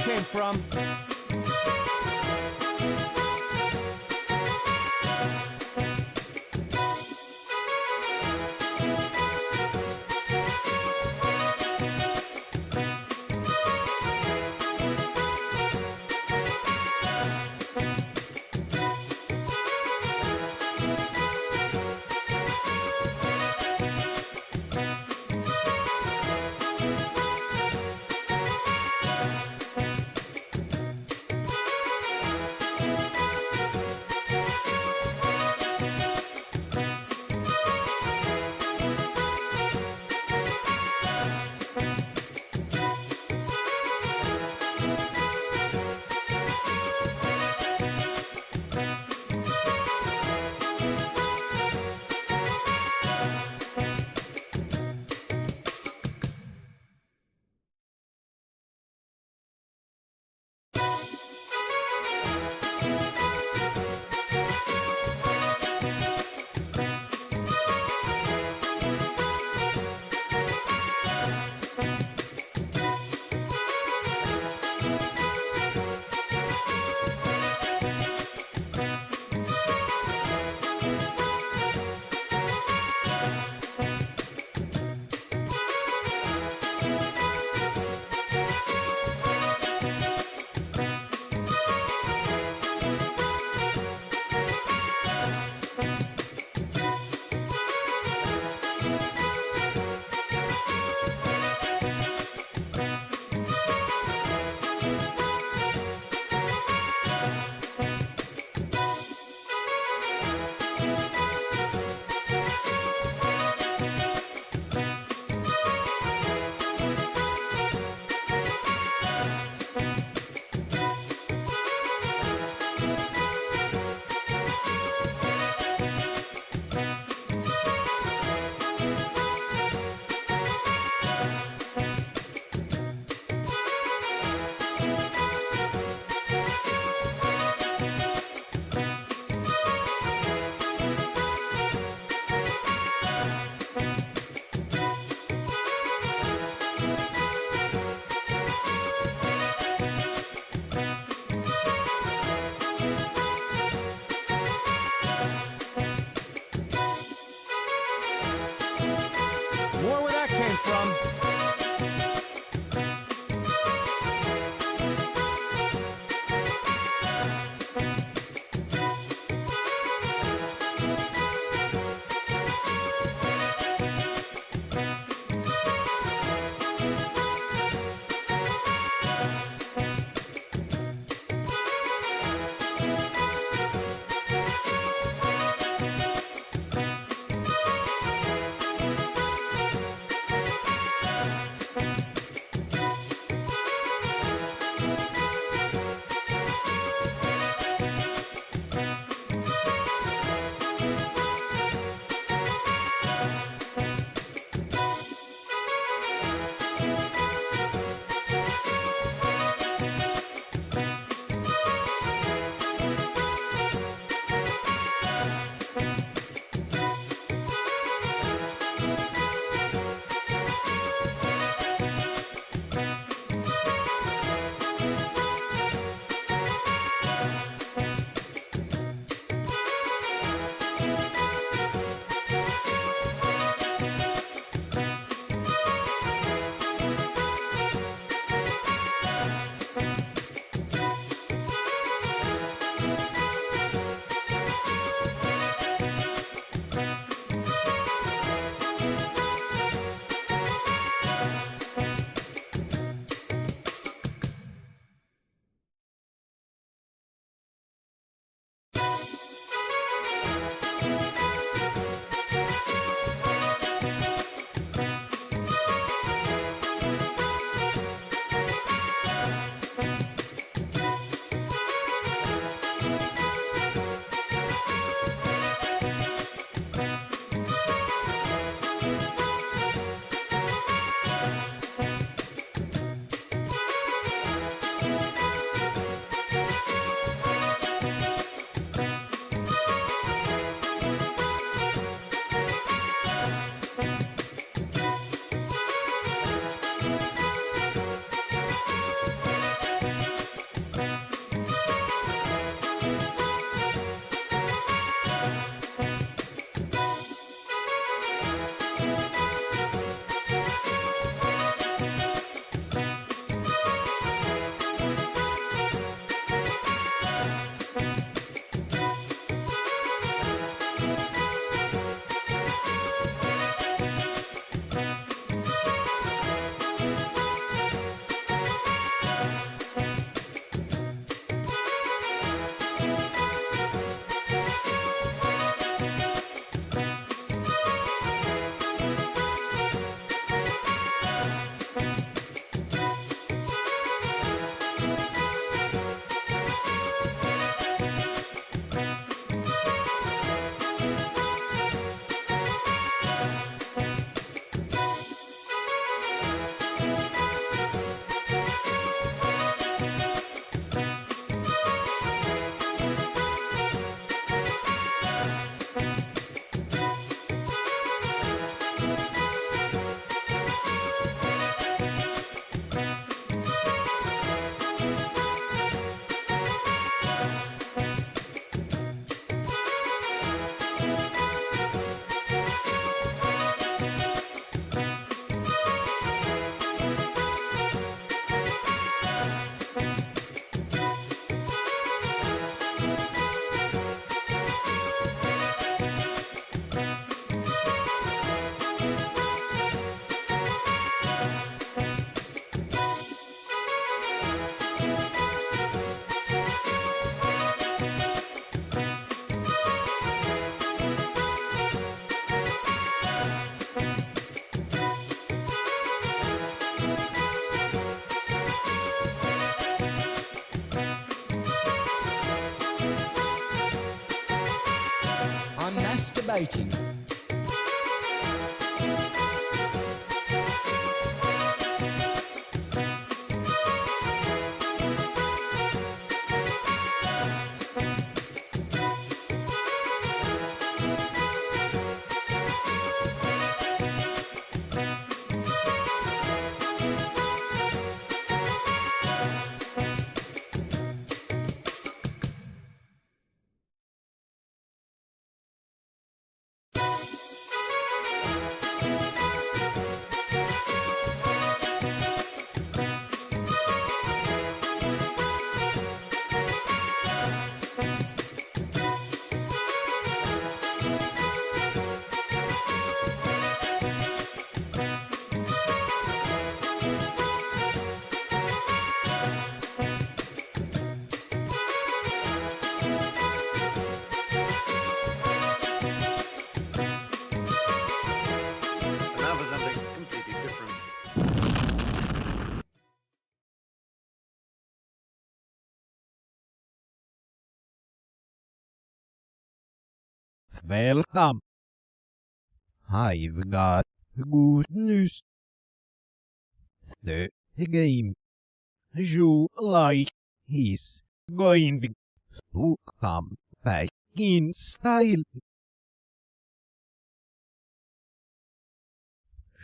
came from. masturbating. Now for something completely different. Welcome. I've got good news. The game you like is going to come back in style.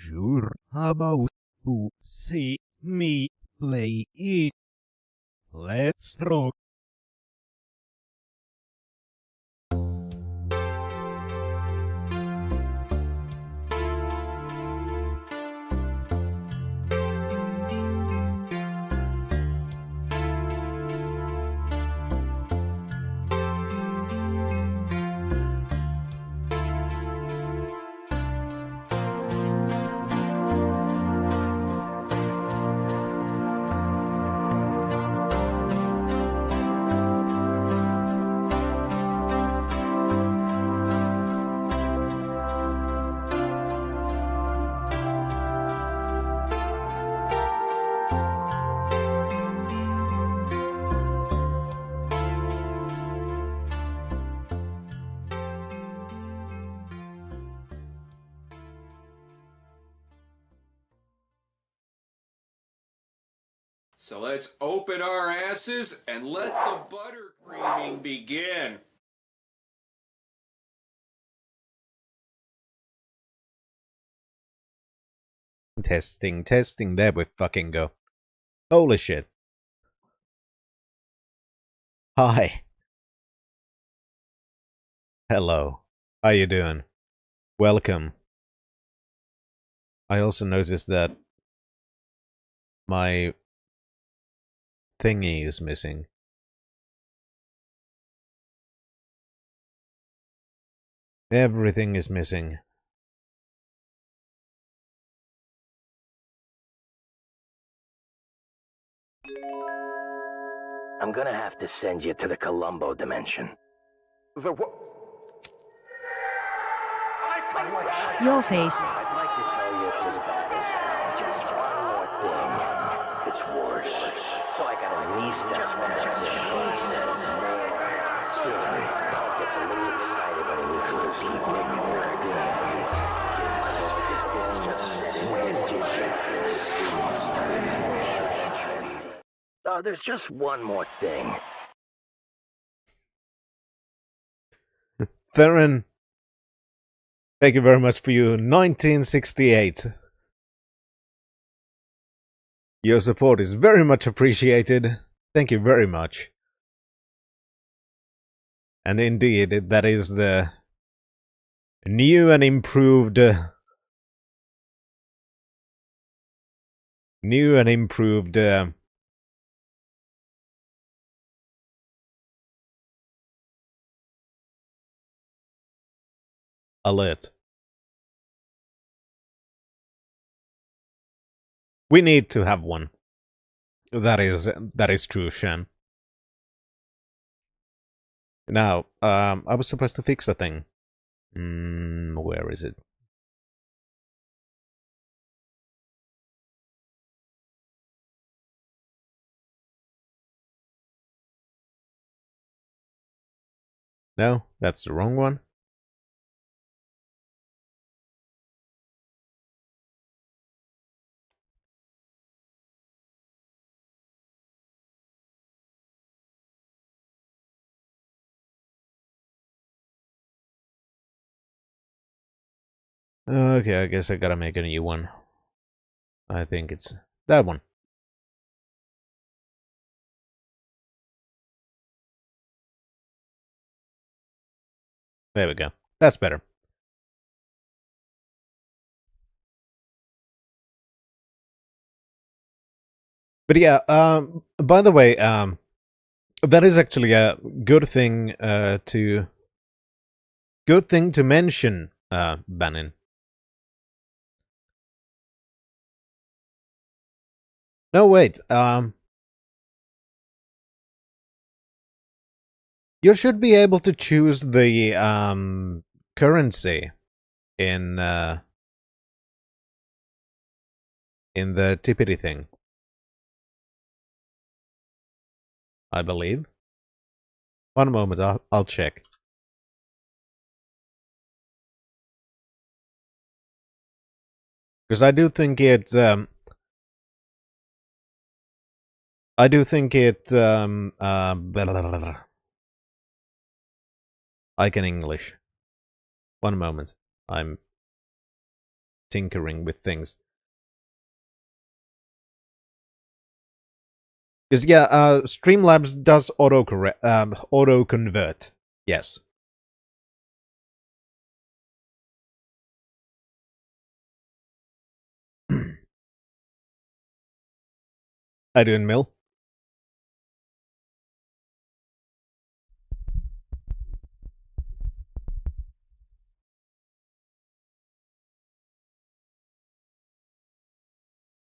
You're about to see me play it. Let's rock. So let's open our asses and let the buttercreaming begin. Testing, there we fucking go. Holy shit. Hi. Hello. How you doing? Welcome. I also noticed that my thingy is missing. Everything is missing. I'm gonna have to send you to the Columbo dimension. The what? Your face. I'd like to tell you it's as bad as hell. Just one more thing. It's worse. So I got a niece that's one of those. She says, Silly gets a little excited when he meets new people. It's just Oh, there's just one more thing. Theron, thank you very much for your 1968. Your support is very much appreciated. Thank you very much. And indeed, that is the new and improved alert. We need to have one. That is true, Shan. Now, I was supposed to fix a thing. Where is it? No, that's the wrong one. Okay, I guess I gotta make a new one. I think it's that one. There we go. That's better. But yeah, by the way, that is actually a good thing to mention, Bannon. No, wait. You should be able to choose the currency in the tippity thing, I believe. One moment, I'll check. Because I do think it blah, blah, blah, blah. I can English. One moment. I'm tinkering with things. Because yeah, Streamlabs does auto convert. Yes. I do in Mill.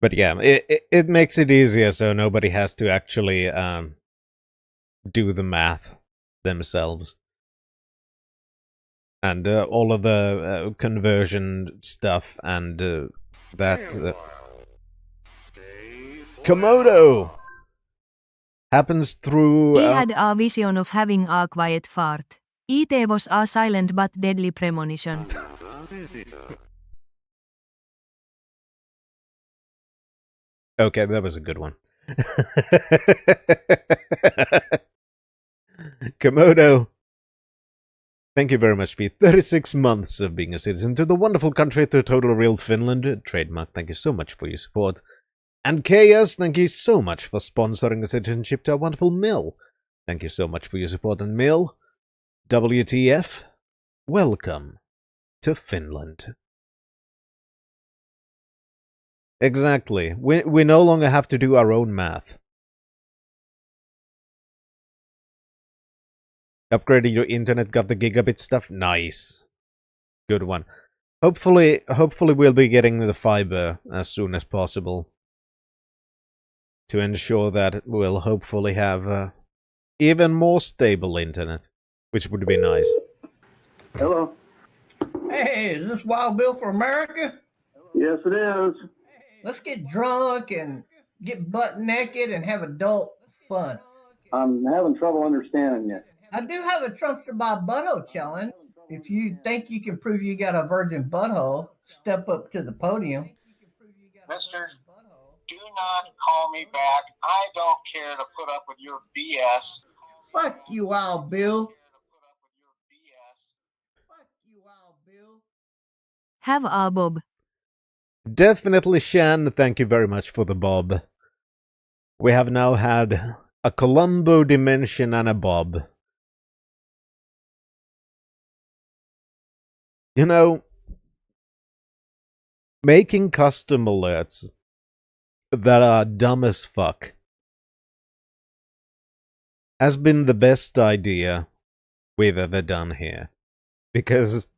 But yeah, it makes it easier so nobody has to actually do the math themselves. And all of the conversion stuff and that Komodo happens through... He had a vision of having a quiet fart. It was a silent but deadly premonition. Okay, that was a good one. Komodo, thank you very much for 36 months of being a citizen to the wonderful country to Total Real Finland. Trademark, thank you so much for your support. And Chaos, thank you so much for sponsoring the citizenship to our wonderful Mill. Thank you so much for your support, and Mill, WTF, welcome to Finland. Exactly. We no longer have to do our own math. Upgraded your internet, got the gigabit stuff? Nice. Good one. Hopefully we'll be getting the fiber as soon as possible. To ensure that we'll hopefully have even more stable internet. Which would be nice. Hello. Hey, is this Wild Bill for America? Yes, it is. Let's get drunk and get butt naked and have adult fun. I'm having trouble understanding you. I do have a Trumpster by Butthole challenge. If you think you can prove you got a virgin butthole, step up to the podium. Mister, do not call me back. I don't care to put up with your BS. Fuck you, Wild Bill. Fuck you, Wild Bill. Have a bob. Definitely, Shan. Thank you very much for the bob. We have now had a Columbo dimension and a bob. You know, making custom alerts that are dumb as fuck has been the best idea we've ever done here. Because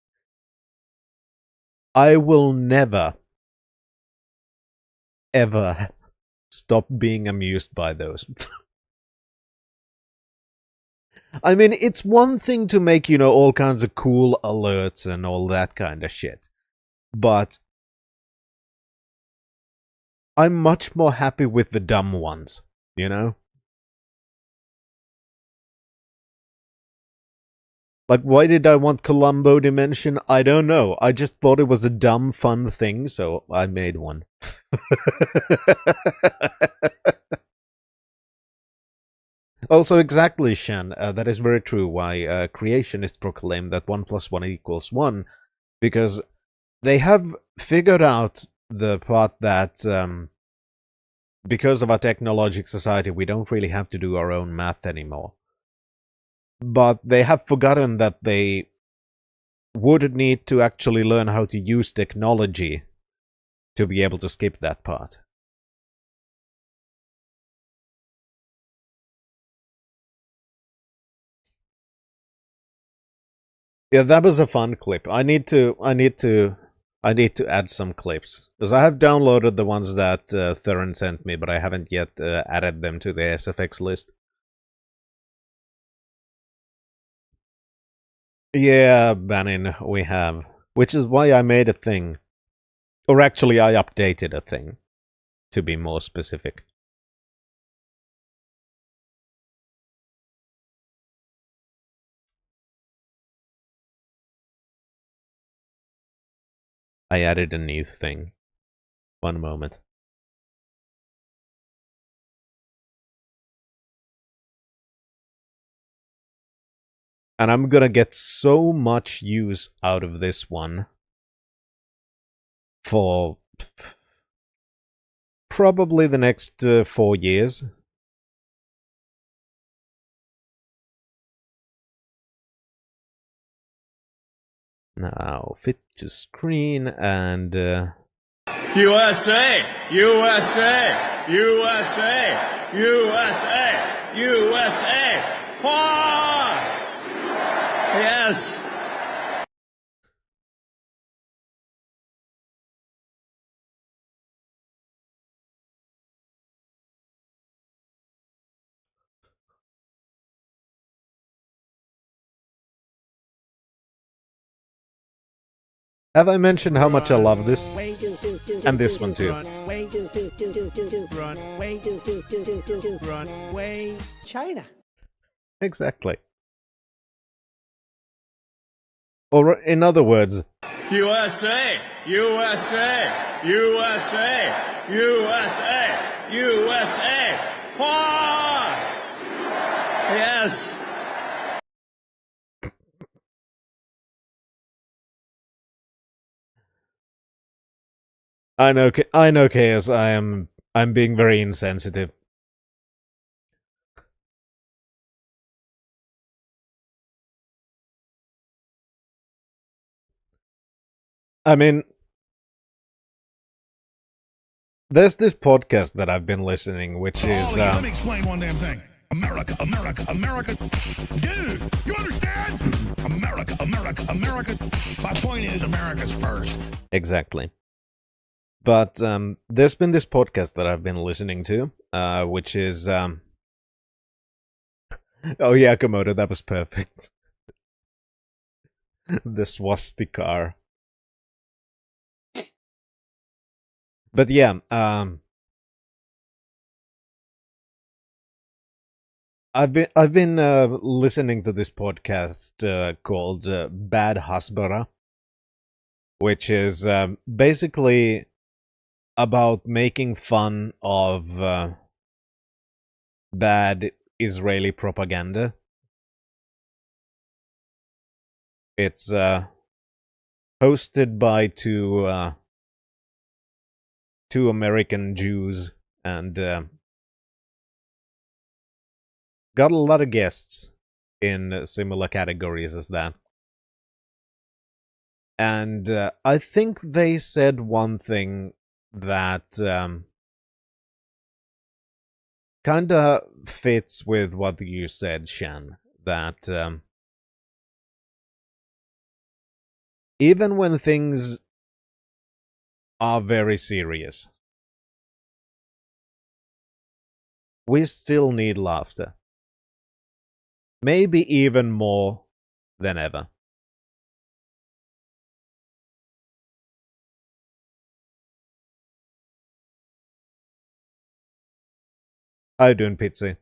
I will never, ever stop being amused by those. I mean, it's one thing to make, you know, all kinds of cool alerts and all that kind of shit. But I'm much more happy with the dumb ones, you know? Like, why did I want Columbo Dimension? I don't know. I just thought it was a dumb, fun thing, so I made one. Also, exactly, Shan. That is very true. Why creationists proclaim that 1 + 1 = 1, because they have figured out the part that because of our technologic society, we don't really have to do our own math anymore. But they have forgotten that they would need to actually learn how to use technology to be able to skip that part. Yeah, that was a fun clip. I need to add some clips because I have downloaded the ones that Theron sent me, but I haven't yet added them to the SFX list. Yeah, Bannon, we have. Which is why I made a thing. Or actually, I updated a thing, to be more specific. I added a new thing. One moment. And I'm gonna get so much use out of this one for probably the next 4 years. Now, fit to screen and... USA! USA! USA! USA! USA! Wah! Yes! Have I mentioned how much I love this? And this one too. China. Exactly. Or in other words... USA! USA! USA! USA! USA! Wah! Yes! I know, Chaos. I'm being very insensitive. I mean, there's this podcast that I've been listening, which is... let me explain one damn thing. America, America, America. Dude, you understand? America, America, America. My point is, America's first. Exactly. But there's been this podcast that I've been listening to, which is... Oh yeah, Komodo, that was perfect. The swastika. But yeah, I've been listening to this podcast called Bad Hasbara, which is basically about making fun of bad Israeli propaganda. It's hosted by two American Jews and got a lot of guests in similar categories as that. And I think they said one thing that kinda fits with what you said, Shan, that even when things are very serious, we still need laughter. Maybe even more than ever. How you doing, Pizzy?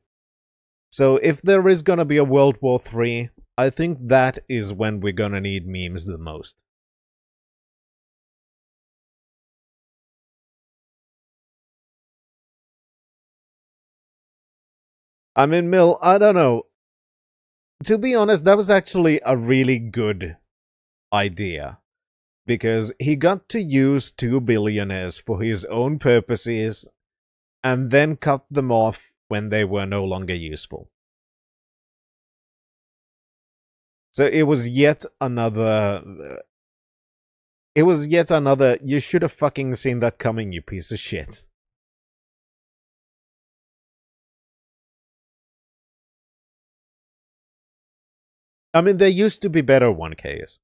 So if there is gonna be a World War III, I think that is when we're gonna need memes the most. I mean, Mill, I don't know. To be honest, that was actually a really good idea. because he got to use 2 billionaires for his own purposes and then cut them off when they were no longer useful. So it was yet another... you should have fucking seen that coming, you piece of shit. I mean, there used to be better 1Ks.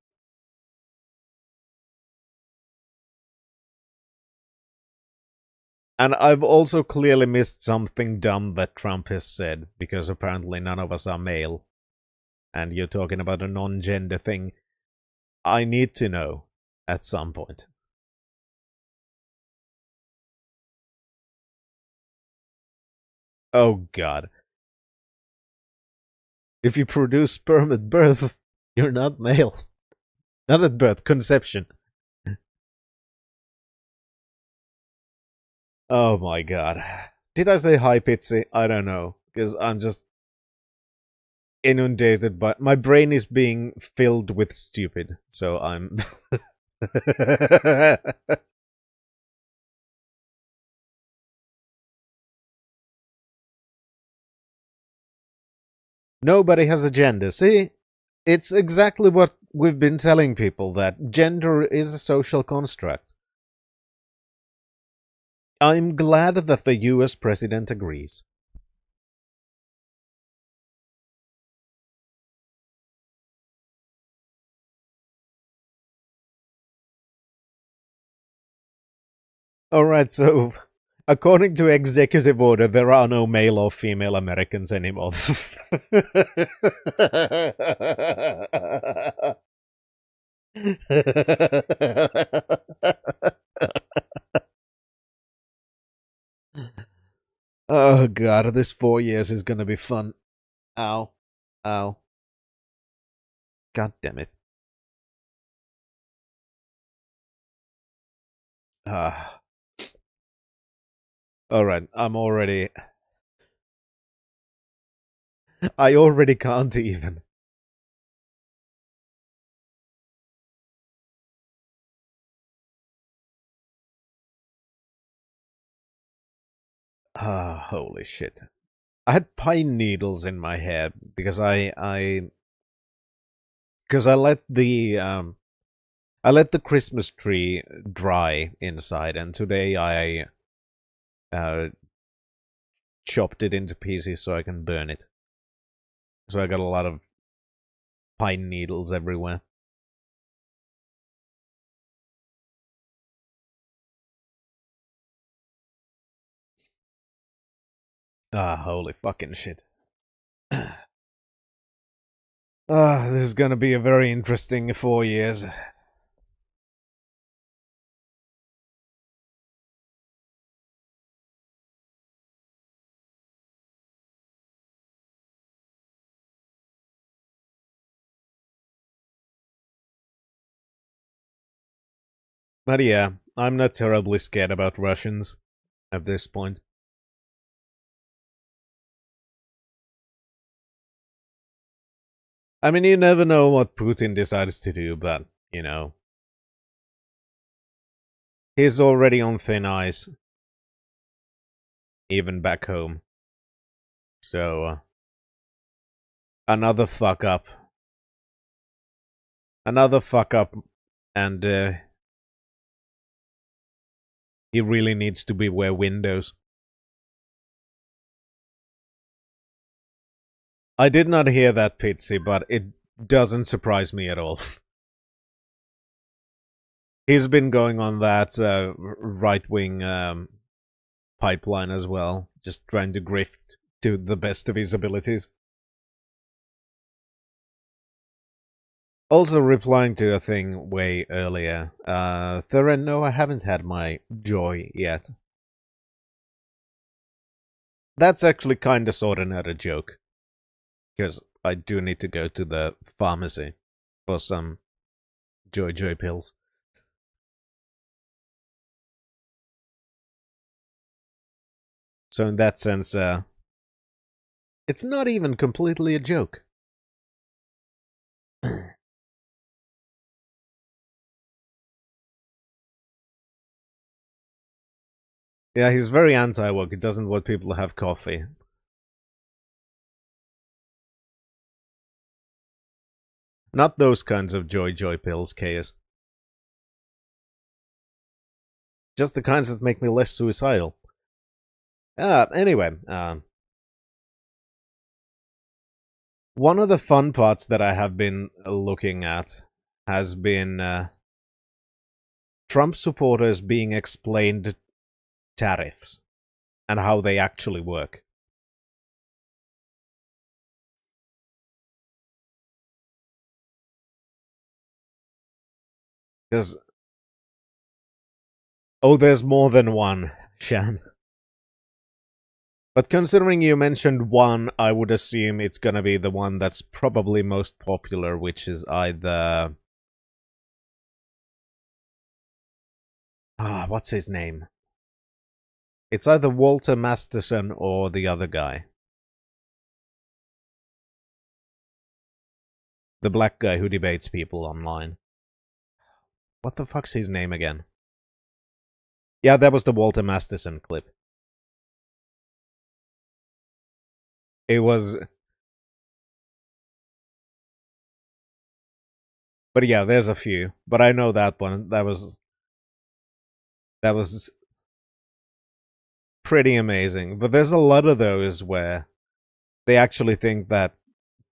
And I've also clearly missed something dumb that Trump has said, because apparently none of us are male. And you're talking about a non-gender thing. I need to know at some point. Oh god. If you produce sperm at birth, you're not male. Not at birth, conception. Oh my god. Did I say hi, Pitsy? I don't know. Because I'm just inundated by... My brain is being filled with stupid. So I'm... Nobody has a gender. See? It's exactly what we've been telling people, that gender is a social construct. I'm glad that the US president agrees. Alright, so according to executive order, there are no male or female Americans anymore. Oh god, this 4 years is gonna be fun. Ow. Ow. God damn it. Ah. Alright, I'm already... I already can't even. Ah, holy shit. I had pine needles in my hair because I let the Christmas tree dry inside, and today I chopped it into pieces so I can burn it. So I got a lot of pine needles everywhere. Ah, holy fucking shit. Ah, this is gonna be a very interesting 4 years. But yeah, I'm not terribly scared about Russians at this point. I mean, you never know what Putin decides to do, but, you know. He's already on thin ice. Even back home. So, another fuck up. Another fuck up, and he really needs to beware Windows. I did not hear that, Pitsy, but it doesn't surprise me at all. He's been going on that right-wing pipeline as well, just trying to grift to the best of his abilities. Also replying to a thing way earlier, Thuren, no, I haven't had my joy yet. That's actually kinda sorta not a joke. Because I do need to go to the pharmacy for some Joy pills. So in that sense, it's not even completely a joke. Yeah, he's very anti-woke. He doesn't want people to have coffee. Not those kinds of joy pills, Chaos. Just the kinds that make me less suicidal. Anyway, one of the fun parts that I have been looking at has been Trump supporters being explained tariffs and how they actually work. Because there's more than one, Shan. But considering you mentioned one, I would assume it's gonna be the one that's probably most popular, which is either... what's his name? It's either Walter Masterson or the other guy. The black guy who debates people online. What the fuck's his name again? Yeah, that was the Walter Masterson clip. It was... But yeah, there's a few. But I know that one. That was pretty amazing. But there's a lot of those where they actually think that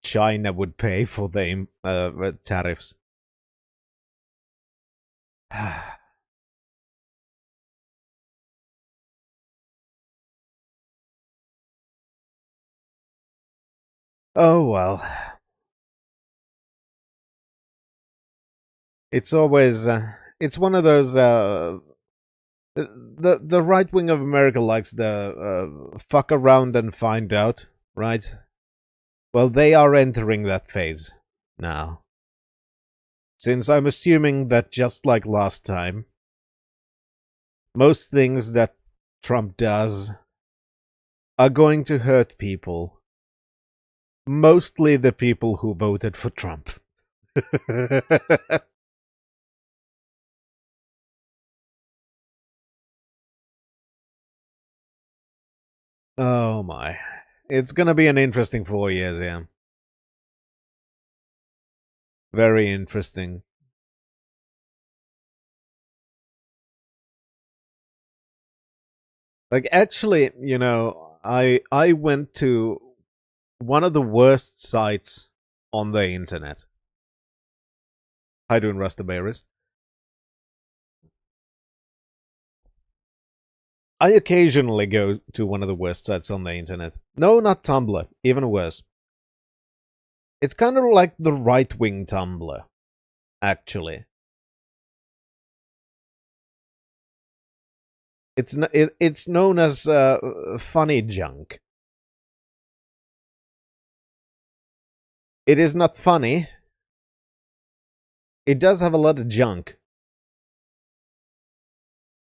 China would pay for the tariffs. Oh well. It's always it's one of those the right wing of America likes the fuck around and find out, right? Well, they are entering that phase now. Since I'm assuming that just like last time, most things that Trump does are going to hurt people. Mostly the people who voted for Trump. Oh my. It's gonna be an interesting 4 years, yeah. Very interesting. Like, actually, you know, I went to one of the worst sites on the internet. How you doing, Rustaberries? I occasionally go to one of the worst sites on the internet. No, not Tumblr. Even worse. It's kind of like the right-wing Tumblr, actually. It's known as funny junk. It is not funny. It does have a lot of junk.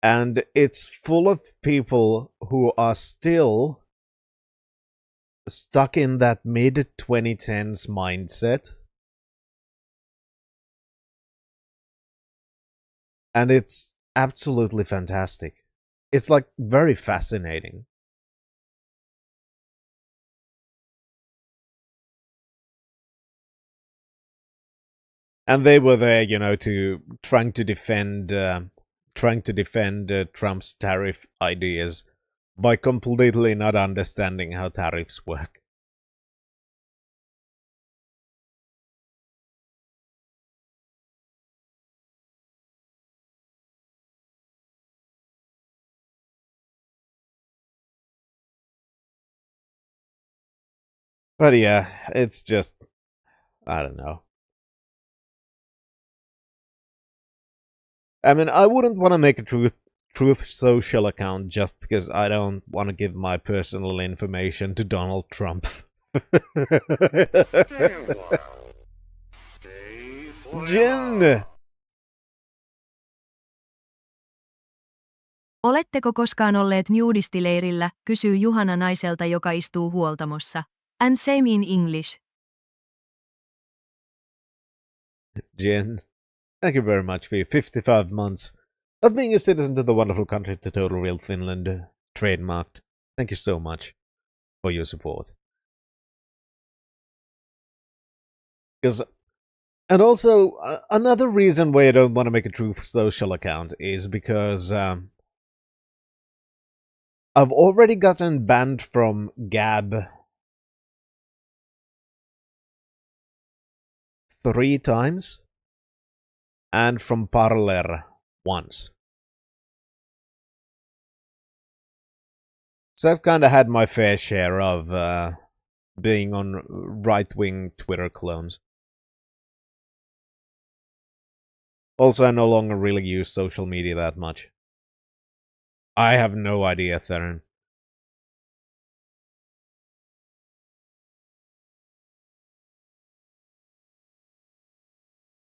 And it's full of people who are still stuck in that mid-2010s mindset. And it's absolutely fantastic. It's like very fascinating. And they were there, you know, trying to defend Trump's tariff ideas by completely not understanding how tariffs work. But yeah, it's just, I don't know. I mean, I wouldn't want to make a Truth Social account just because I don't want to give my personal information to Donald Trump. Jin! Oletteko koskaan olleet nudistileirillä, kysyy Juhana naiselta, joka istuu huoltamossa. And same in English. Jin, thank you very much for your 55 months of being a citizen to the wonderful country to Total Real Finland, trademarked. Thank you so much for your support. And also, another reason why I don't want to make a Truth Social account is because I've already gotten banned from Gab 3 times and from Parler once. So I've kind of had my fair share of being on right-wing Twitter clones. Also, I no longer really use social media that much. I have no idea, Theron.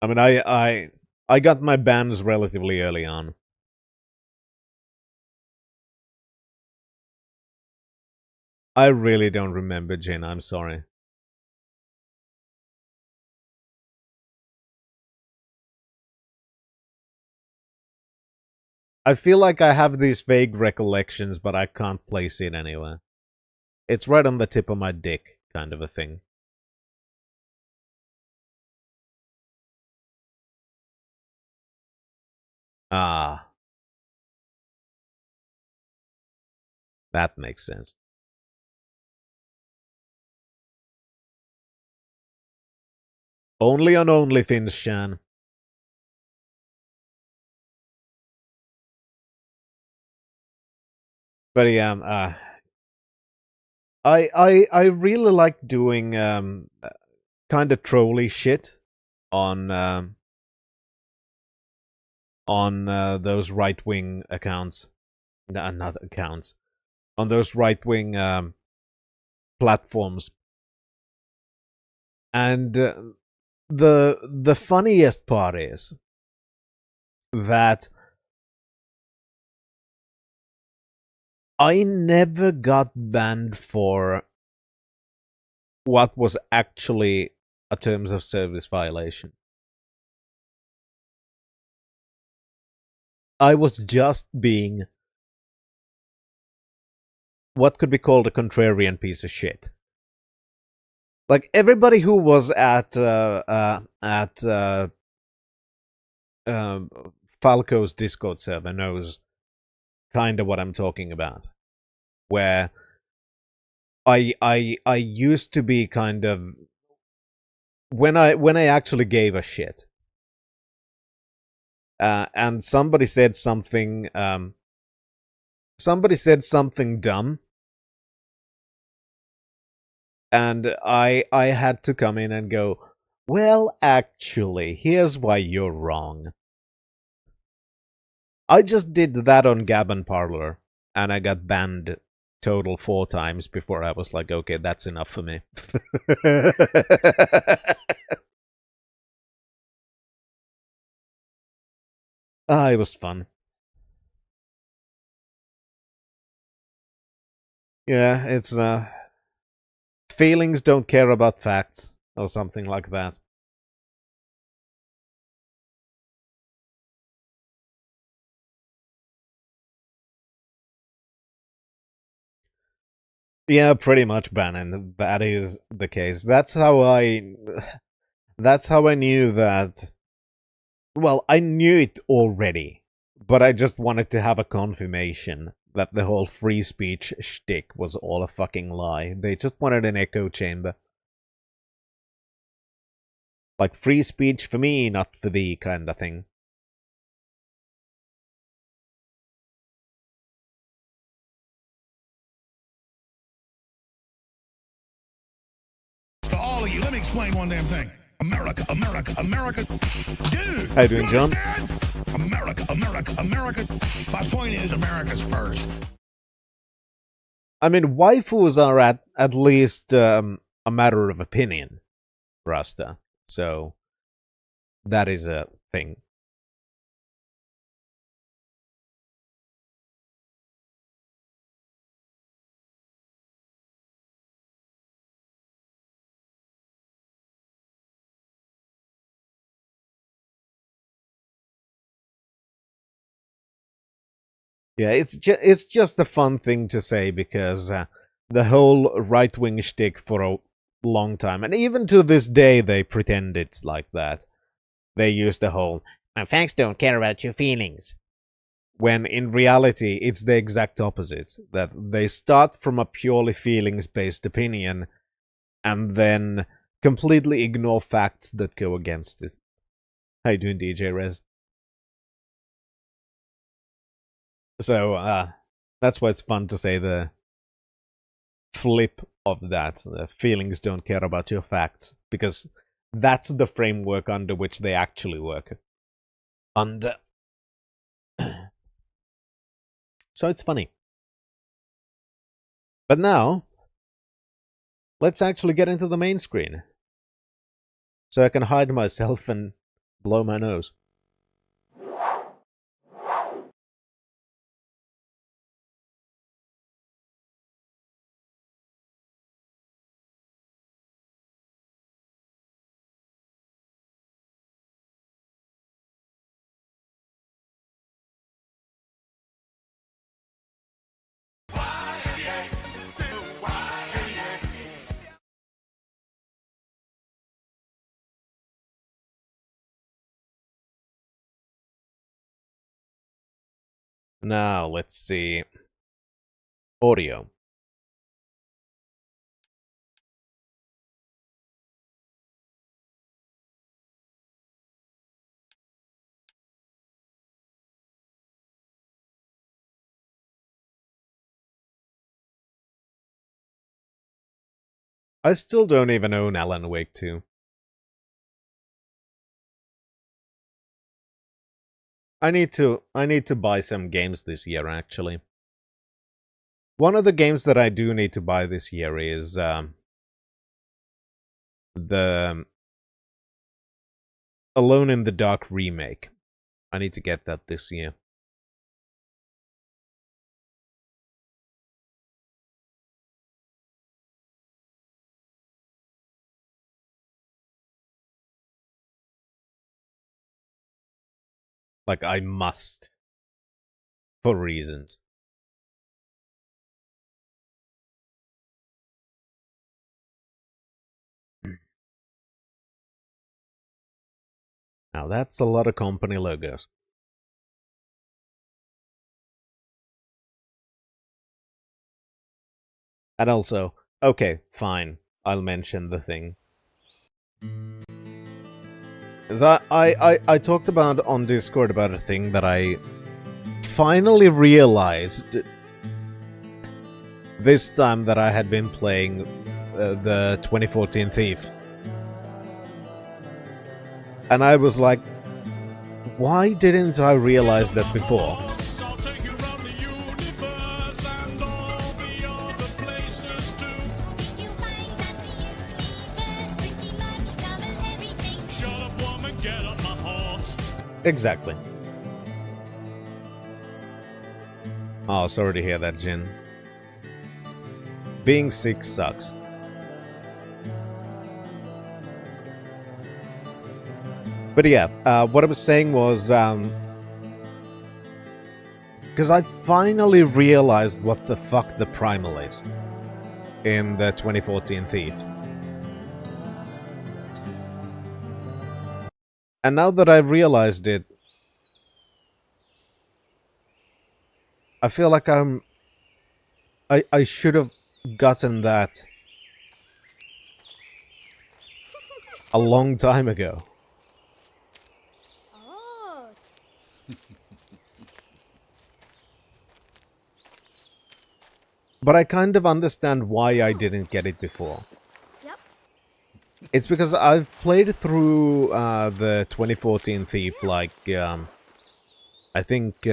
I mean, I got my bans relatively early on. I really don't remember, Jin. I'm sorry. I feel like I have these vague recollections, but I can't place it anywhere. It's right on the tip of my dick, kind of a thing. Ah. That makes sense. Only on OnlyFins, Shan. But yeah, I really like doing kind of trolly shit on those right wing accounts, not accounts, on those right wing platforms, and the funniest part is that I never got banned for what was actually a terms of service violation. I was just being what could be called a contrarian piece of shit. Like everybody who was at Falco's Discord server knows kind of what I'm talking about. Where I used to be kind of when I actually gave a shit. And somebody said something dumb, and I had to come in and go, well, actually, here's why you're wrong. I just did that on Gab and Parler, and I got banned total 4 times before I was like, okay, that's enough for me. It was fun. Yeah, it's feelings don't care about facts, or something like that. Yeah, pretty much, Bannon. That is the case. That's how I knew that. Well, I knew it already, but I just wanted to have a confirmation that the whole free speech shtick was all a fucking lie. They just wanted an echo chamber. Like, free speech for me, not for thee, kind of thing. To all of you, let me explain one damn thing. America, America, America. Dude! How you doing, John? America, America, America. My point is, America's first. I mean, waifus are at least a matter of opinion, Rasta. So, that is a thing. Yeah, it's just a fun thing to say because the whole right-wing shtick for a long time, and even to this day, they pretend it's like that. They use the whole "my facts don't care about your feelings," when in reality, it's the exact opposite. That they start from a purely feelings-based opinion, and then completely ignore facts that go against it. How you doing, DJ Rez? So, that's why it's fun to say the flip of that. The feelings don't care about your facts, because that's the framework under which they actually work. Under. So it's funny. But now, let's actually get into the main screen. So I can hide myself and blow my nose. Now, let's see. Audio. I still don't even own Alan Wake 2. I need to buy some games this year, actually. One of the games that I do need to buy this year is the Alone in the Dark remake. I need to get that this year. Like, I must. For reasons. Now, that's a lot of company logos. And also, okay, fine. I'll mention the thing. As I talked about on Discord about a thing that I finally realized this time that I had been playing the 2014 Thief. And I was like, why didn't I realize that before? Exactly. Oh, sorry to hear that, Jin. Being sick sucks. But yeah, what I was saying was, because I finally realized what the fuck the Primal is in the 2014 Thief. And now that I realized it, I feel like I should have gotten that a long time ago. Oh. But I kind of understand why I didn't get it before. Yep. It's because I've played through the 2014 Thief, like, I think,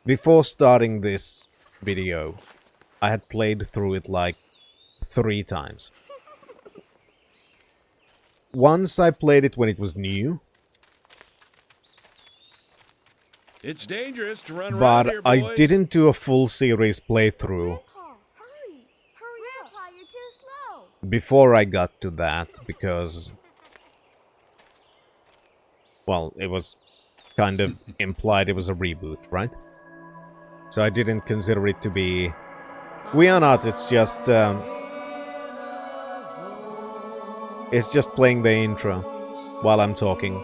before starting this video, I had played through it like 3 times. Once I played it when it was new. It's dangerous to run around here, But I boys. didn't do a full series playthrough Hurry up, you're too slow. before I got to that, because, well, it was kind of implied it was a reboot, right? So I didn't consider it to be... We are not, it's just... it's just playing the intro while I'm talking.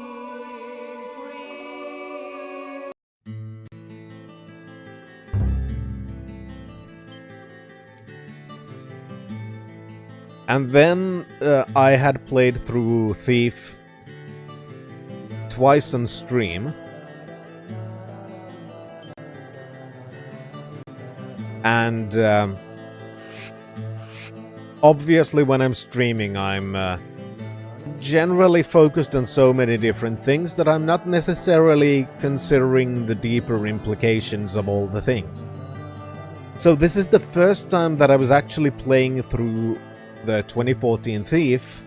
And then I had played through Thief twice on stream. And obviously when I'm streaming I'm generally focused on so many different things that I'm not necessarily considering the deeper implications of all the things. So this is the first time that I was actually playing through the 2014 Thief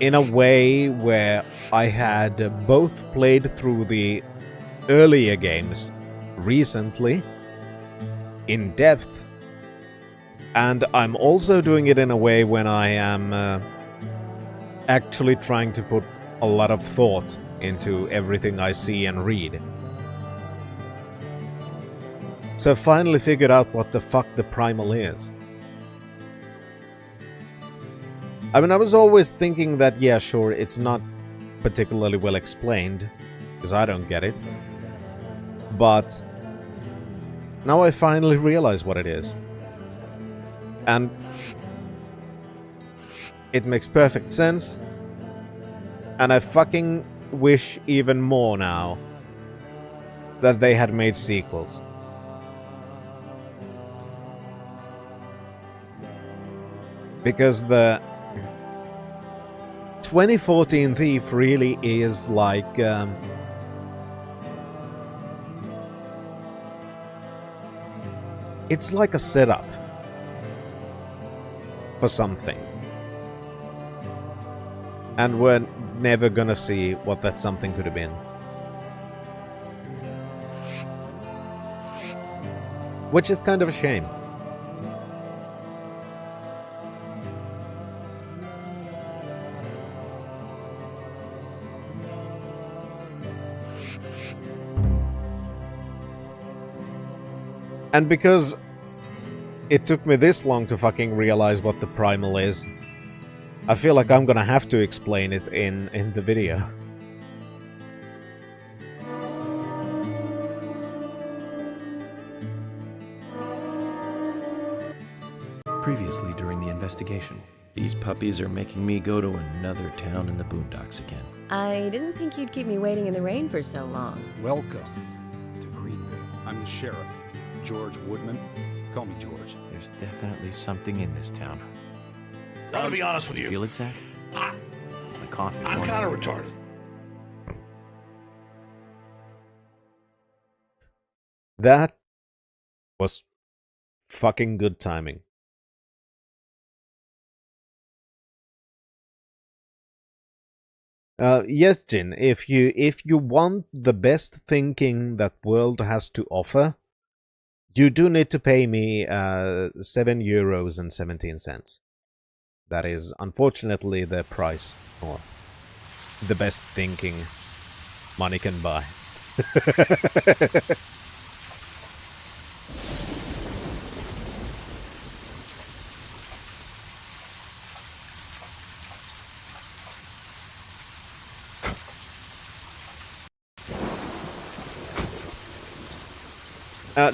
in a way where I had both played through the earlier games recently, in depth, and I'm also doing it in a way when I am actually trying to put a lot of thought into everything I see and read. So I finally figured out what the fuck the primal is. I mean, I was always thinking that, yeah, sure, it's not particularly well explained, because I don't get it. But now I finally realize what it is. And it makes perfect sense. And I fucking wish even more now that they had made sequels. Because the 2014 Thief really is like... it's like a setup for something. And we're never gonna see what that something could have been. Which is kind of a shame. And because it took me this long to fucking realize what the primal is, I feel like I'm gonna have to explain it in the video. Previously during the investigation, these puppies are making me go to another town in the boondocks again. I didn't think you'd keep me waiting in the rain for so long. Welcome to Greenville. I'm the sheriff, George Woodman. Call me George. There's definitely something in this town. I'm gonna be honest with you. Feel it, Zach? My coffee. I'm kind of retarded. That was fucking good timing. Yes, Jin, if you want the best thinking that world has to offer, you do need to pay me €7.17. That is unfortunately the price for the best thinking money can buy.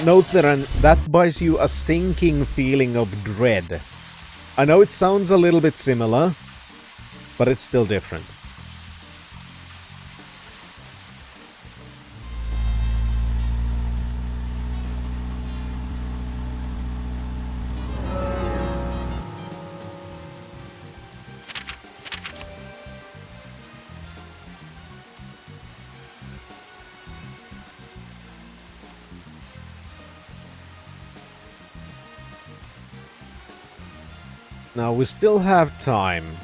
Note that buys you a sinking feeling of dread. I know it sounds a little bit similar, but it's still different. Now, we still have time.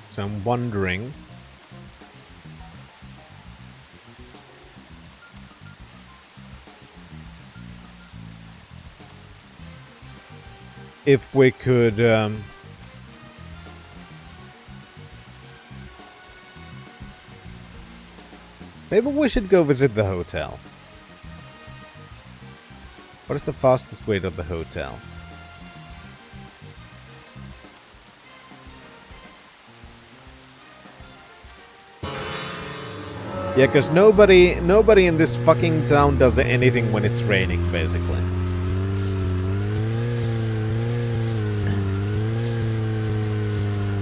So I'm wondering... if we could... Maybe we should go visit the hotel. What is the fastest way to the hotel? Yeah, because nobody in this fucking town does anything when it's raining, basically.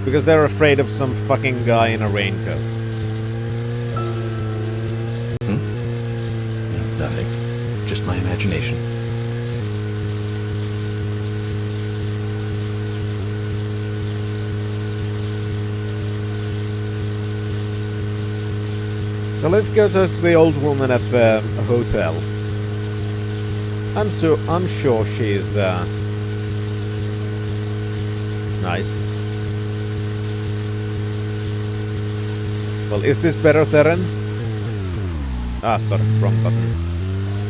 Because they're afraid of some fucking guy in a raincoat. Nothing. Just my imagination. So let's go to the old woman at the hotel. I'm sure she's nice. Well, is this better, Theron? Ah, sorry, wrong button.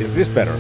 Is this better?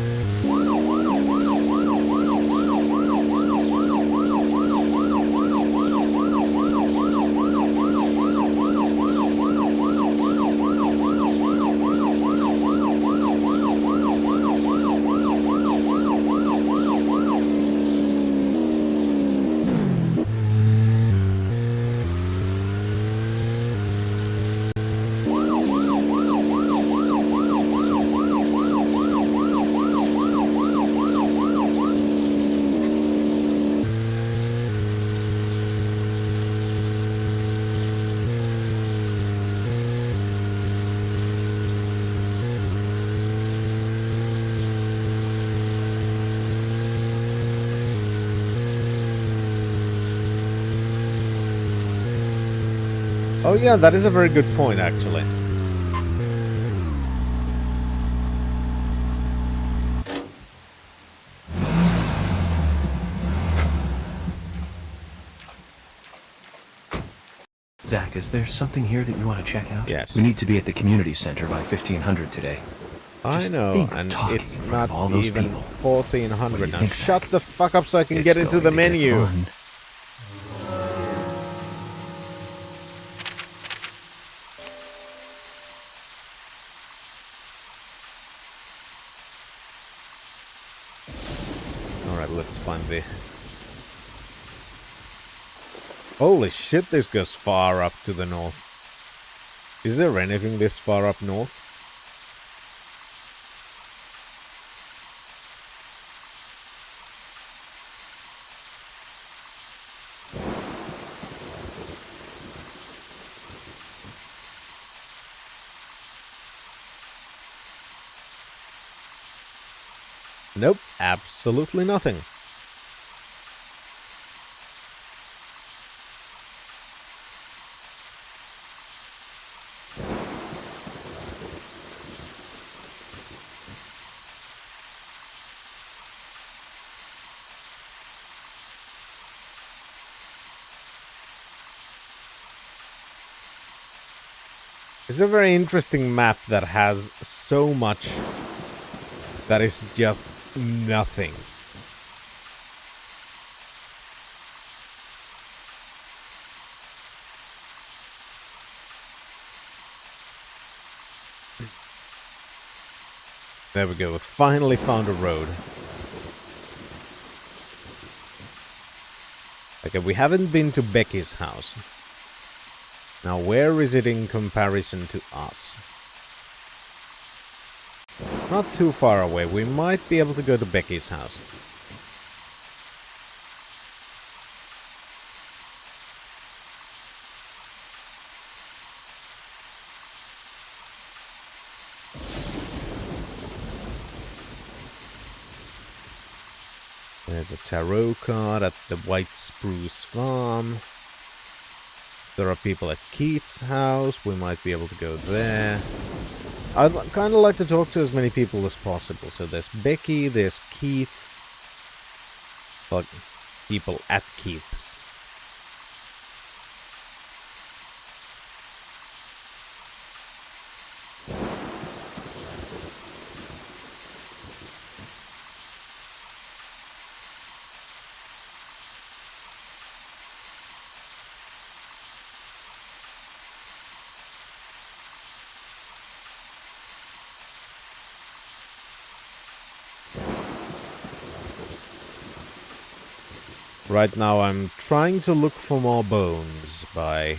Oh yeah, that is a very good point, actually. Zach, is there something here that you want to check out? Yes. We need to be at the community center by 1500 today. I know, think of and talking it's in front not of all those even people. 1400 now. think, Shut Zach? the fuck up so I can It's get into the going to get menu. fun. Alright, let's find the... Holy shit, this goes far up to the north. Is there anything this far up north? Nope, absolutely nothing. It's a very interesting map that has so much that is just nothing. There we go, we finally found a road. Okay, we haven't been to Becky's house. Now, where is it in comparison to us? Not too far away. We might be able to go to Becky's house. There's a tarot card at the White Spruce Farm. There are people at Keith's house. We might be able to go there. I'd kind of like to talk to as many people as possible. So there's Becky, there's Keith. Like, people at Keith's. Right now I'm trying to look for more bones by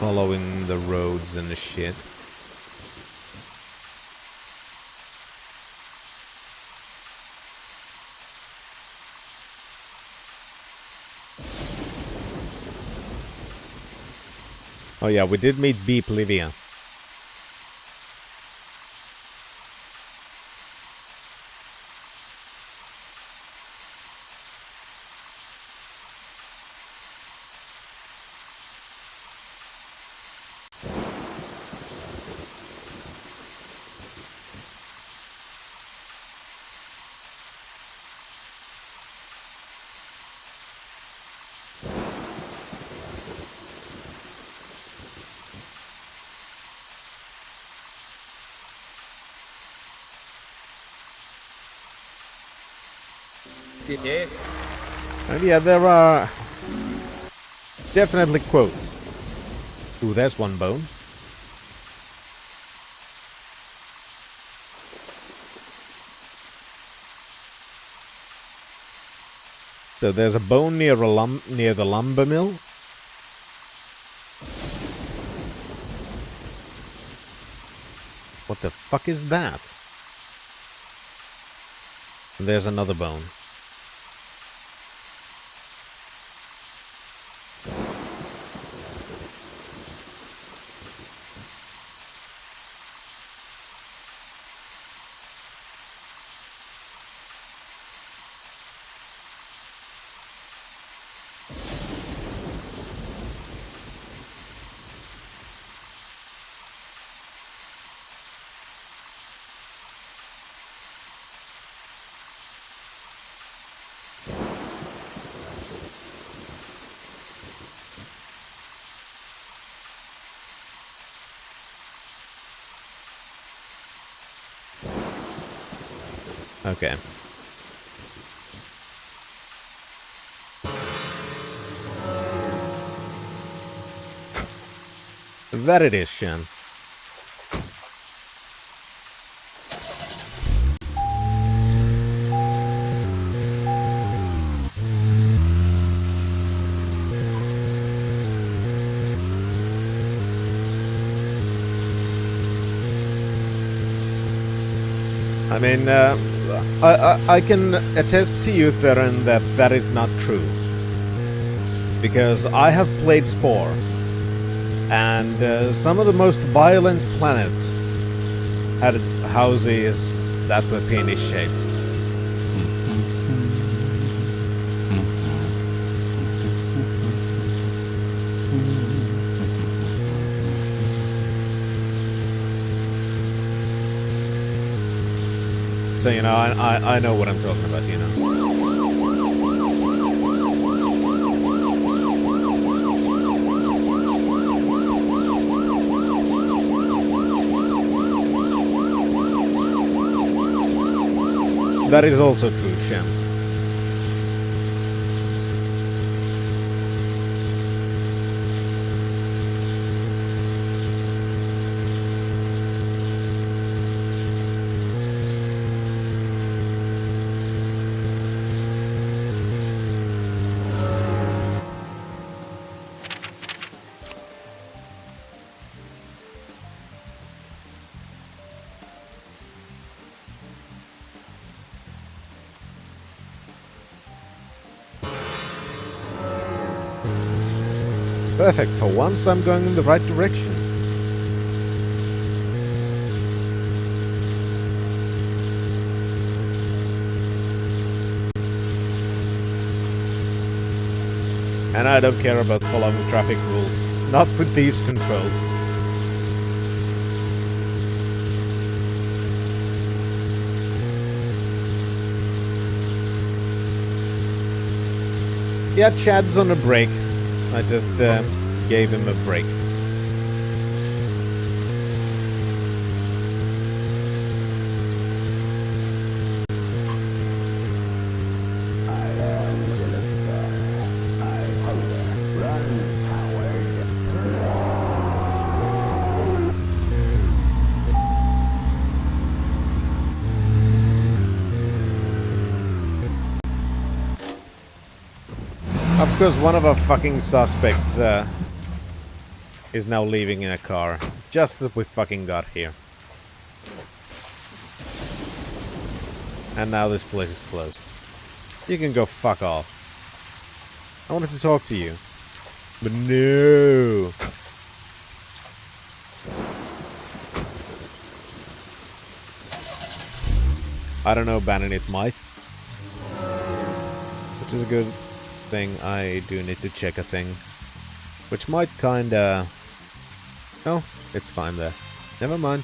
following the roads and the shit. Oh yeah, we did meet Beep Livia. And yeah, there are definitely quotes. Ooh, there's one bone. So there's a bone near near the lumber mill. What the fuck is that? And there's another bone. Okay. That it is, Shen. I mean, I can attest to you, Theron, that that is not true. Because I have played Spore, and some of the most violent planets had houses that were penis-shaped. So, you know, I know what I'm talking about, you know. That is also true, Shem. Perfect, for once I'm going in the right direction. And I don't care about following traffic rules. Not with these controls. Yeah, Chad's on a break. I just gave him a break. of course, one of our fucking suspects is now leaving in a car. Just as we fucking got here. And now this place is closed. You can go fuck off. I wanted to talk to you. But no. I don't know, banning it might. Which is a good thing. I do need to check a thing. Which might kinda... Oh, it's fine there. Never mind.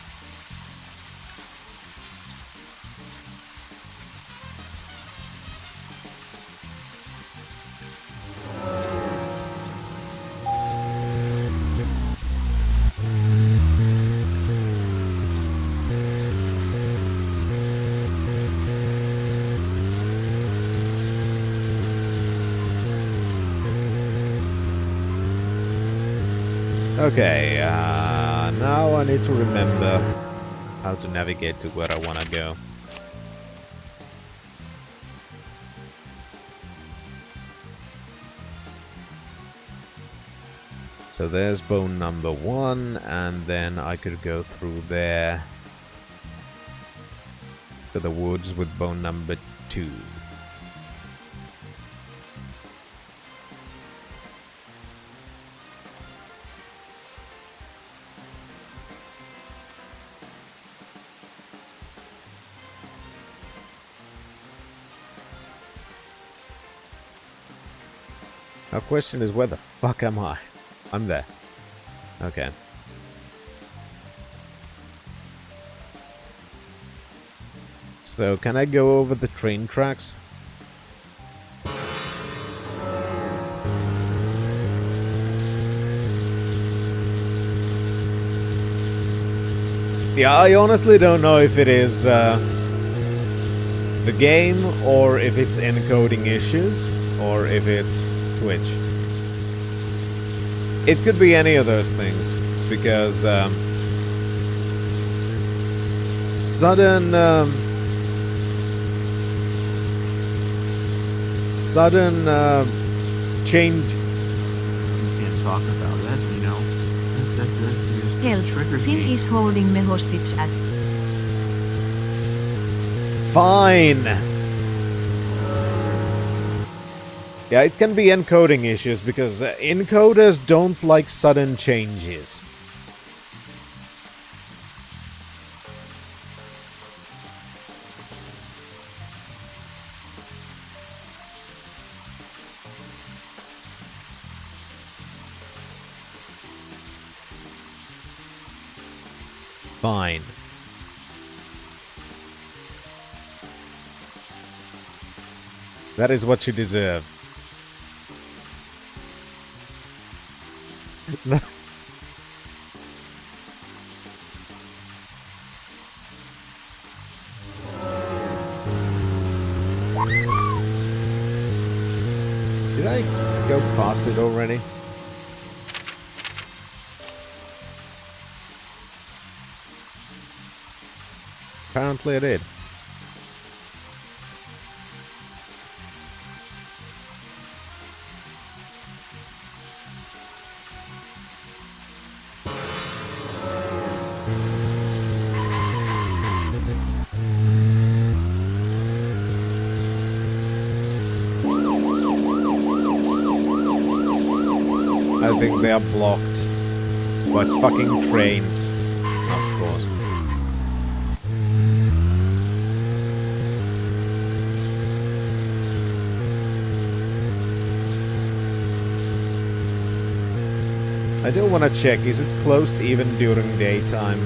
Okay, now I need to remember how to navigate to where I want to go. So there's bone number 1, and then I could go through there to the woods with bone number 2. Our question is, where the fuck am I? I'm there. Okay. So, can I go over the train tracks? Yeah, I honestly don't know if it is the game, or if it's encoding issues, or if it's Twitch. It could be any of those things, because sudden change. You can't talk about that, you know. Help, Finn is holding me hostage at... Fine! Yeah, it can be encoding issues, because encoders don't like sudden changes. Fine. That is what you deserve. Did I go past it already? Apparently I did. I think they are blocked by fucking trains, of course. I do want to check, is it closed even during daytime?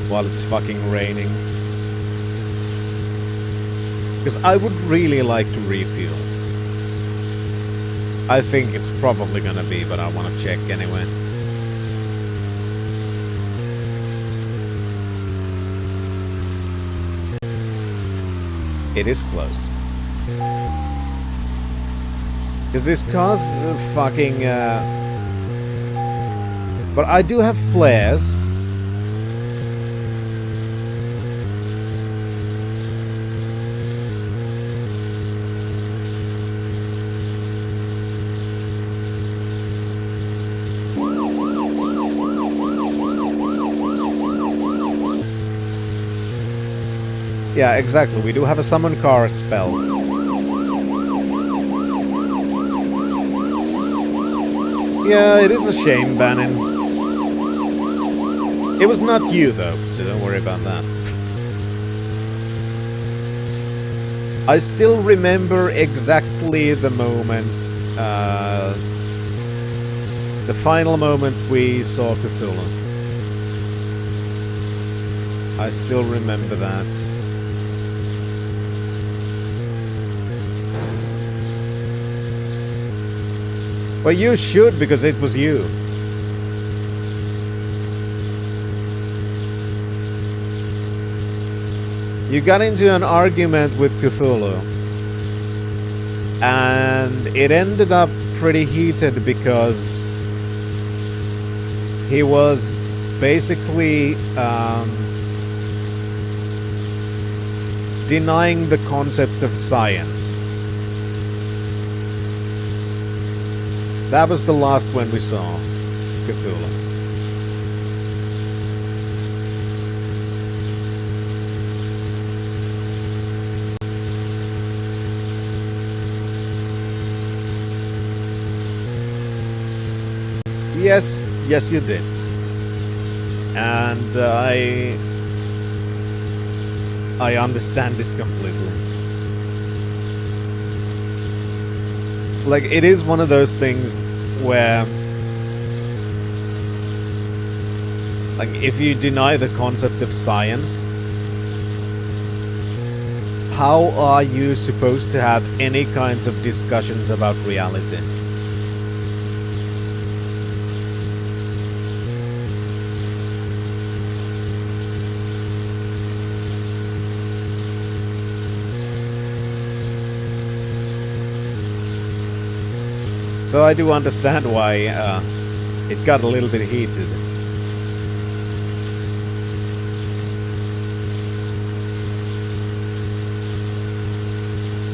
While it's fucking raining? Because I would really like to refuel. I think it's probably gonna be, but I want to check anyway. It is closed. Is this car's fucking... But I do have flares. Yeah, exactly. We do have a summon car spell. Yeah, it is a shame, Bannon. It was not you, though, so don't worry about that. I still remember exactly the moment, the final moment we saw Cthulhu. I still remember that. Well, you should, because it was you. You got into an argument with Cthulhu, and it ended up pretty heated because he was basically denying the concept of science. That was the last one we saw Cthulhu. Yes, yes you did. And I understand it completely. Like, it is one of those things where, like, if you deny the concept of science, how are you supposed to have any kinds of discussions about reality? So I do understand why it got a little bit heated.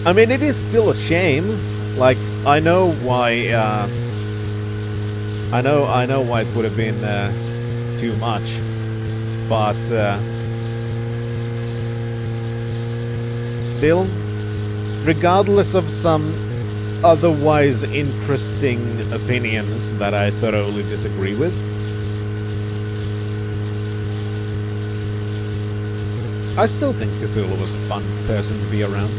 I mean, it is still a shame. Like, I know why. I know why it would have been too much, but still, regardless of some otherwise interesting opinions that I thoroughly disagree with, I still think Cthulhu was a fun person to be around.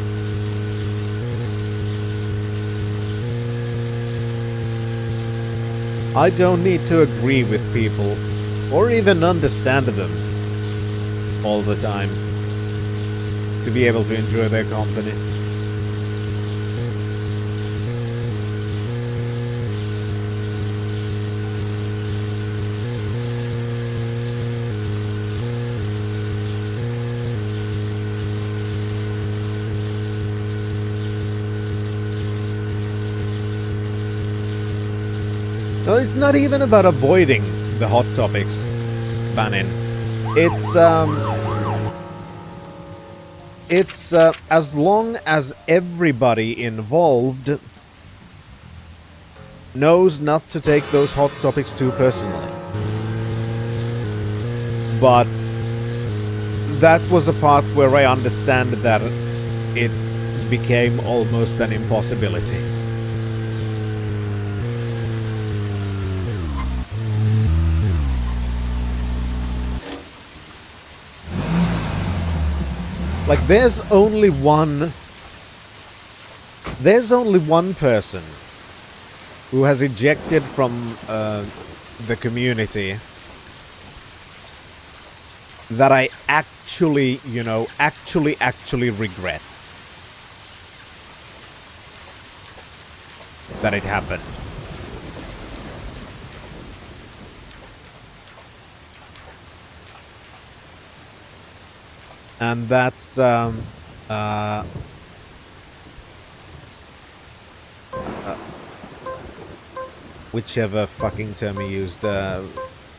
I don't need to agree with people or even understand them all the time to be able to enjoy their company. No, it's not even about avoiding the hot topics, Bannon. It's as long as everybody involved knows not to take those hot topics too personally. But that was a part where I understand that it became almost an impossibility. Like, there's only one person who has ejected from the community that I actually, you know, actually regret that it happened. And that's whichever fucking term he used,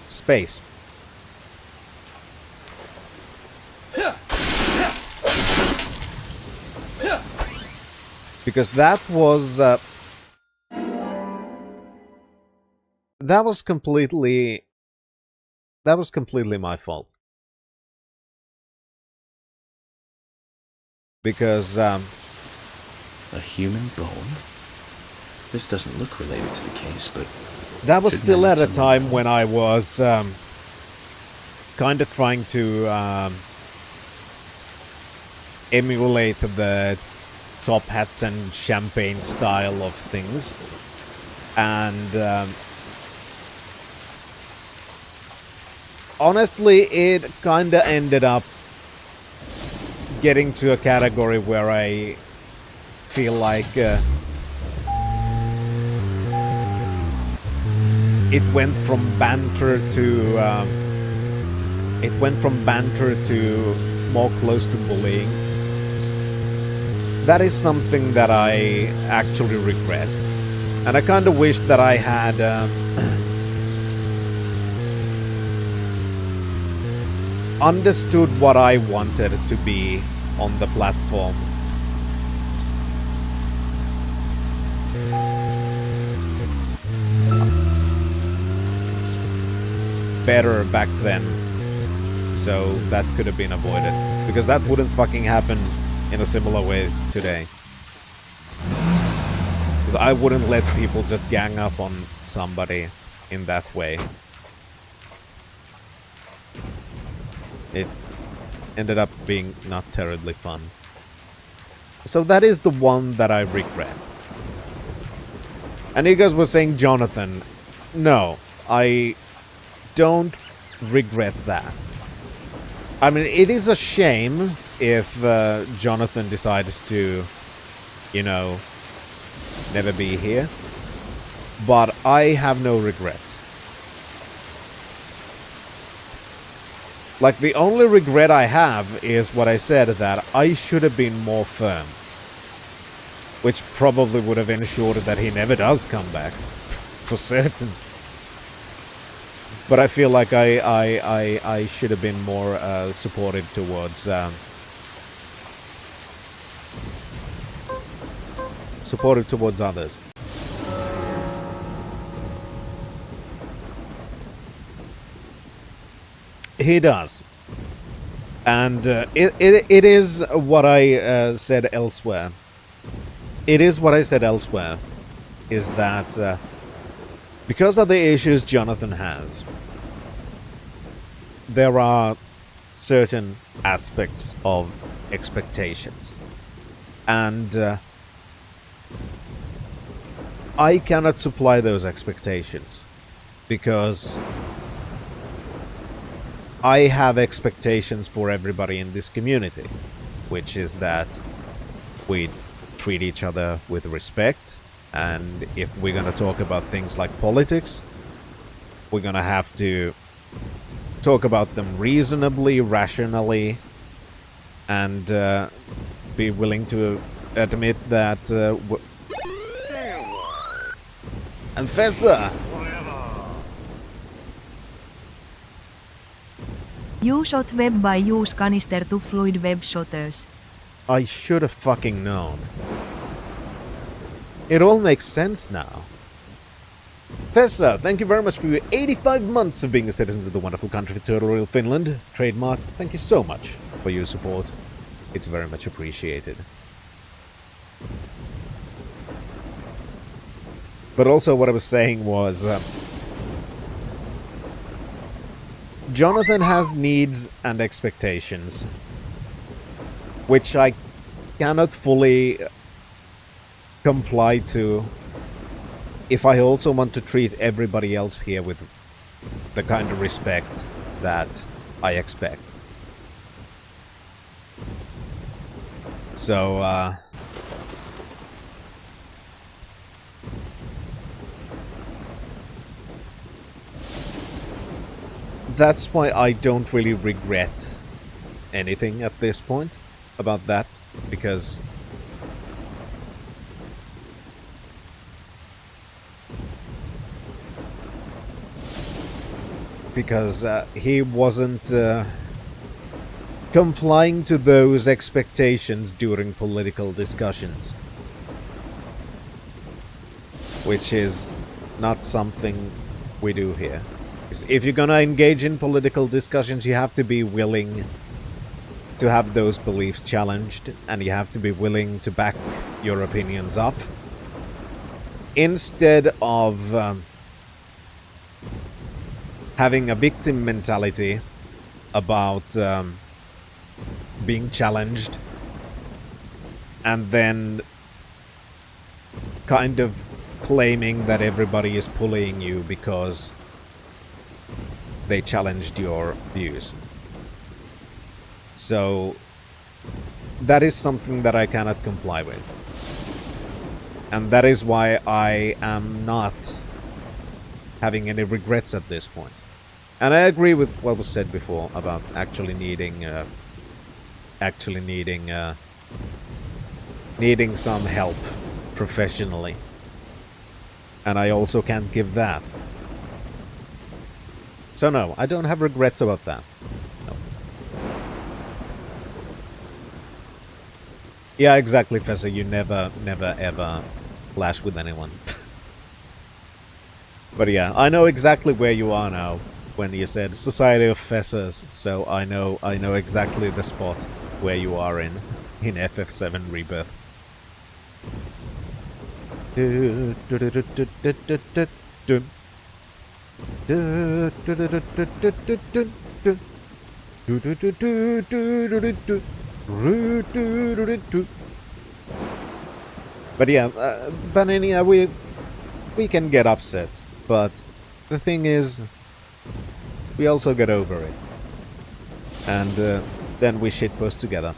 space. Because that was completely my fault. Because, A human bone? This doesn't look related to the case, but... that was shouldn't still have at a some- time when I was kind of trying to emulate the top hats and champagne style of things. And honestly, it kind of ended up getting to a category where I feel like it went from banter to more close to bullying. That is something that I actually regret, and I kind of wish that I had understood what I wanted to be on the platform. Better back then, so that could have been avoided, because that wouldn't fucking happen in a similar way today. Because I wouldn't let people just gang up on somebody in that way. It ended up being not terribly fun. So that is the one that I regret. And you guys were saying Jonathan. No, I don't regret that. I mean, it is a shame if Jonathan decides to, you know, never be here. But I have no regrets. Like, the only regret I have is what I said, that I should have been more firm. Which probably would have ensured that he never does come back. For certain. But I feel like I should have been more supportive towards others. He does, and it is what I said elsewhere. It is what I said elsewhere, is that because of the issues Jonathan has, there are certain aspects of expectations. And I cannot supply those expectations because I have expectations for everybody in this community, which is that we treat each other with respect. And if we're going to talk about things like politics, we're going to have to talk about them reasonably, rationally, and be willing to admit that... Professor! You shot web by use canister to fluid web shotters. I should have fucking known. It all makes sense now. Fessa, thank you very much for your 85 months of being a citizen of the wonderful country of Turtle Finland. Trademark, thank you so much for your support. It's very much appreciated. But also what I was saying was... Jonathan has needs and expectations, which I cannot fully comply to if I also want to treat everybody else here with the kind of respect that I expect. So, that's why I don't really regret anything at this point about that, because he wasn't complying to those expectations during political discussions, which is not something we do here. If you're gonna engage in political discussions, you have to be willing to have those beliefs challenged, and you have to be willing to back your opinions up. Instead of having a victim mentality about being challenged, and then kind of claiming that everybody is bullying you because they challenged your views. So that is something that I cannot comply with. And that is why I am not having any regrets at this point. And I agree with what was said before about actually needing some help professionally. And I also can't give that. So no, I don't have regrets about that. No. Yeah, exactly, Fessa. You never ever clash with anyone. But yeah, I know exactly where you are now when you said Society of Fessers, so I know exactly the spot where you are in FF7 Rebirth. But yeah, Banania, we can get upset, but the thing is, we also get over it, and then we shitpost together.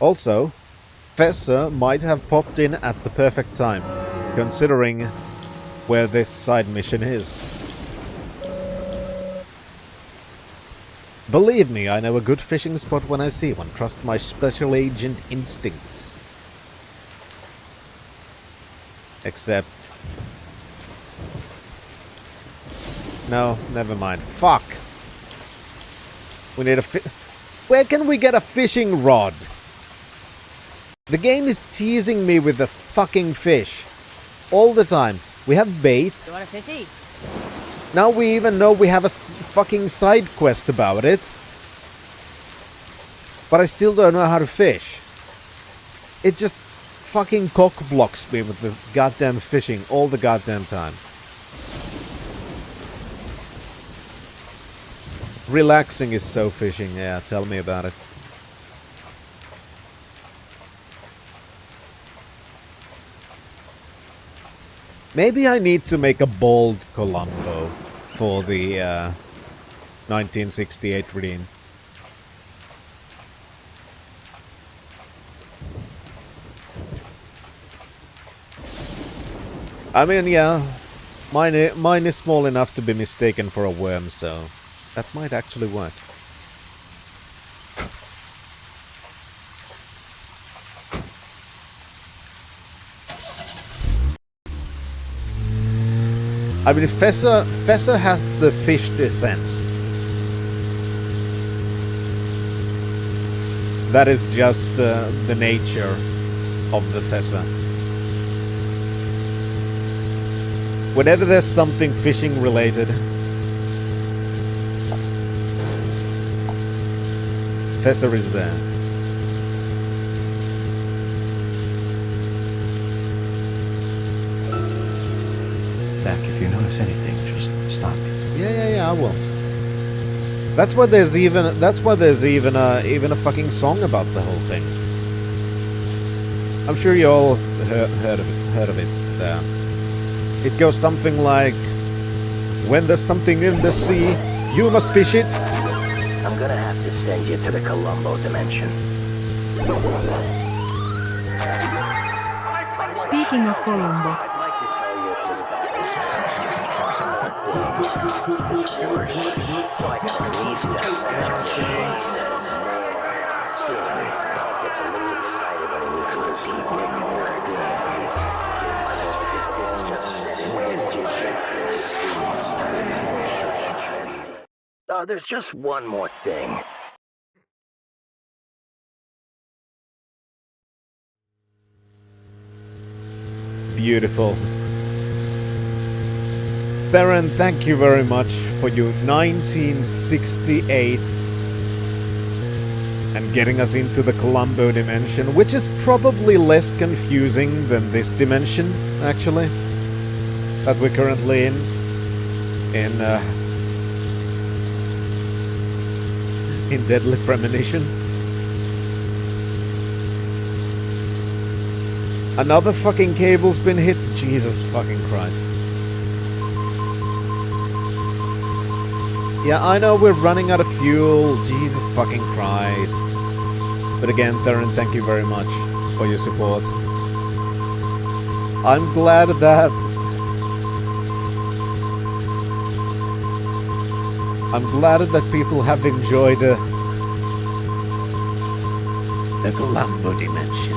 Also, Fessa might have popped in at the perfect time, considering where this side mission is. Believe me, I know a good fishing spot when I see one. Trust my special agent instincts. Except... no, never mind. Fuck! We need a Where can we get a fishing rod? The game is teasing me with the fucking fish. All the time. We have bait. You want a fishy? Now we even know we have a fucking side quest about it. But I still don't know how to fish. It just fucking cock blocks me with the goddamn fishing all the goddamn time. Relaxing is so fishing, yeah, tell me about it. Maybe I need to make a bold Columbo for the 1968 reading. I mean, yeah, mine is small enough to be mistaken for a worm, so that might actually work. I mean, Fessa has the fish descent. That is just the nature of the Fessa. Whenever there's something fishing related, Fessa is there. Zach, if you notice anything, just stop me. Yeah, I will. That's why there's even a fucking song about the whole thing. I'm sure you all heard of it there. It goes something like, when there's something in the sea, you must fish it. I'm gonna have to send you to the Columbo dimension. Speaking of Columbo. I'd like to tell you it's as bad as so I can release that says. Dog gets a little excited when he meets new people. There's just one more thing. Beautiful. Baron, thank you very much for your 1968 and getting us into the Columbo dimension, which is probably less confusing than this dimension, actually, that we're currently in Deadly Premonition. Another fucking cable's been hit. Jesus fucking Christ. Yeah, I know we're running out of fuel. Jesus fucking Christ. But again, Theron, thank you very much for your support. I'm glad that... I'm glad that people have enjoyed the Columbo dimension.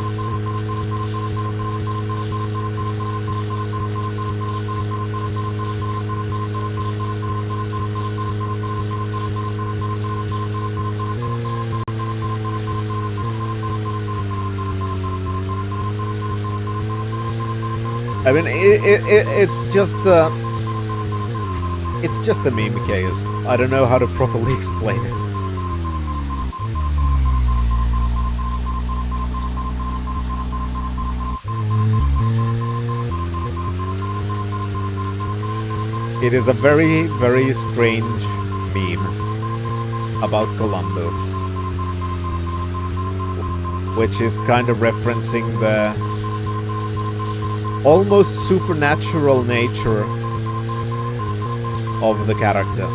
I mean, it's just a meme case. I don't know how to properly explain it. It is a very, very strange meme about Columbo, which is kind of referencing the almost supernatural nature of the character.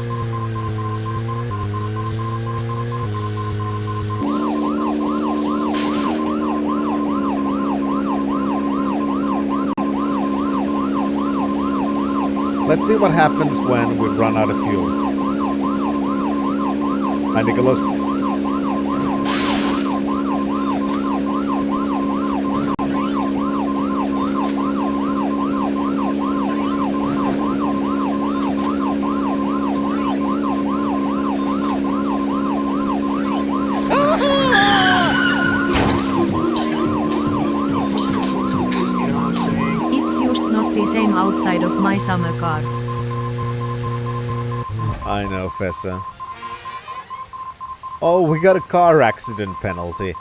Let's see what happens when we run out of fuel. Hi, Nicholas. Outside of my summer car. I know, Fessa. Oh, we got a car accident penalty.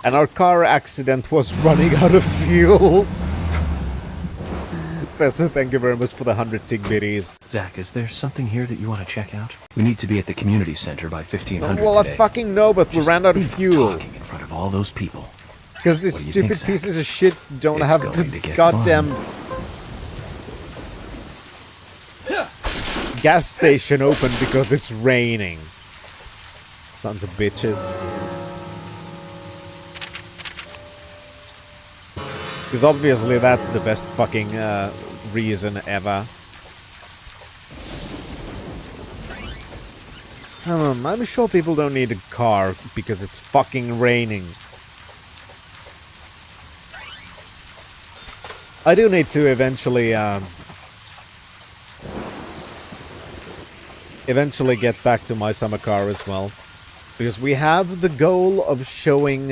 And our car accident was running out of fuel. Fessa, thank you very much for the 100 tick-bitties. Zach, is there something here that you want to check out? We need to be at the community center by 1500 Well, today. I fucking know, but we ran out of fuel. Talking in front of all those people. Because these stupid pieces of shit don't have the goddamn gas station open because it's raining. Sons of bitches. Because obviously that's the best fucking reason ever. I'm sure people don't need a car because it's fucking raining. I do need to eventually get back to my summer car as well, because we have the goal of showing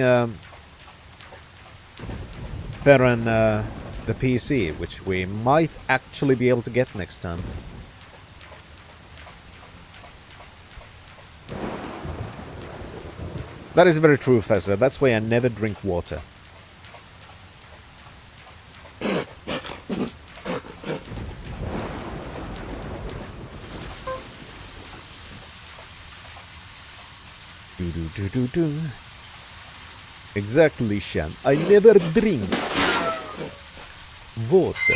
Theron the PC, which we might actually be able to get next time. That is very true, Fessa. That's why I never drink water. Do. Exactly, Shan. I never drink water.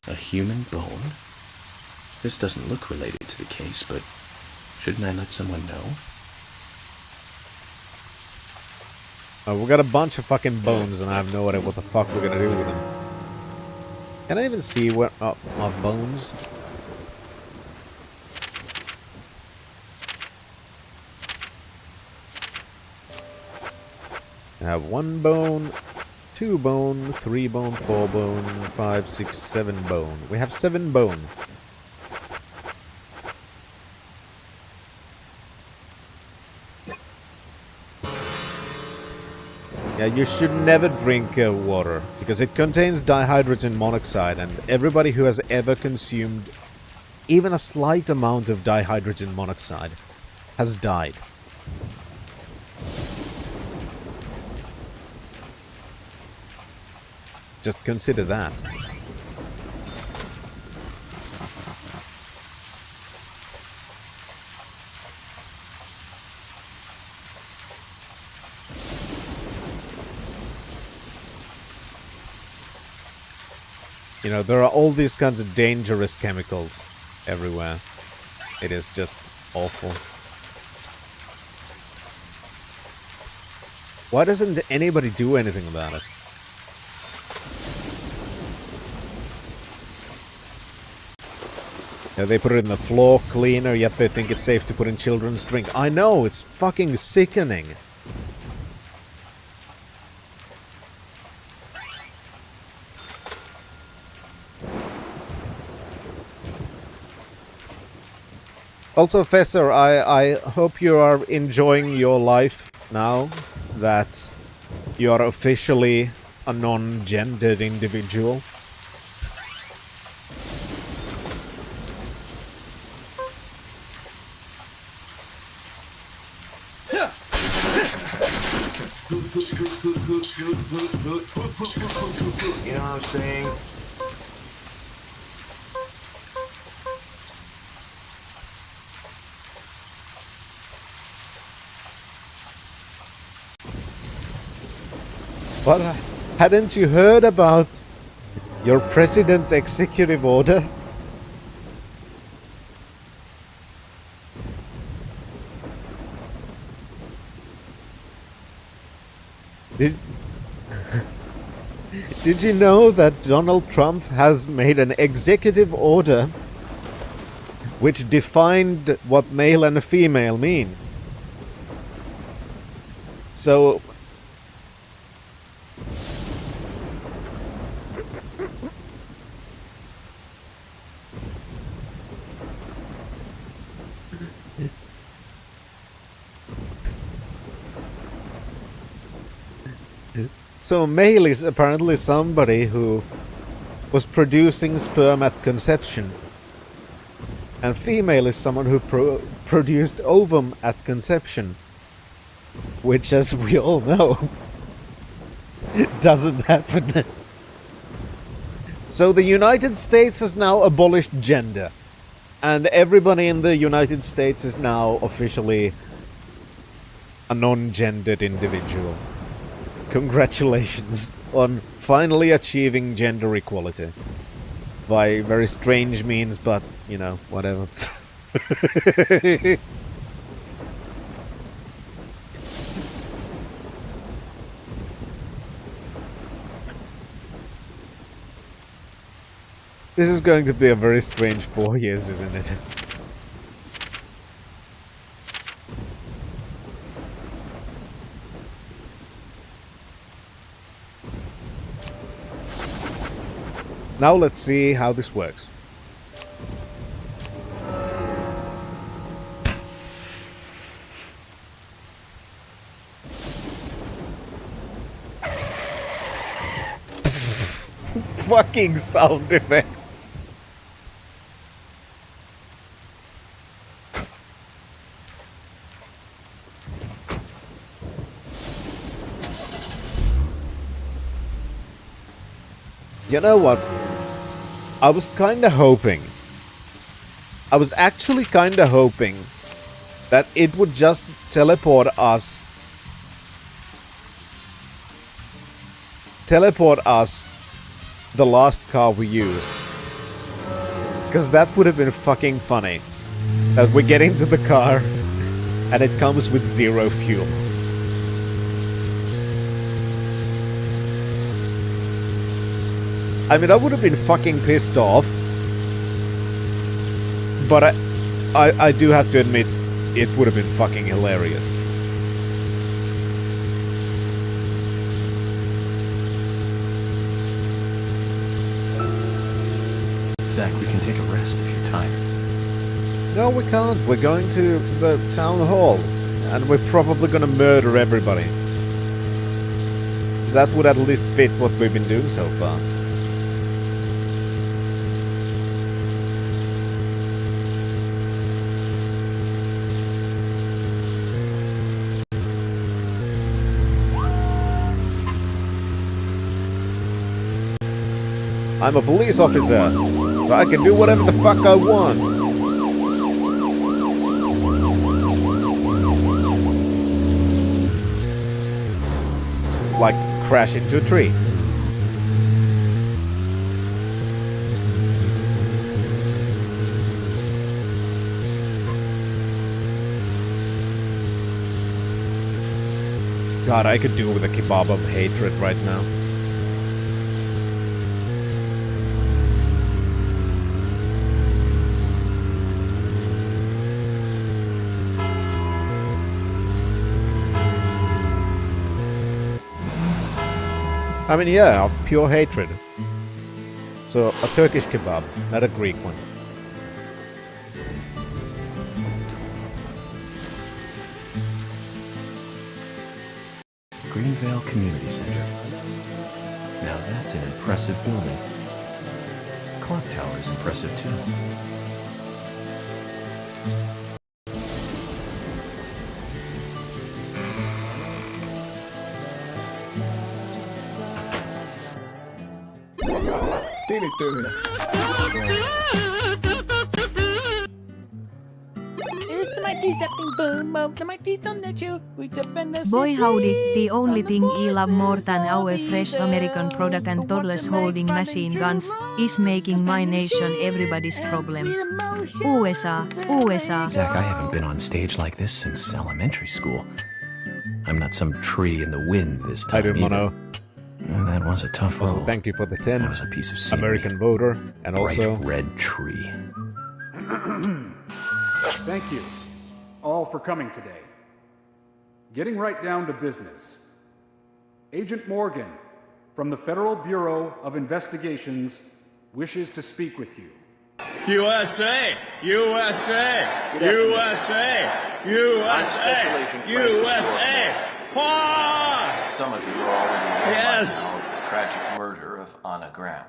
A human bone? This doesn't look related to the case, but shouldn't I let someone know? We got a bunch of fucking bones, and I have no idea what the fuck we're gonna do with them. Can I even see where our bones? I have 1 bone, 2 bone, 3 bone, 4 bone, 5, 6, 7 bone. We have 7 bone. Yeah, you should never drink water, because it contains dihydrogen monoxide, and everybody who has ever consumed even a slight amount of dihydrogen monoxide has died. Just consider that. You know, there are all these kinds of dangerous chemicals everywhere. It is just awful. Why doesn't anybody do anything about it? Yeah, they put it in the floor cleaner, yet they think it's safe to put in children's drink. I know, it's fucking sickening. Also, Fessor, I hope you are enjoying your life now that you are officially a non-gendered individual. You know what I'm saying? But hadn't you heard about your president's executive order? Did you know that Donald Trump has made an executive order which defined what male and female mean? So So male is apparently somebody who was producing sperm at conception. And female is someone who produced ovum at conception. Which, as we all know, doesn't happen. So the United States has now abolished gender. And everybody in the United States is now officially a non-gendered individual. Congratulations on finally achieving gender equality. By very strange means, but, you know, whatever. This is going to be a very strange 4 years, isn't it? Now let's see how this works. Fucking sound effects. You know what? I was actually kinda hoping that it would just teleport us the last car we used. Because that would have been fucking funny. That we get into the car and it comes with 0 fuel. I mean, I would have been fucking pissed off. But I do have to admit, it would have been fucking hilarious. Zach, we can take a rest if you're tired. No, we can't. We're going to the town hall. And we're probably gonna murder everybody. That would at least fit what we've been doing so far. I'm a police officer, so I can do whatever the fuck I want. Like crash into a tree. God, I could do with a kebab of hatred right now. I mean, yeah, of pure hatred. So, a Turkish kebab, not a Greek one. Greenvale Community Center. Now that's an impressive building. Clock Tower is impressive too. Boy howdy, the only thing I love more than our fresh American product and toddlers holding machine guns is making my nation everybody's problem. USA, USA. Zach, I haven't been on stage like this since elementary school. I'm not some tree in the wind this time. I do, Mono. That was a tough role. Also, thank you for the 10. That was a piece of scenery. American voter, and also bright red tree. Thank you all for coming today. Getting right down to business. Agent Morgan from the Federal Bureau of Investigations wishes to speak with you. USA! USA! USA! USA! USA! Some of you are already Yes! aware of the tragic murder of Anna Graham.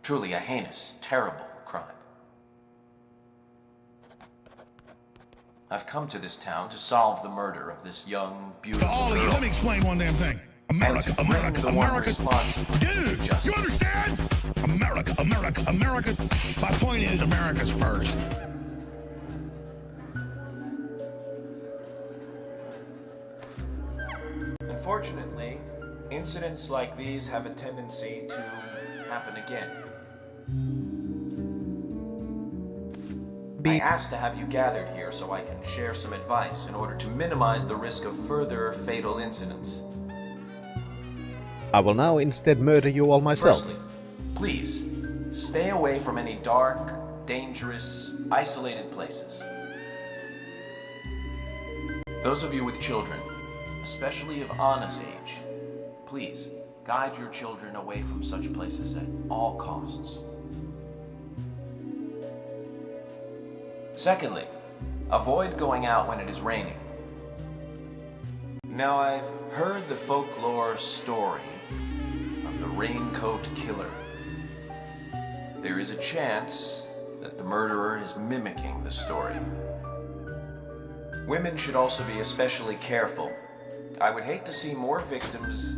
Truly a heinous, terrible crime. I've come to this town to solve the murder of this young, beautiful Ollie, girl. let me explain one damn thing. America, America, America. Dude, you understand? America, America, America. My point is, America's first. Unfortunately, incidents like these have a tendency to happen again. I asked to have you gathered here so I can share some advice in order to minimize the risk of further fatal incidents. I will now instead murder you all myself. Firstly, please, stay away from any dark, dangerous, isolated places. Those of you with children, especially of Anna's age, please guide your children away from such places at all costs. Secondly, avoid going out when it is raining. Now, I've heard the folklore story of the raincoat killer. There is a chance that the murderer is mimicking the story. Women should also be especially careful. I would hate to see more victims.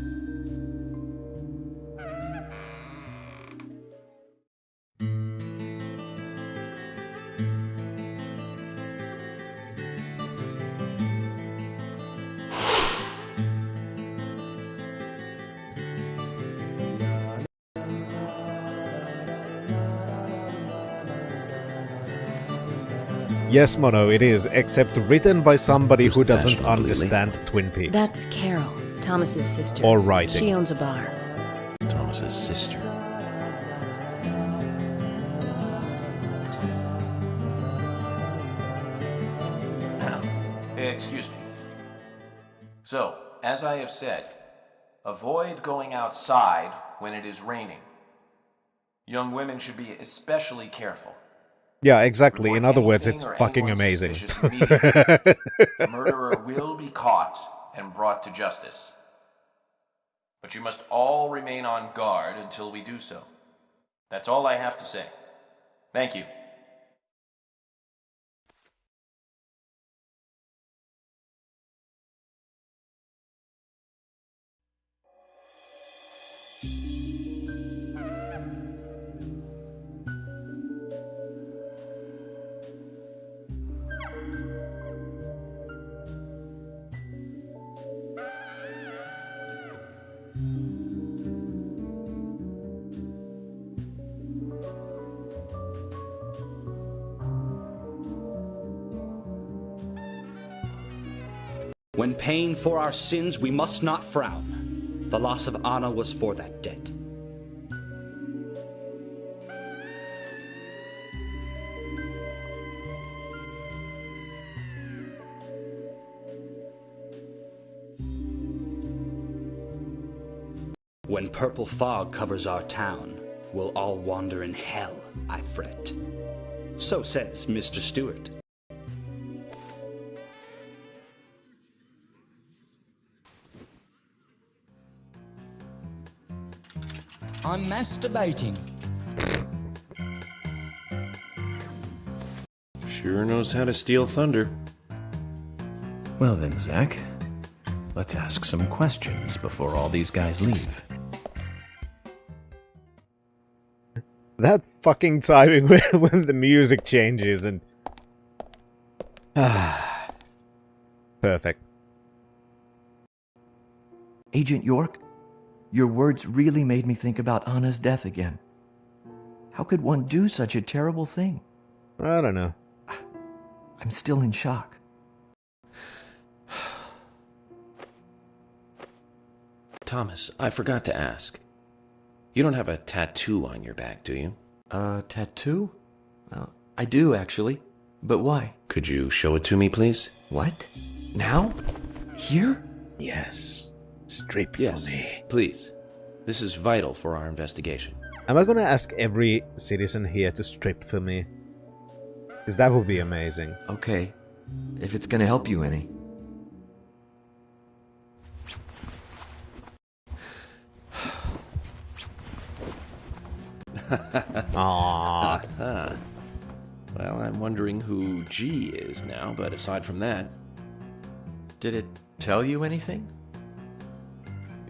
Yes, Mono, it is, except written by somebody who doesn't fashionably understand Twin Peaks. That's Carol, Thomas's sister. Or writing. She owns a bar. Thomas's sister. Excuse me. So, as I have said, avoid going outside when it is raining. Young women should be especially careful. Yeah, exactly. In other words, it's fucking amazing. The murderer will be caught and brought to justice. But you must all remain on guard until we do so. That's all I have to say. Thank you. When paying for our sins, we must not frown. The loss of Anna was for that debt. When purple fog covers our town, we'll all wander in hell, I fret. So says Mr. Stewart. I'm masturbating. Sure knows how to steal thunder. Well then, Zach, let's ask some questions before all these guys leave. That fucking timing when the music changes and... Perfect. Agent York, your words really made me think about Anna's death again. How could one do such a terrible thing? I don't know. I'm still in shock. Thomas, I forgot to ask. You don't have a tattoo on your back, do you? Tattoo? I do, actually. But why? Could you show it to me, please? What? Now? Here? Yes. Strip Yes, for me. please. This is vital for our investigation. Am I gonna ask every citizen here to strip for me? Because that would be amazing. Okay. If it's gonna help you any. Aww. Well, I'm wondering who G is now, but aside from that... Did it tell you anything?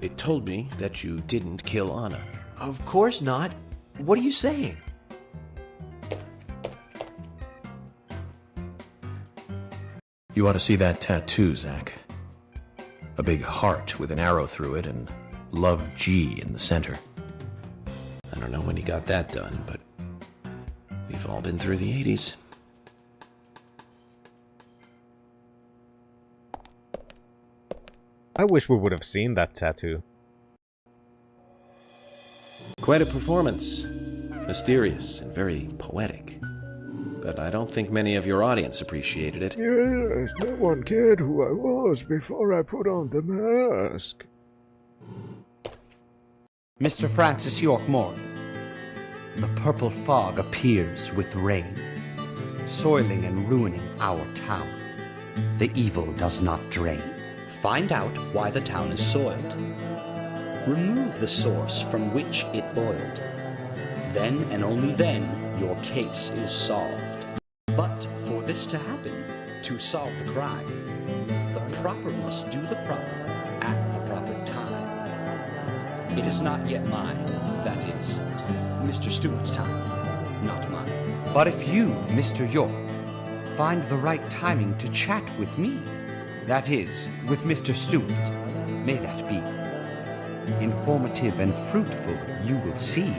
It told me that you didn't kill Anna. Of course not. What are you saying? You ought to see that tattoo, Zach. A big heart with an arrow through it and Love G in the center. I don't know when he got that done, but we've all been through the 80s. I wish we would have seen that tattoo. Quite a performance. Mysterious and very poetic. But I don't think many of your audience appreciated it. Yes, no one cared who I was before I put on the mask. Mr. Francis York Morgan, the purple fog appears with rain, soiling and ruining our town. The evil does not drain. Find out why the town is soiled. Remove the source from which it boiled. Then and only then your case is solved. But for this to happen, to solve the crime, the proper must do the proper at the proper time. It is not yet mine, that is, Mr. Stewart's time, not mine. But if you, Mr. York, find the right timing to chat with me, that is, with Mr. Stewart, may that be informative and fruitful, you will see.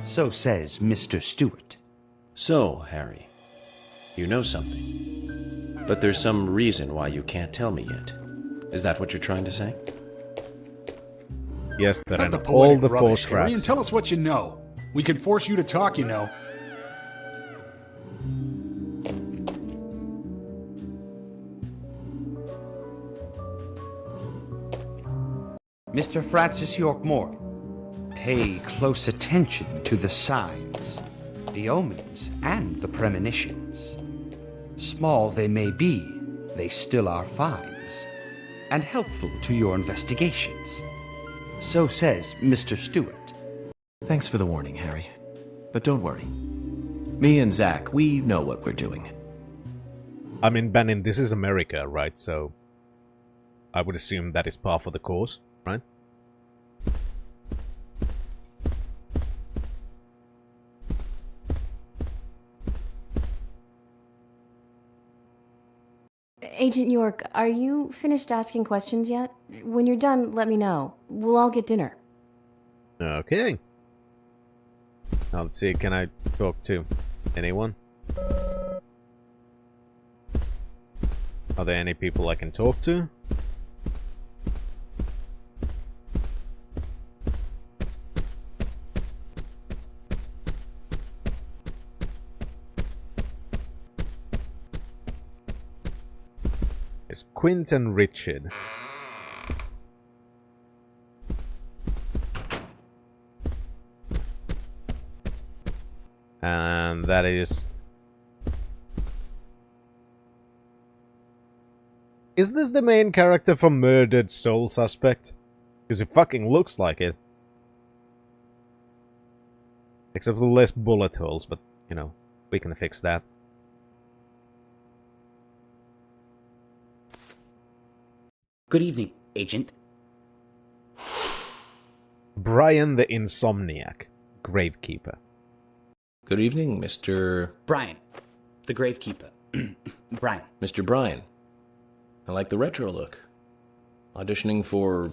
So says Mr. Stewart. So, Harry, you know something. But there's some reason why you can't tell me yet. Is that what you're trying to say? Yes, that Cut and the all poetic the rubbish, four Harry, traps. and tell us what you know. We can force you to talk, you know. Mr. Francis York Morgan, pay close attention to the signs, the omens, and the premonitions. Small they may be, they still are finds, and helpful to your investigations. So says Mr. Stewart. Thanks for the warning, Harry. But don't worry. Me and Zach, we know what we're doing. I mean, Benin, this is America, right? So I would assume that is par for the course, right? Agent York, are you finished asking questions yet? When you're done, let me know. We'll all get dinner. Okay. Now let's see, can I talk to anyone? Are there any people I can talk to? It's Quint and Richard. And that is... Is this the main character from Murdered Soul Suspect? Because it fucking looks like it. Except with less bullet holes, but, you know, we can fix that. Good evening, Agent. Brian the Insomniac, Gravekeeper. Good evening, Mr... Brian, the Gravekeeper. Brian. Mr. Brian. I like the retro look. Auditioning for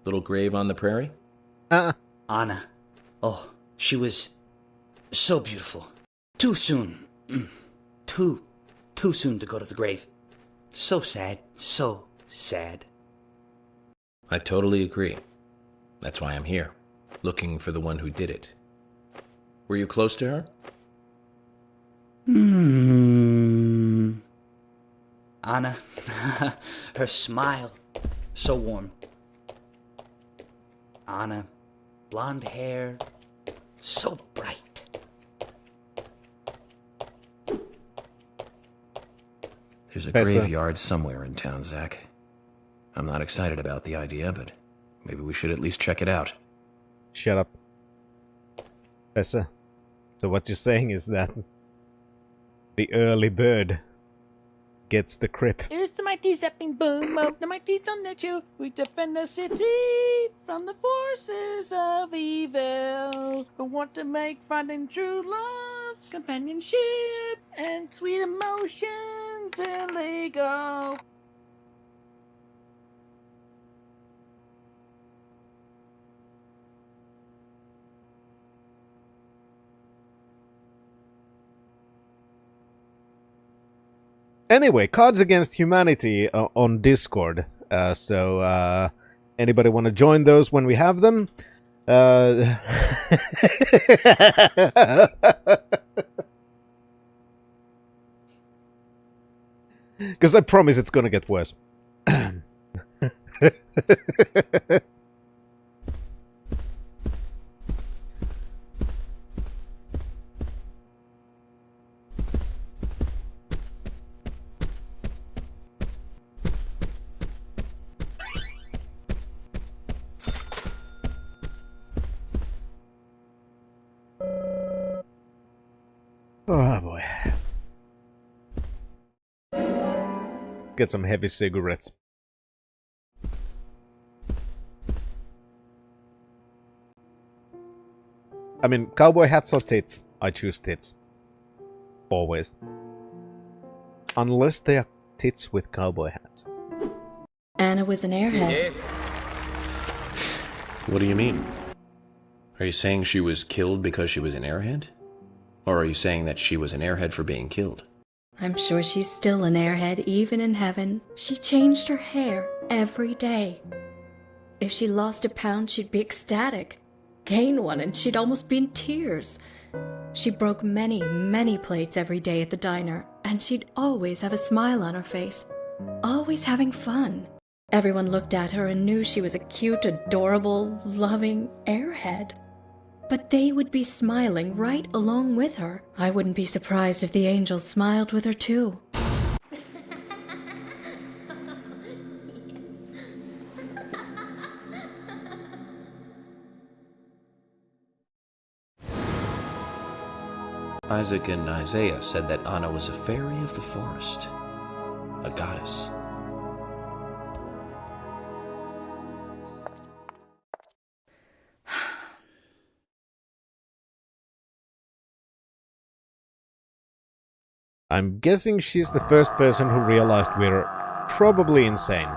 Little Grave on the Prairie? Anna. Oh, she was so beautiful. Too soon. Too soon to go to the grave. So sad. So sad. I totally agree. That's why I'm here, looking for the one who did it. Were you close to her? Anna, her smile, so warm. Anna, blonde hair, so bright. There's a graveyard somewhere in town, Zach. I'm not excited about the idea, but maybe we should at least check it out. Shut up. Professor. So what you're saying is that the early bird gets the crib. It's the mighty zapping boom of the mighty thunderchill. We defend the city from the forces of evil. Who want to make finding true love, companionship, and sweet emotions illegal. Anyway, Cards Against Humanity on Discord. So anybody want to join those when we have them? Because I promise it's gonna get worse. Oh boy. Get some heavy cigarettes. I mean, cowboy hats or tits? I choose tits. Always. Unless they are tits with cowboy hats. Anna was an airhead. What do you mean? Are you saying she was killed because she was an airhead? Or are you saying that she was an airhead for being killed? I'm sure she's still an airhead even in heaven. She changed her hair every day. If she lost a pound, she'd be ecstatic. Gain one and she'd almost be in tears. She broke many, many plates every day at the diner, and she'd always have a smile on her face. Always having fun. Everyone looked at her and knew she was a cute, adorable, loving airhead. But they would be smiling right along with her. I wouldn't be surprised if the angels smiled with her too. Isaac and Isaiah said that Anna was a fairy of the forest, a goddess. I'm guessing she's the first person who realized we're probably insane.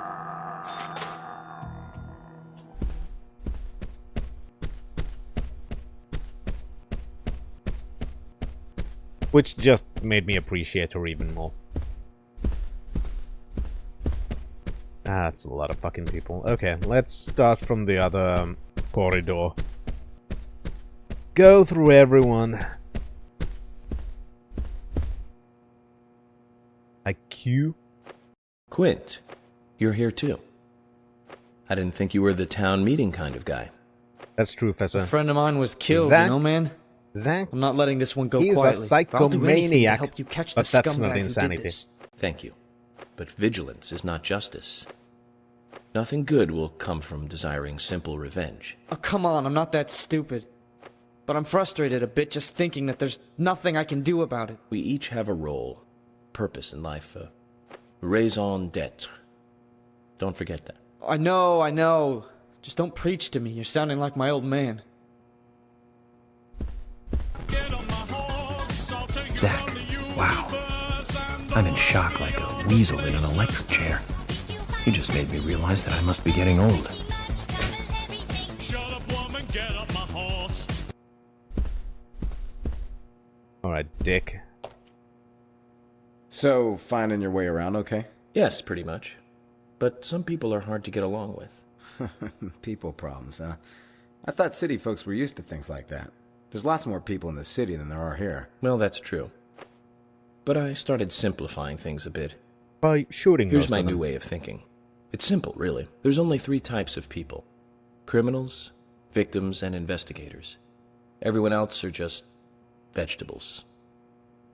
Which just made me appreciate her even more. That's a lot of fucking people. Okay, let's start from the other corridor. Go through everyone. IQ? Quint, you're here too. I didn't think you were the town meeting kind of guy. That's true, Professor. A friend of mine was killed, Zach, you know, man? Zach? I'm not letting this one go He's quietly. a I'll do anything to psychomaniac, help you catch but the that's scumbag not who did insanity. this. Thank you. But vigilance is not justice. Nothing good will come from desiring simple revenge. Oh, come on, I'm not that stupid. But I'm frustrated a bit just thinking that there's nothing I can do about it. We each have a role, purpose in life, raison d'etre. Don't forget that. I know. Just don't preach to me. You're sounding like my old man. Zach, wow. I'm in shock like a weasel in an electric chair. You just made me realize that I must be getting old. Alright, dick. So, finding your way around okay? Yes, pretty much. But some people are hard to get along with. People problems, huh? I thought city folks were used to things like that. There's lots more people in the city than there are here. Well, that's true. But I started simplifying things a bit. By shooting Here's most my of them. new way of thinking. It's simple, really. There's only 3 types of people. Criminals, victims, and investigators. Everyone else are just vegetables.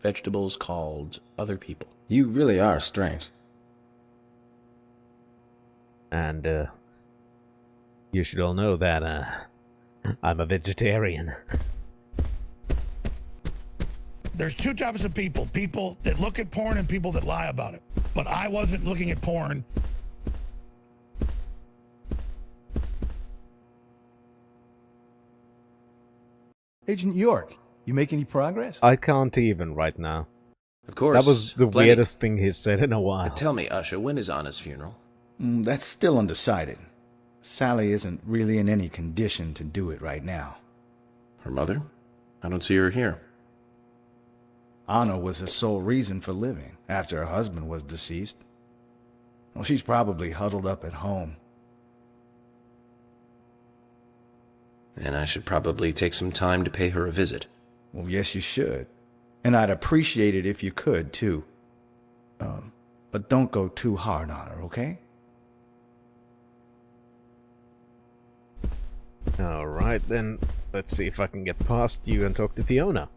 Vegetables called other people. You really are strange. And, you should all know that, I'm a vegetarian. There's 2 types of people. People that look at porn and people that lie about it. But I wasn't looking at porn. Agent York, you make any progress? I can't even right now. Of course. That was the plenty. weirdest thing he's said in a while. But tell me, Usha, when is Anna's funeral? That's still undecided. Sally isn't really in any condition to do it right now. Her mother? I don't see her here. Anna was her sole reason for living after her husband was deceased. Well, she's probably huddled up at home. And I should probably take some time to pay her a visit. Well, yes, you should. And I'd appreciate it if you could, too. But don't go too hard on her, okay? Alright, then let's see if I can get past you and talk to Fiona.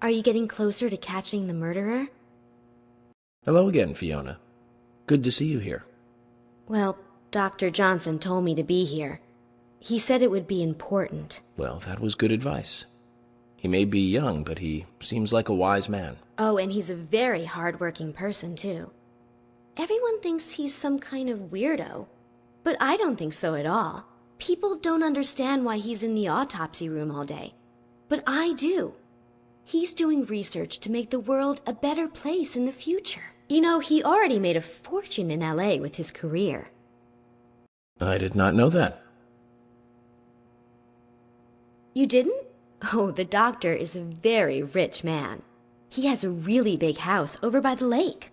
Are you getting closer to catching the murderer? Hello again, Fiona. Good to see you here. Well, Dr. Johnson told me to be here. He said it would be important. Well, that was good advice. He may be young, but he seems like a wise man. Oh, and he's a very hard-working person, too. Everyone thinks he's some kind of weirdo, but I don't think so at all. People don't understand why he's in the autopsy room all day, but I do. He's doing research to make the world a better place in the future. You know, he already made a fortune in LA with his career. I did not know that. You didn't? Oh, the doctor is a very rich man. He has a really big house over by the lake.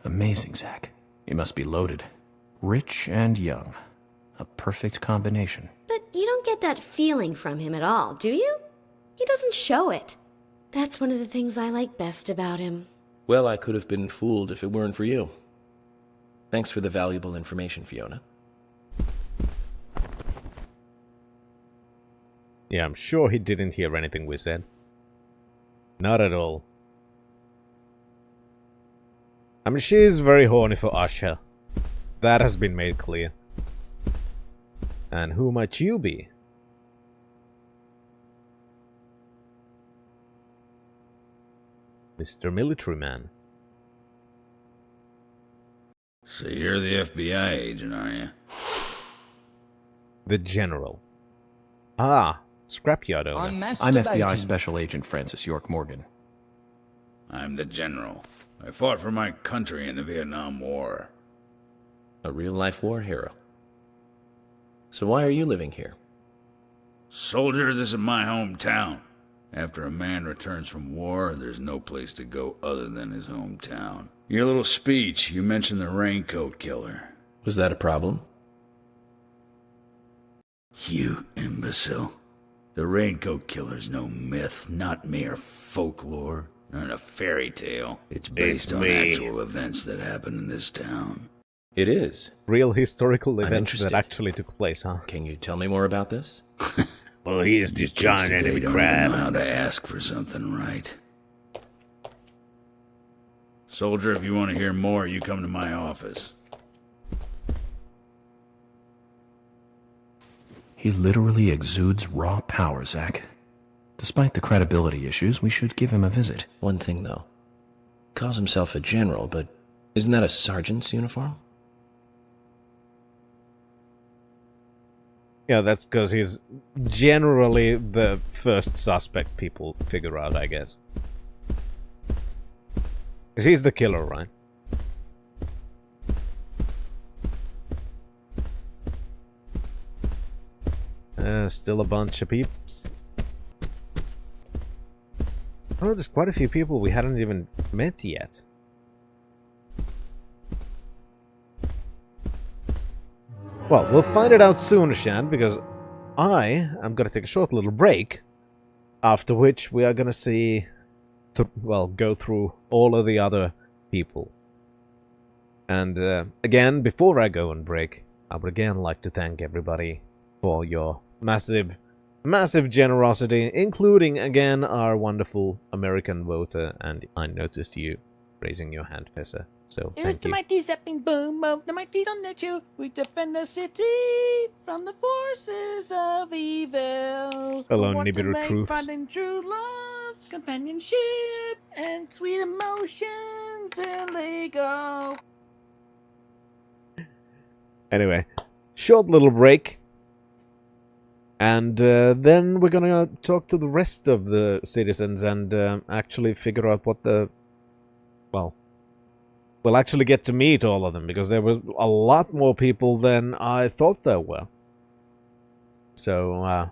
Amazing, Zach. You must be loaded. Rich and young. A perfect combination. But you don't get that feeling from him at all, do you? He doesn't show it. That's one of the things I like best about him. Well, I could have been fooled if it weren't for you. Thanks for the valuable information, Fiona. Yeah, I'm sure he didn't hear anything we said. Not at all. I mean, she is very horny for Usha. That has been made clear. And who might you be? Mr. Military Man. So you're the FBI agent, are you? The General. Ah, scrapyard owner. I'm FBI Special Agent Francis York Morgan. I'm the General. I fought for my country in the Vietnam War. A real-life war hero. So why are you living here? Soldier, this is my hometown. After a man returns from war, there's no place to go other than his hometown. Your little speech, you mentioned the raincoat killer. Was that a problem? You imbecile. The raincoat killer's no myth, not mere folklore, not a fairy tale. It's based on actual events that happened in this town. It is. Real historical events that actually took place, huh? Can you tell me more about this? Well, he is this giant enemy Don't crab. even know how to ask for something right. Soldier, if you want to hear more, you come to my office. He literally exudes raw power, Zach. Despite the credibility issues, we should give him a visit. One thing, though. Calls himself a general, but isn't that a sergeant's uniform? Yeah, that's because he's generally the first suspect people figure out, I guess. Because he's the killer, right? Still a bunch of peeps. Oh, there's quite a few people we hadn't even met yet. Well, we'll find it out soon, Shan, because I am going to take a short little break, after which we are going to see, go through all of the other people. And again, before I go on break, I would again like to thank everybody for your massive generosity, including, again, our wonderful American voter, and I noticed you raising your hand, Fessa. So, It was thank the you. mighty zapping boom of the mighty sun that you. We defend the city from the forces of evil. Hello, We want to Nibiru make Truths. finding true love, companionship, and sweet emotions illegal. Anyway, short little break. And then we're gonna talk to the rest of the citizens and actually figure out what the... Well, we'll actually get to meet all of them, because there were a lot more people than I thought there were. So,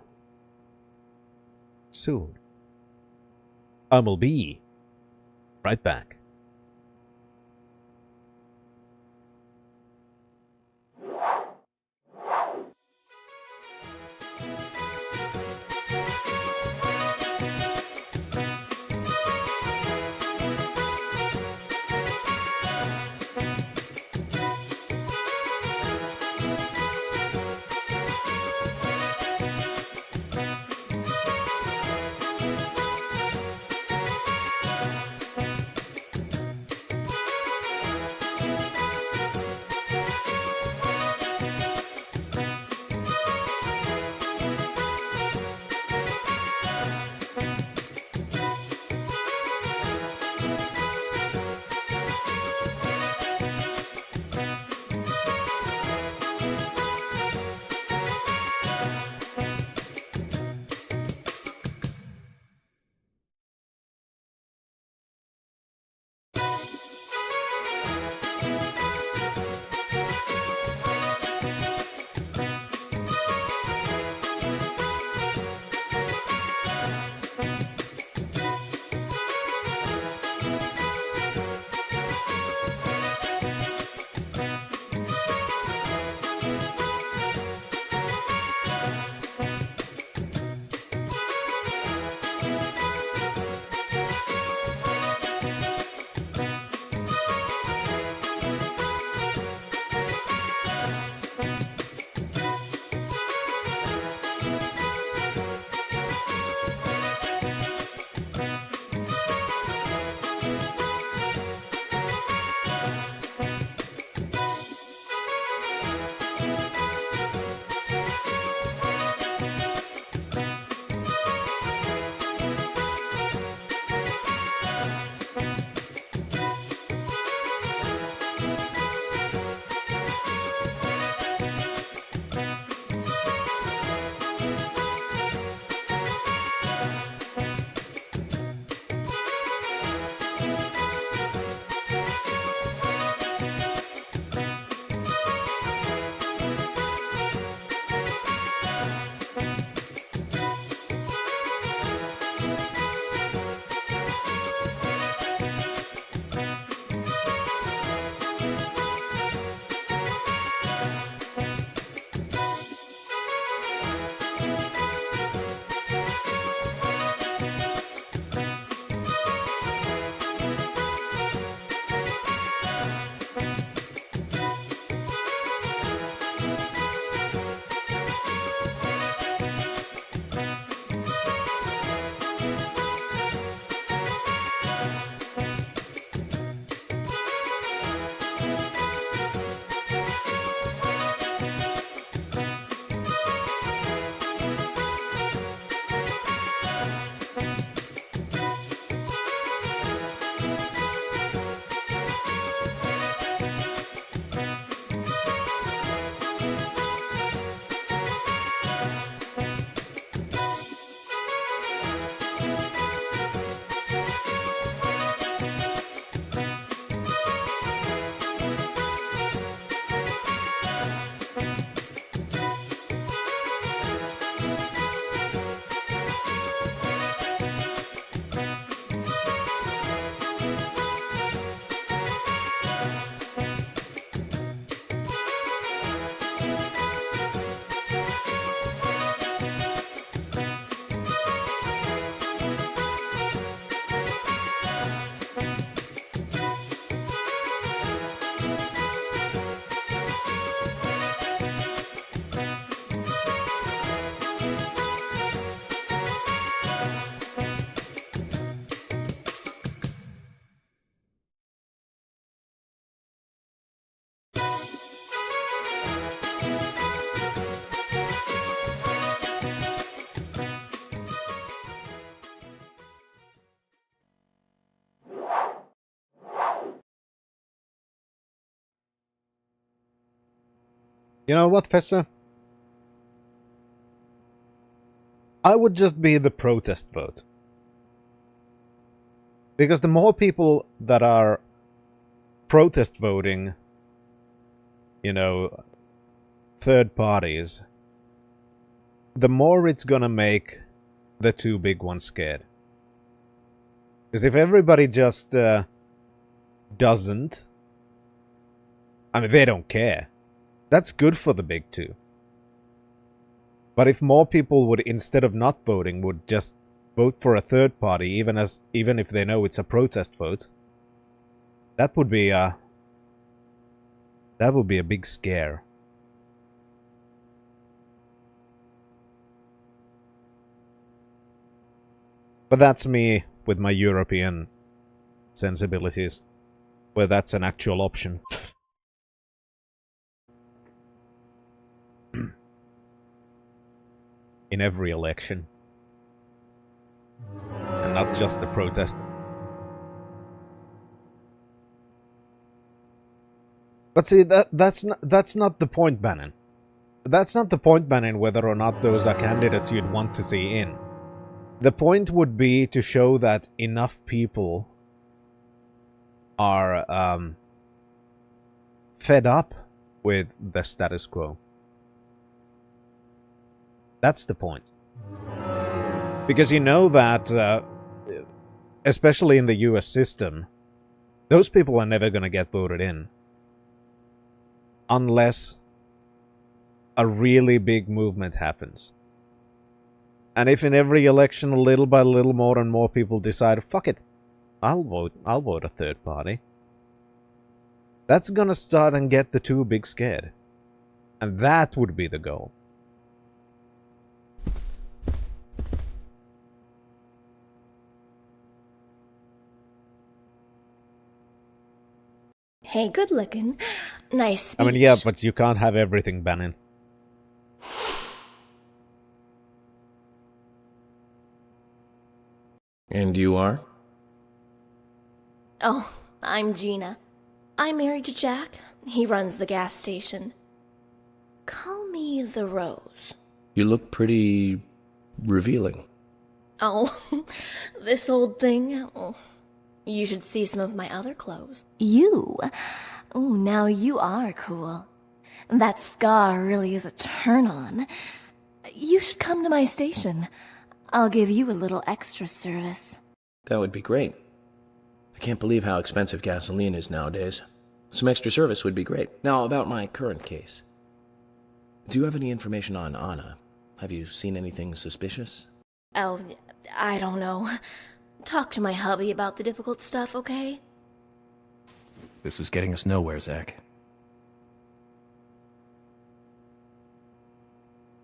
soon. I will be right back. You know what, Fessa? I would just be the protest vote. Because the more people that are protest voting, you know, third parties, the more it's gonna make the two big ones scared. Because if everybody just doesn't, I mean, they don't care. That's good for the big two. But if more people would, instead of not voting, would just vote for a third party, even if they know it's a protest vote, that would be a big scare. But that's me with my European sensibilities, where that's an actual option. In every election. And not just a protest. But see, that's not the point, Bannon. That's not the point, Bannon, whether or not those are candidates you'd want to see in. The point would be to show that enough people are fed up with the status quo. That's the point. Because you know that, especially in the US system, those people are never going to get voted in. Unless a really big movement happens. And if in every election, little by little, more and more people decide, fuck it, I'll vote a third party. That's going to start and get the two big scared. And that would be the goal. Hey, good looking. Nice speech. I mean, yeah, but you can't have everything, Bannon. And you are? Oh, I'm Gina. I'm married to Jack. He runs the gas station. Call me the Rose. You look pretty revealing. Oh, this old thing. Oh, you should see some of my other clothes. You? Oh, now you are cool. That scar really is a turn-on. You should come to my station. I'll give you a little extra service. That would be great. I can't believe how expensive gasoline is nowadays. Some extra service would be great. Now, about my current case. Do you have any information on Anna? Have you seen anything suspicious? Oh, I don't know. Talk to my hubby about the difficult stuff, okay? This is getting us nowhere, Zach.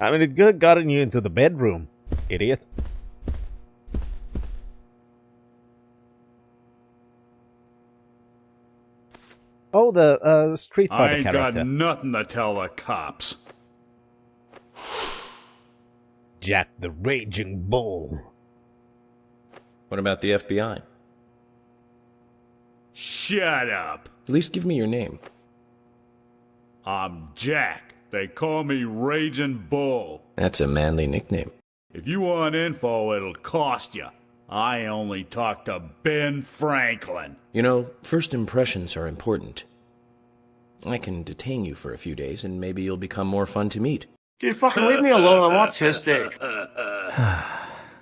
I mean, it could have gotten you into the bedroom, idiot. Oh, the Street Fighter I ain't character. got nothing to tell the cops. Jack the Raging Bull. What about the FBI? Shut up. At least give me your name. I'm Jack. They call me Raging Bull. That's a manly nickname. If you want info, it'll cost you. I only talk to Ben Franklin. You know, first impressions are important. I can detain you for a few days, and maybe you'll become more fun to meet. Dude, fucking leave me alone. I'm autistic.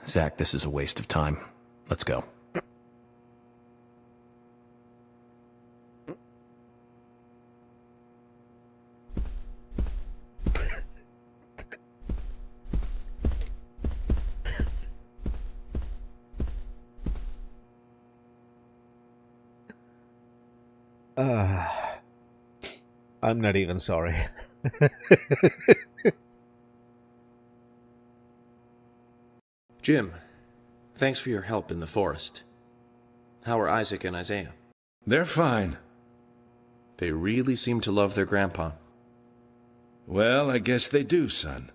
Zach, this is a waste of time. Let's go. I'm not even sorry. Jim, thanks for your help in the forest. How are Isaac and Isaiah? They're fine. They really seem to love their grandpa. Well, I guess they do, son.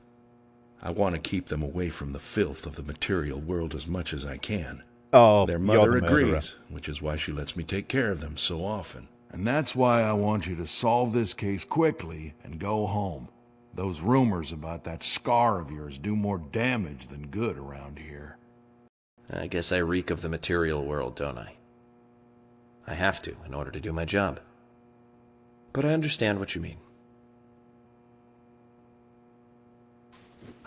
I want to keep them away from the filth of the material world as much as I can. Oh, their mother agrees, which is why she lets me take care of them so often. And that's why I want you to solve this case quickly and go home. Those rumors about that scar of yours do more damage than good around here. I guess I reek of the material world, don't I? I have to, in order to do my job. But I understand what you mean.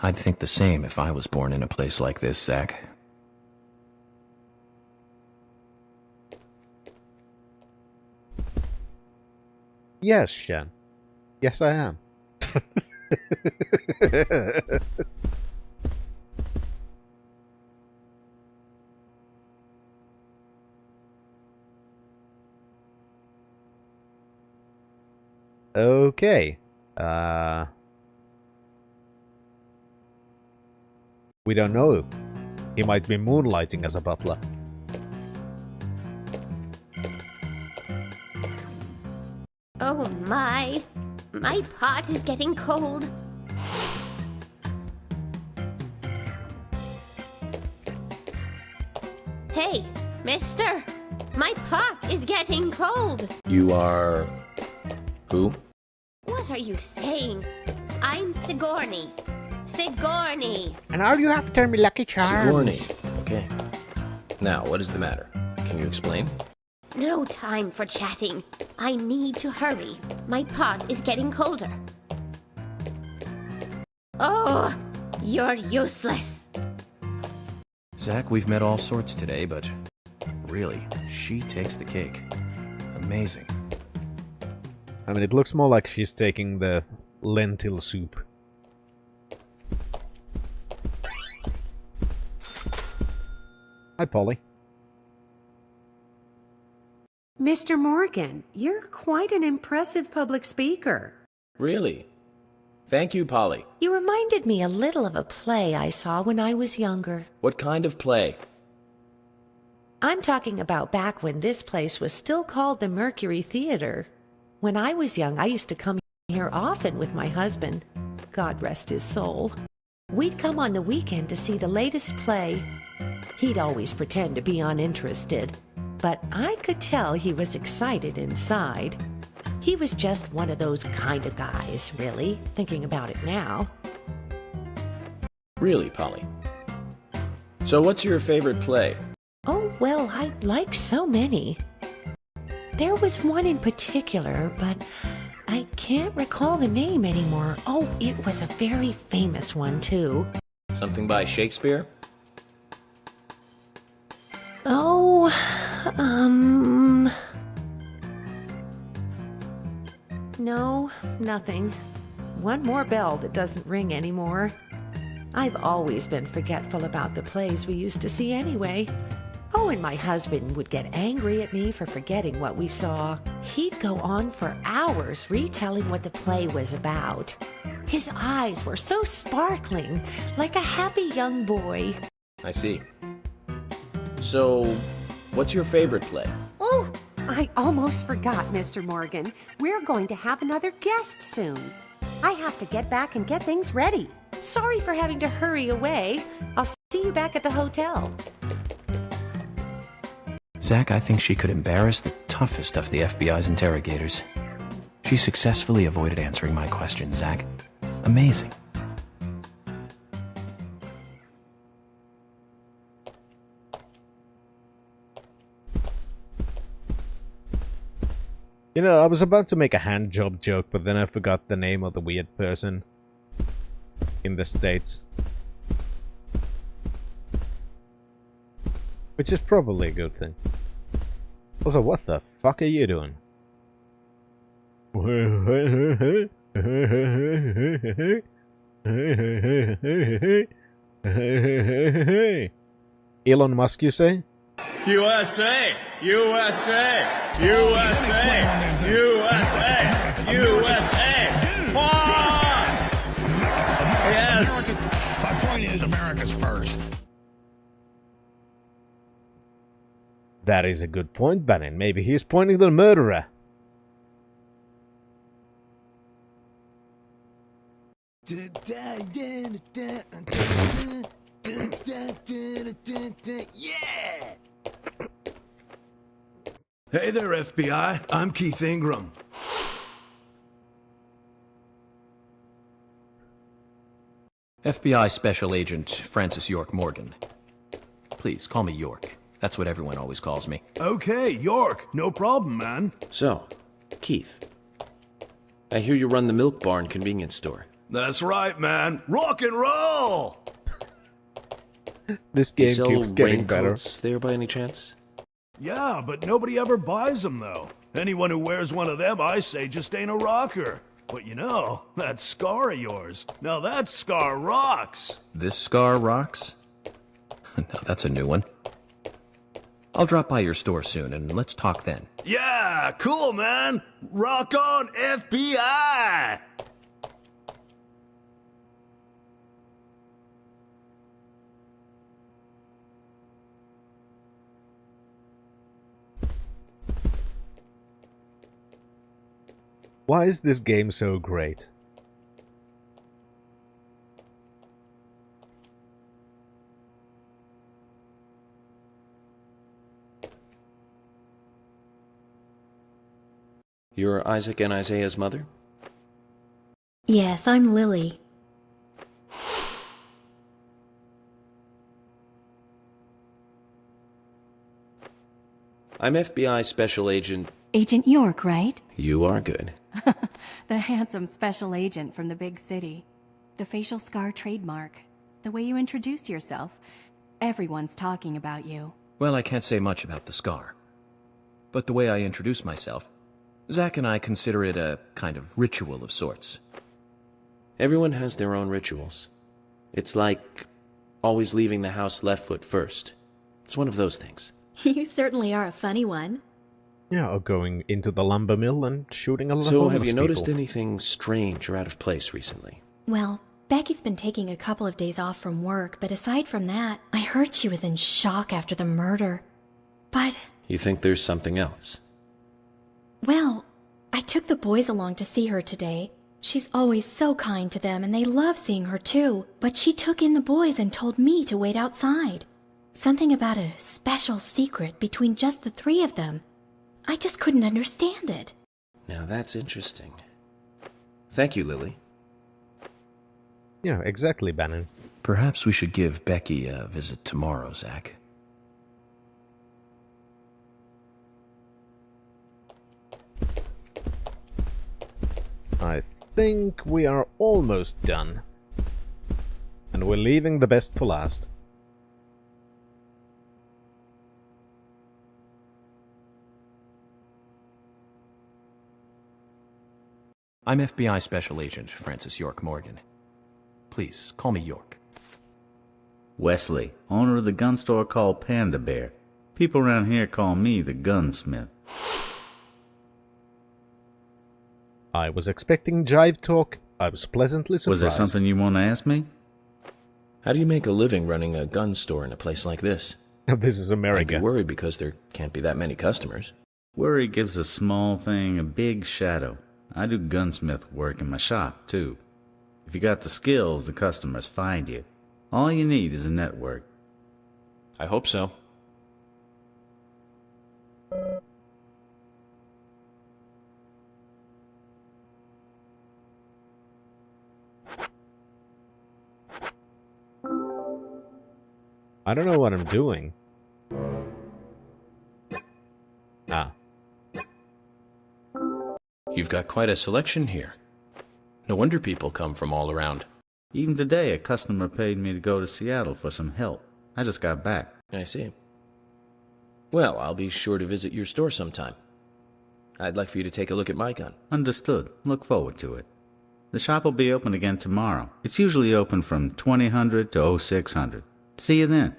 I'd think the same if I was born in a place like this, Zach. Yes, Shan. Yes, I am. Okay. We don't know. He might be moonlighting as a butler. Oh my. My pot is getting cold. Hey, mister. My pot is getting cold. You are... who? What are you saying? I'm Sigourney. Sigourney. And all you have to tell me Lucky Charms. Sigourney. Okay. Now, what is the matter? Can you explain? No time for chatting. I need to hurry. My pot is getting colder. Oh, you're useless. Zach, we've met all sorts today, but really, she takes the cake. Amazing. I mean, it looks more like she's taking the lentil soup. Hi, Polly. Mr. Morgan, you're quite an impressive public speaker. Really? Thank you, Polly. You reminded me a little of a play I saw when I was younger. What kind of play? I'm talking about back when this place was still called the Mercury Theater. When I was young, I used to come here often with my husband. God rest his soul. We'd come on the weekend to see the latest play. He'd always pretend to be uninterested, but I could tell he was excited inside. He was just one of those kind of guys, really, thinking about it now. Really, Polly? So what's your favorite play? Oh, well, I like so many. There was one in particular, but I can't recall the name anymore. Oh, it was a very famous one, too. Something by Shakespeare? Oh, no, nothing. One more bell that doesn't ring anymore. I've always been forgetful about the plays we used to see anyway. Oh, and my husband would get angry at me for forgetting what we saw. He'd go on for hours retelling what the play was about. His eyes were so sparkling, like a happy young boy. I see. So, what's your favorite play? Oh, I almost forgot, Mr. Morgan. We're going to have another guest soon. I have to get back and get things ready. Sorry for having to hurry away. I'll see you back at the hotel. Zach, I think she could embarrass the toughest of the FBI's interrogators. She successfully avoided answering my question, Zach. Amazing. You know, I was about to make a hand job joke, but then I forgot the name of the weird person in the States. Which is probably a good thing. Also, what the fuck are you doing? Elon Musk, you say? USA! USA! USA! USA! USA! Yes! My point is, America's first. That is a good point, Bannon. Maybe he's pointing to the murderer. Yeah! Hey there, FBI. I'm Keith Ingram. FBI Special Agent Francis York Morgan. Please, call me York. That's what everyone always calls me. Okay, York. No problem, man. So, Keith, I hear you run the Milk Barn convenience store. That's right, man. Rock and roll! This You game sell keeps getting better. raincoats there by any chance? Yeah, but nobody ever buys them, though. Anyone who wears one of them, I say, just ain't a rocker. But you know, that scar of yours, now that scar rocks. This scar rocks? Now that's a new one. I'll drop by your store soon, and let's talk then. Yeah, cool, man. Rock on, FBI! Why is this game so great? You're Isaac and Isaiah's mother? Yes, I'm Lily. I'm FBI Special Agent... Agent York, right? You are good. The handsome special agent from the big city. The facial scar trademark. The way you introduce yourself. Everyone's talking about you. Well, I can't say much about the scar. But the way I introduce myself, Zach and I consider it a kind of ritual of sorts. Everyone has their own rituals. It's like always leaving the house left foot first. It's one of those things. You certainly are a funny one. Yeah, or going into the lumber mill and shooting a lot of So, homeless have you noticed people. anything strange or out of place recently? Well, Becky's been taking a couple of days off from work, but aside from that, I heard she was in shock after the murder. But, You think there's something else? well, I took the boys along to see her today. She's always so kind to them, and they love seeing her too. But she took in the boys and told me to wait outside. Something about a special secret between just the three of them. I just couldn't understand it. Now that's interesting. Thank you, Lily. Yeah, exactly, Bannon. Perhaps we should give Becky a visit tomorrow, Zach. I think we are almost done. And we're leaving the best for last. I'm FBI Special Agent Francis York Morgan. Please, call me York. Wesley, owner of the gun store called Panda Bear. People around here call me the gunsmith. I was expecting jive talk. I was pleasantly surprised. Was there something you want to ask me? How do you make a living running a gun store in a place like this? This is America. I'd be worried because there can't be that many customers. Worry gives a small thing a big shadow. I do gunsmith work in my shop, too. If you got the skills, the customers find you. All you need is a network. I hope so. I don't know what I'm doing. Ah. You've got quite a selection here. No wonder people come from all around. Even today, a customer paid me to go to Seattle for some help. I just got back. I see. Well, I'll be sure to visit your store sometime. I'd like for you to take a look at my gun. Understood. Look forward to it. The shop will be open again tomorrow. It's usually open from 2000 to 0600. See you then.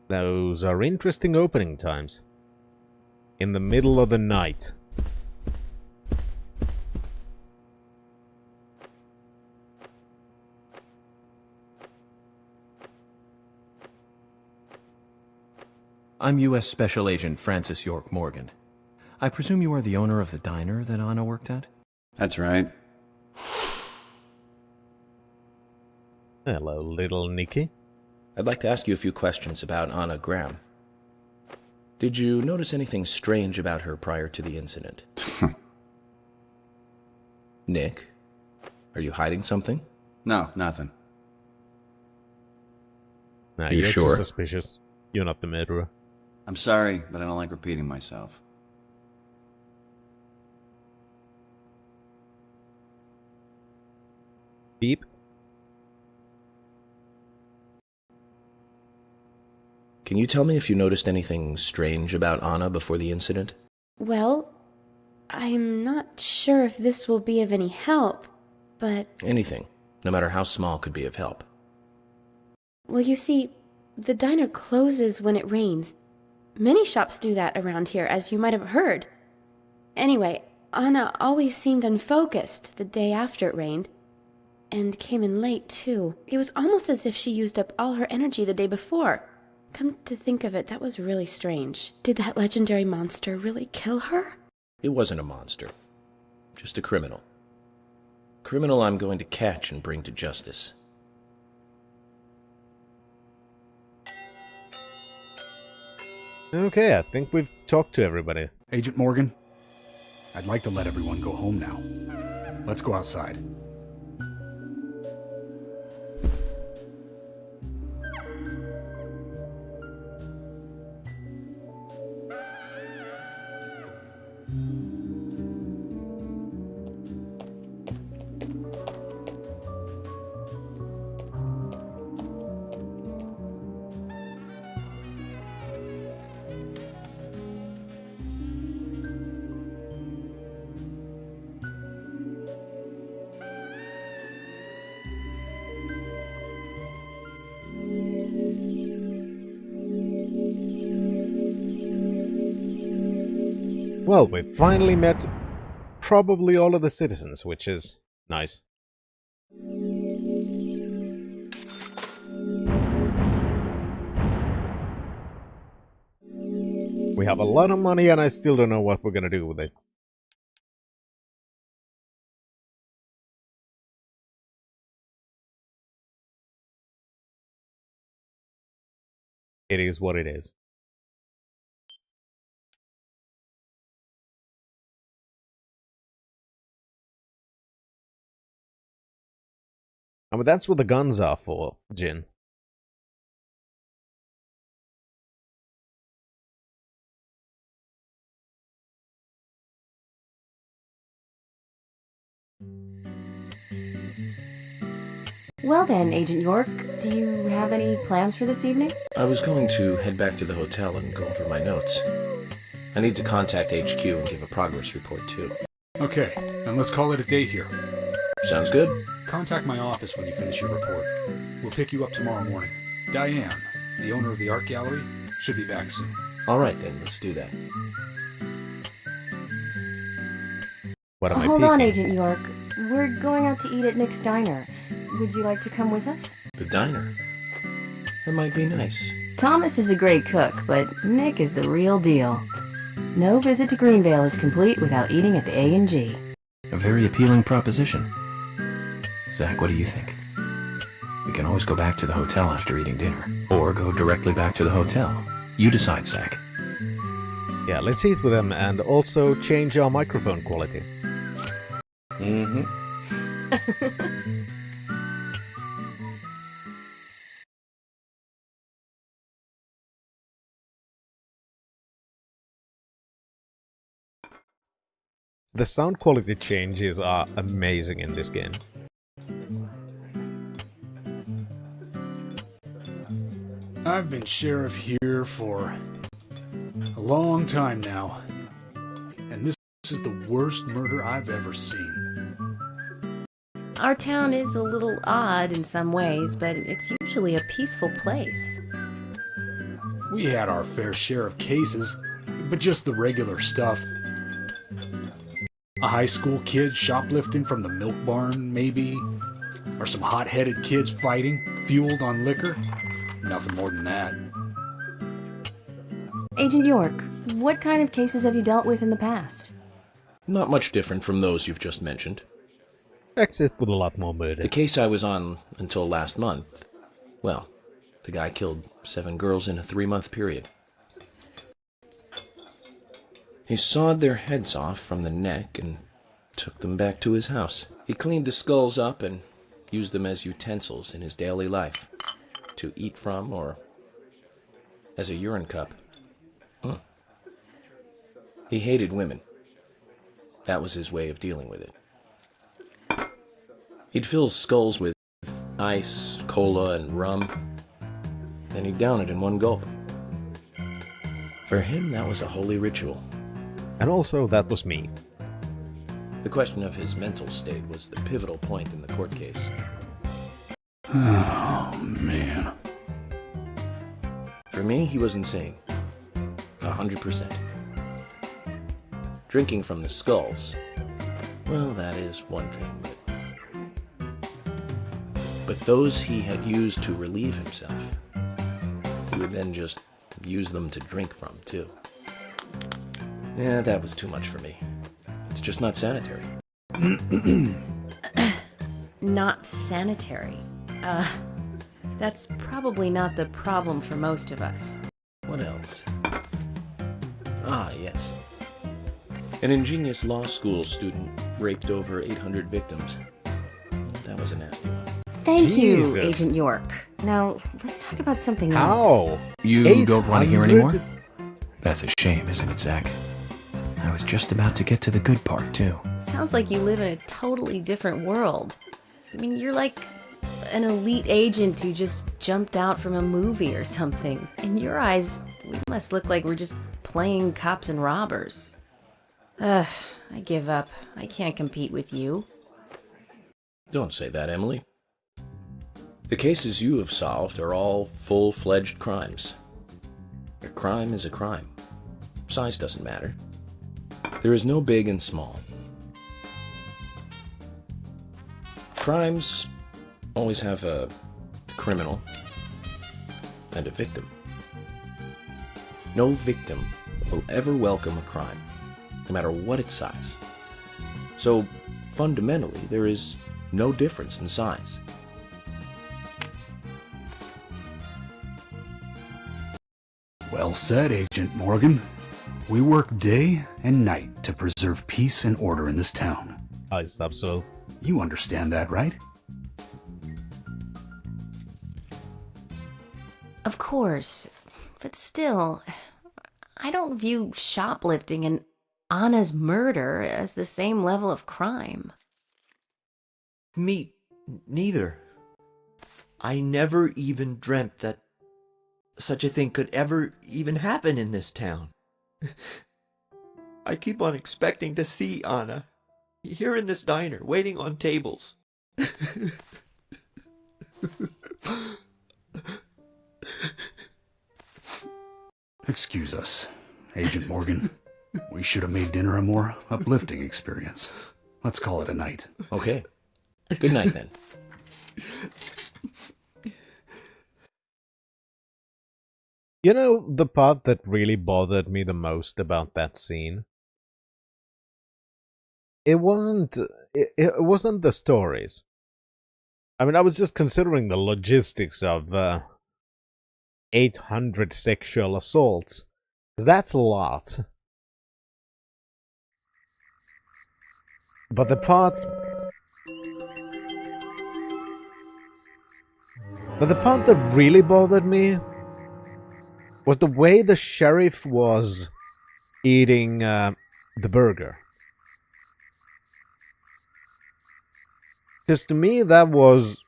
Those are interesting opening times. In the middle of the night. I'm U.S. Special Agent Francis York Morgan. I presume you are the owner of the diner that Anna worked at? That's right. Hello, little Nicky. I'd like to ask you a few questions about Anna Graham. Did you notice anything strange about her prior to the incident? Nick, are you hiding something? No, nothing. Nah, You you're sure? too suspicious. You're not the murderer. I'm sorry, but I don't like repeating myself. Beep. Can you tell me if you noticed anything strange about Anna before the incident? Well, I'm not sure if this will be of any help, but... Anything, no matter how small, could be of help. Well, you see, the diner closes when it rains. Many shops do that around here, as you might have heard. Anyway, Anna always seemed unfocused the day after it rained. And came in late, too. It was almost as if she used up all her energy the day before. Come to think of it, that was really strange. Did that legendary monster really kill her? It wasn't a monster. Just a criminal. Criminal I'm going to catch and bring to justice. Okay, I think we've talked to everybody. Agent Morgan, I'd like to let everyone go home now. Let's go outside. Well, we've finally met probably all of the citizens, which is nice. We have a lot of money and I still don't know what we're gonna do with it. It is what it is. I mean, that's what the guns are for, Jin. Well then, Agent York, do you have any plans for this evening? I was going to head back to the hotel and go over my notes. I need to contact HQ and give a progress report, too. Okay, then let's call it a day here. Sounds good. Contact my office when you finish your report. We'll pick you up tomorrow morning. Diane, the owner of the art gallery, should be back soon. All right, then. Let's do that. What am I Hold on, peeking? Agent York. We're going out to eat at Nick's Diner. Would you like to come with us? The diner. That might be nice. Thomas is a great cook, but Nick is the real deal. No visit to Greenvale is complete without eating at the A&G. A very appealing proposition. Zach, what do you think? We can always go back to the hotel after eating dinner. Or go directly back to the hotel. You decide, Zach. Yeah, let's eat with them and also change our microphone quality. Mm-hmm. The sound quality changes are amazing in this game. I've been sheriff here for a long time now, and this is the worst murder I've ever seen. Our town is a little odd in some ways, but it's usually a peaceful place. We had our fair share of cases, but just the regular stuff. A high school kid shoplifting from the milk barn, maybe? Or some hot-headed kids fighting, fueled on liquor? Nothing more than that. Agent York, what kind of cases have you dealt with in the past? Not much different from those you've just mentioned. Except with a lot more murder. The case I was on until last month, well, the guy killed 7 girls in a 3-month period. He sawed their heads off from the neck and took them back to his house. He cleaned the skulls up and used them as utensils in his daily life. to eat from or as a urine cup. He hated women. That was his way of dealing with it. He'd fill skulls with ice, cola, and rum, then he'd down it in one gulp. For him, that was a holy ritual. And also, that was me. The question of his mental state was the pivotal point in the court case. Oh, man. For me, he was insane. 100%. Drinking from the skulls, well, that is one thing, but those he had used to relieve himself, he would then just use them to drink from, too. Yeah, that was too much for me. It's just not sanitary. Not sanitary. That's probably not the problem for most of us. What else? Ah, yes. An ingenious law school student raped over 800 victims. That was a nasty one. Thank Jesus. you, Agent York. Now, let's talk about something How? else. You don't want to hear 800? anymore? That's a shame, isn't it, Zach? I was just about to get to the good part, too. Sounds like you live in a totally different world. I mean, you're like an elite agent who just jumped out from a movie or something. In your eyes, we must look like we're just playing cops and robbers. I give up. I can't compete with you. Don't say that, Emily. The cases you have solved are all full-fledged crimes. A crime is a crime. Size doesn't matter. There is no big and small. Crimes always have a criminal and a victim. No victim will ever welcome a crime, no matter what its size. So, fundamentally, there is no difference in size. Well said, Agent Morgan. We work day and night to preserve peace and order in this town. I stop so. You understand that, right? Of course. But still, I don't view shoplifting and Anna's murder as the same level of crime. Me neither. I never even dreamt that such a thing could ever even happen in this town. I keep on expecting to see Anna here in this diner, waiting on tables. Excuse us, Agent Morgan. We should have made dinner a more uplifting experience. Let's call it a night. Okay. Good night, then. You know, the part that really bothered me the most about that scene? It wasn't the stories. I mean, I was just considering the logistics of 800 sexual assaults. 'Cause that's a lot. But the part that really bothered me was the way the sheriff was eating the burger. Because to me that was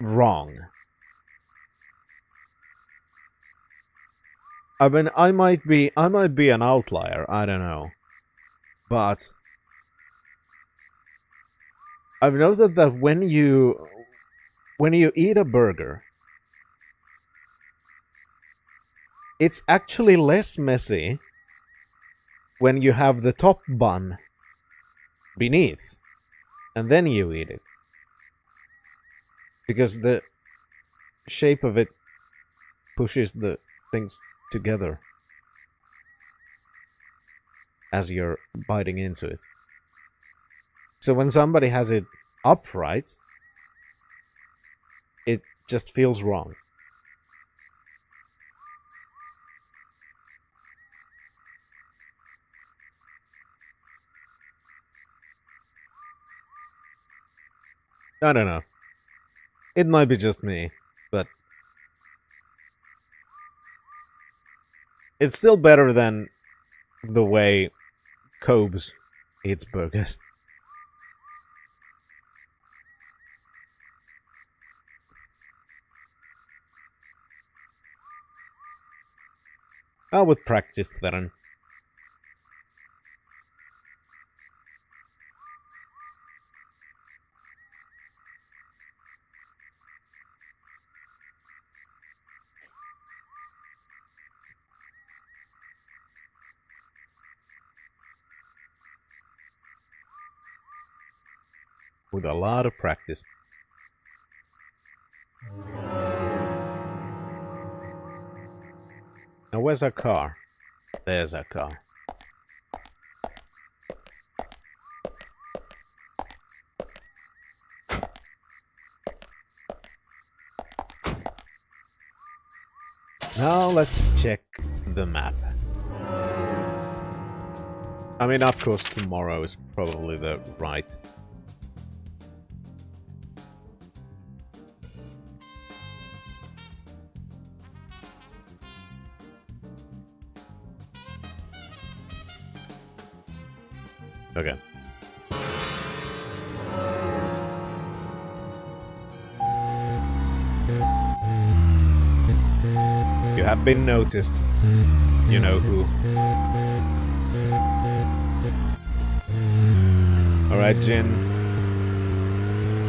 wrong. I mean, I might be an outlier, I don't know. But I've noticed that when you eat a burger, it's actually less messy when you have the top bun beneath, and then you eat it. Because the shape of it pushes the things together as you're biting into it. So when somebody has it upright, it just feels wrong. I don't know. It might be just me. It's still better than the way Cobes eats burgers. With practice, then. With a lot of practice. Now, where's our car? There's our car. Now, let's check the map. I mean, of course, tomorrow is probably the right. Okay. You have been noticed. You know who. Alright, Jin.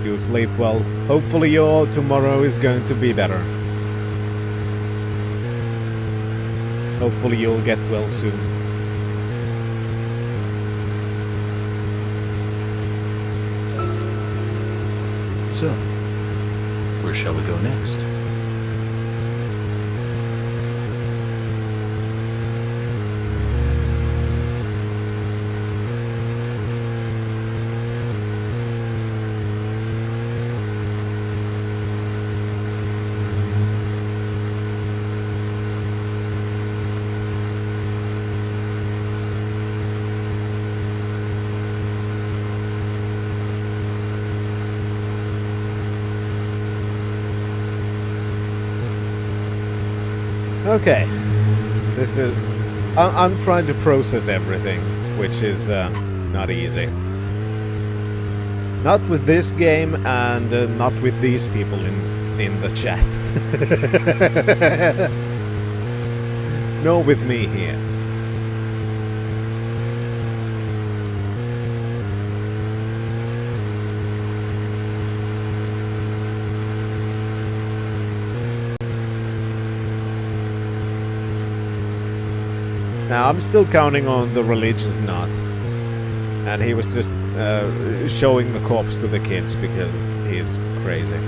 You sleep well. Hopefully your tomorrow is going to be better. Hopefully you'll get well soon. So, where shall we go next? Okay, this is... I'm trying to process everything, which is not easy. Not with this game, and not with these people in the chat. Nor with me here. Now, I'm still counting on the religious nut. And he was just showing the corpse to the kids because he's crazy.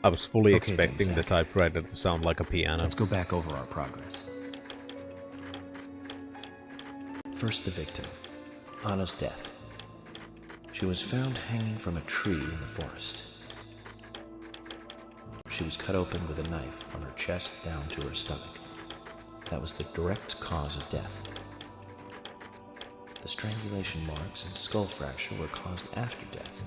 I was fully expecting the typewriter to sound like a piano. Let's go back over our progress. First, the victim, Anna's death. She was found hanging from a tree in the forest. She was cut open with a knife from her chest down to her stomach. That was the direct cause of death. The strangulation marks and skull fracture were caused after death.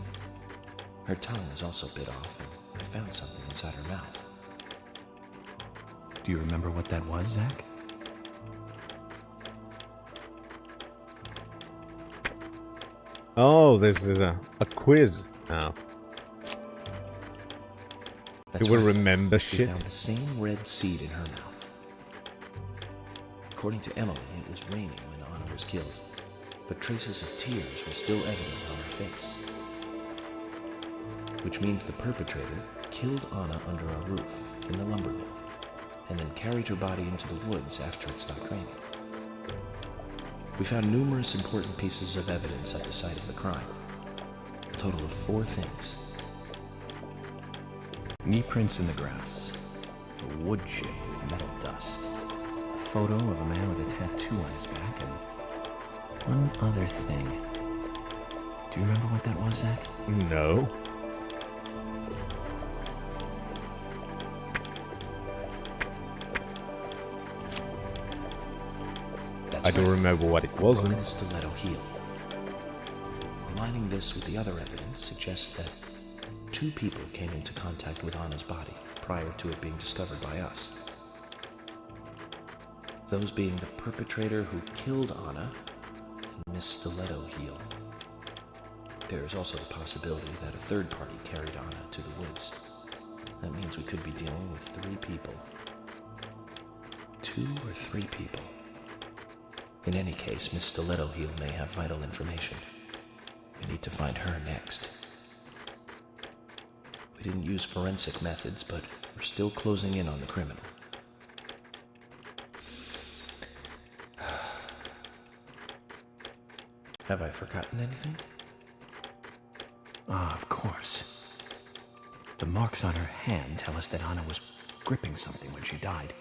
Her tongue was also bit off, and I found something inside her mouth. Do you remember what that was, Zach? Oh, this is a quiz now. That's Do we right. remember She shit? found the same red seed in her mouth. According to Emily, it was raining when Anna was killed, but traces of tears were still evident on her face. Which means the perpetrator killed Anna under a roof in the lumber mill, and then carried her body into the woods after it stopped raining. We found numerous important pieces of evidence at the site of the crime. A total of 4 things. Knee prints in the grass. A wood chip with metal dust. A photo of a man with a tattoo on his back, and one other thing. Do you remember what that was, Zach? No. I don't remember what it wasn't. Broken stiletto heel. Aligning this with the other evidence suggests that 2 people came into contact with Anna's body prior to it being discovered by us. Those being the perpetrator who killed Anna and Miss Stiletto Heel. There is also the possibility that a third party carried Anna to the woods. That means we could be dealing with 3 people. 2 or 3 people. In any case, Miss Stiletto Heel may have vital information. We need to find her next. We didn't use forensic methods, but we're still closing in on the criminal. Have I forgotten anything? Ah, of course. The marks on her hand tell us that Anna was gripping something when she died.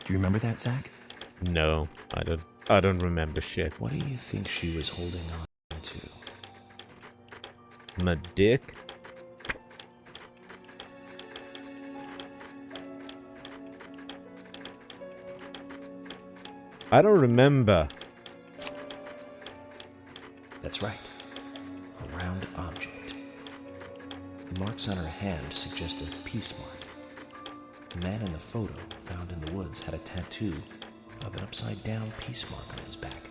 Do you remember that, Zach? No, I don't remember shit. What do you think she was holding on to? My dick? I don't remember. That's right. A round object. The marks on her hand suggest a peace mark. The man in the photo found in the woods had a tattoo of an upside-down peace mark on his back.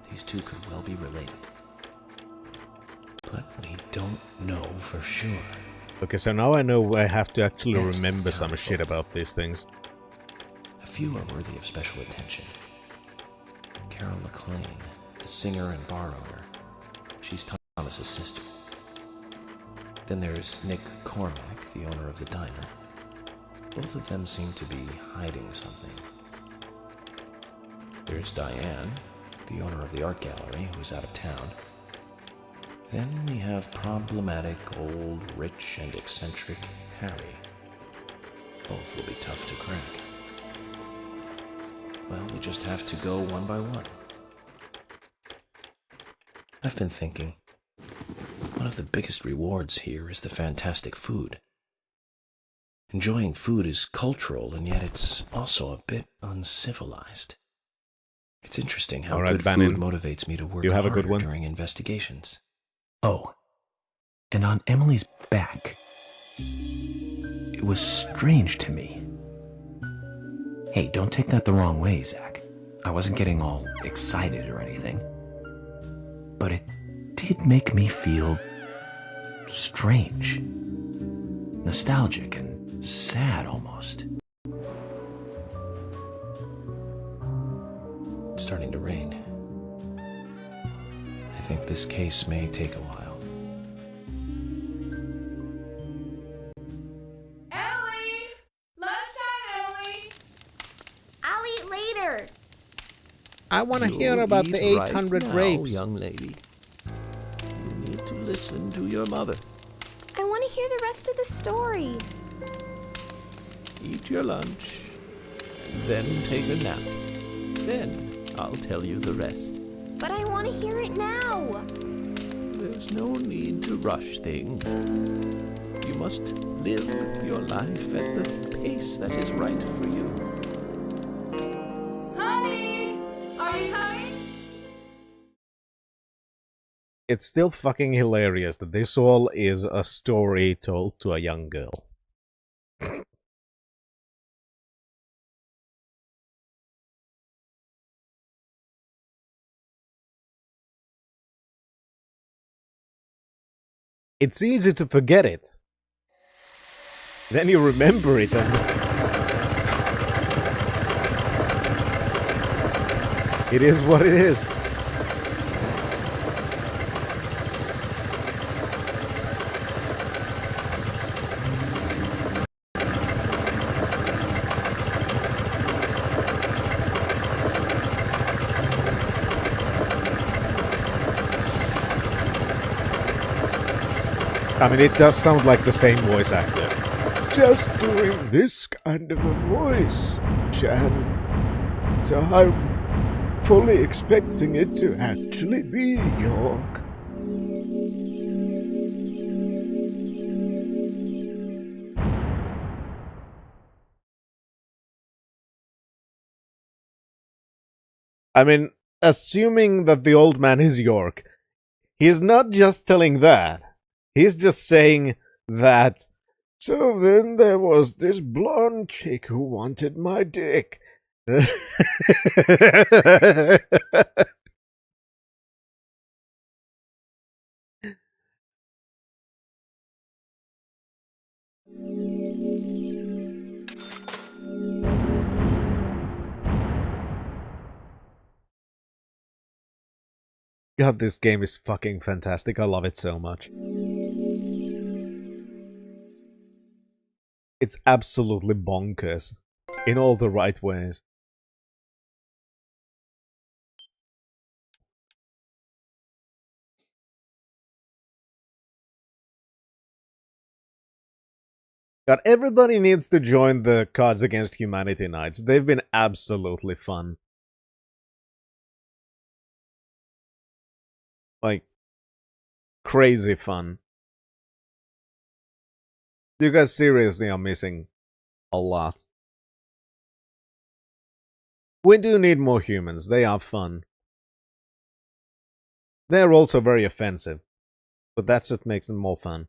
These 2 could well be related. But we don't know for sure. Okay, so now I know I have to actually Next, remember town some shit photo. about these things. A few are worthy of special attention. Carol McLean, the singer and bar owner. She's Thomas's sister. Then there's Nick Cormack, the owner of the diner. Both of them seem to be hiding something. There's Diane, the owner of the art gallery, who's out of town. Then we have problematic, old, rich, and eccentric Harry. Both will be tough to crack. Well, we just have to go one by one. I've been thinking, one of the biggest rewards here is the fantastic food. Enjoying food is cultural, and yet it's also a bit uncivilized. It's interesting how good food motivates me to work harder during investigations. Oh, and on Emily's back, it was strange to me. Hey, don't take that the wrong way, Zach. I wasn't getting all excited or anything. But it did make me feel strange. Nostalgic and sad almost. It's starting to rain. I think this case may take a while. Ellie! Lunchtime, Ellie! I'll eat later. I want to hear about the 800 right rapes. Now, young lady. You need to listen to your mother. I want to hear the rest of the story. Eat your lunch, then take a nap. Then I'll tell you the rest. But I want to hear it now. There's no need to rush things. You must live your life at the pace that is right for you. Honey! Are you coming? It's still fucking hilarious that this all is a story told to a young girl. It's easy to forget it. Then you remember it and... It is what it is. I mean, it does sound like the same voice actor. Just doing this kind of a voice, Shan. So I'm fully expecting it to actually be York. I mean, assuming that the old man is York, he is not just telling that. He's just saying that, so then there was this blonde chick who wanted my dick. God, this game is fucking fantastic. I love it so much. It's absolutely bonkers. In all the right ways. God, everybody needs to join the Cards Against Humanity nights. They've been absolutely fun. Like, crazy fun. You guys seriously are missing a lot. We do need more humans. They are fun. They're also very offensive. But that just makes them more fun.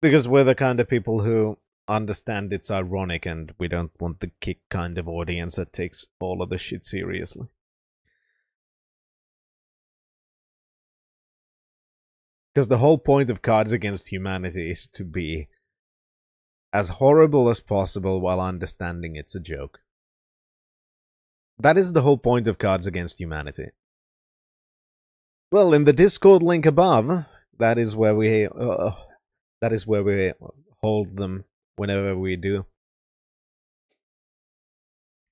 Because we're the kind of people who understand it's ironic and we don't want the kick kind of audience that takes all of the shit seriously. Because the whole point of Cards Against Humanity is to be as horrible as possible while understanding it's a joke. That is the whole point of Cards Against Humanity. Well, in the Discord link above, that is where we hold them whenever we do.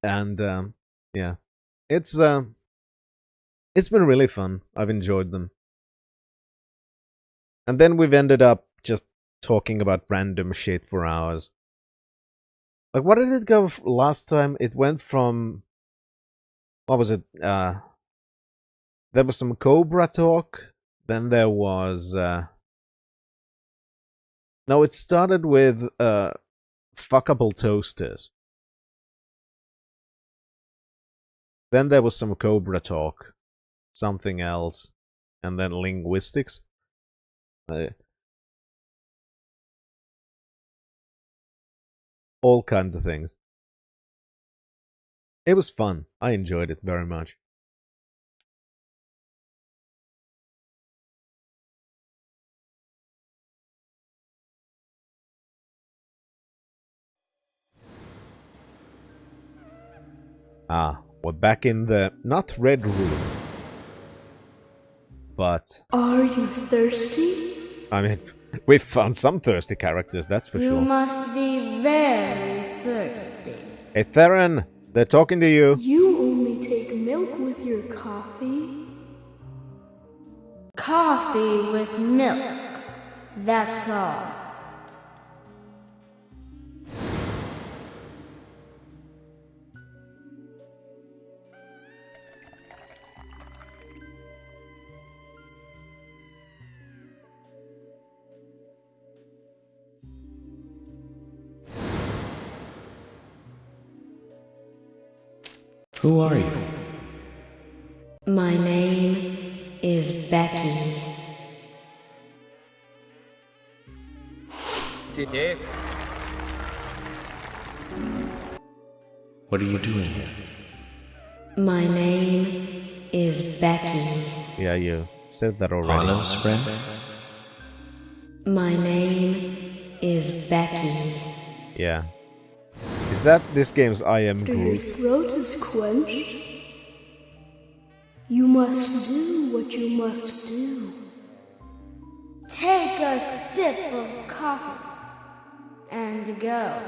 And yeah, it's been really fun. I've enjoyed them. And then we've ended up just talking about random shit for hours. Like, what did it go last time? It went from... What was it? There was some Cobra talk. Then there was... No, it started with fuckable toasters. Then there was some Cobra talk. Something else. And then linguistics. All kinds of things. It was fun. I enjoyed it very much. Ah, we're back in the not red room, but Are you thirsty? I mean, we've found some thirsty characters, that's for You sure. must be very thirsty. Hey Theron, they're talking to you. You only take milk with your coffee? Coffee with milk. That's all. Who are you? My name is Becky. What are you doing here? My name is Becky. Yeah, you said that already. Anna's friend? My name is Becky. Yeah. Is that this game's I Am After your Groot? throat is quenched, you must do what you must do. Take a sip of coffee and go.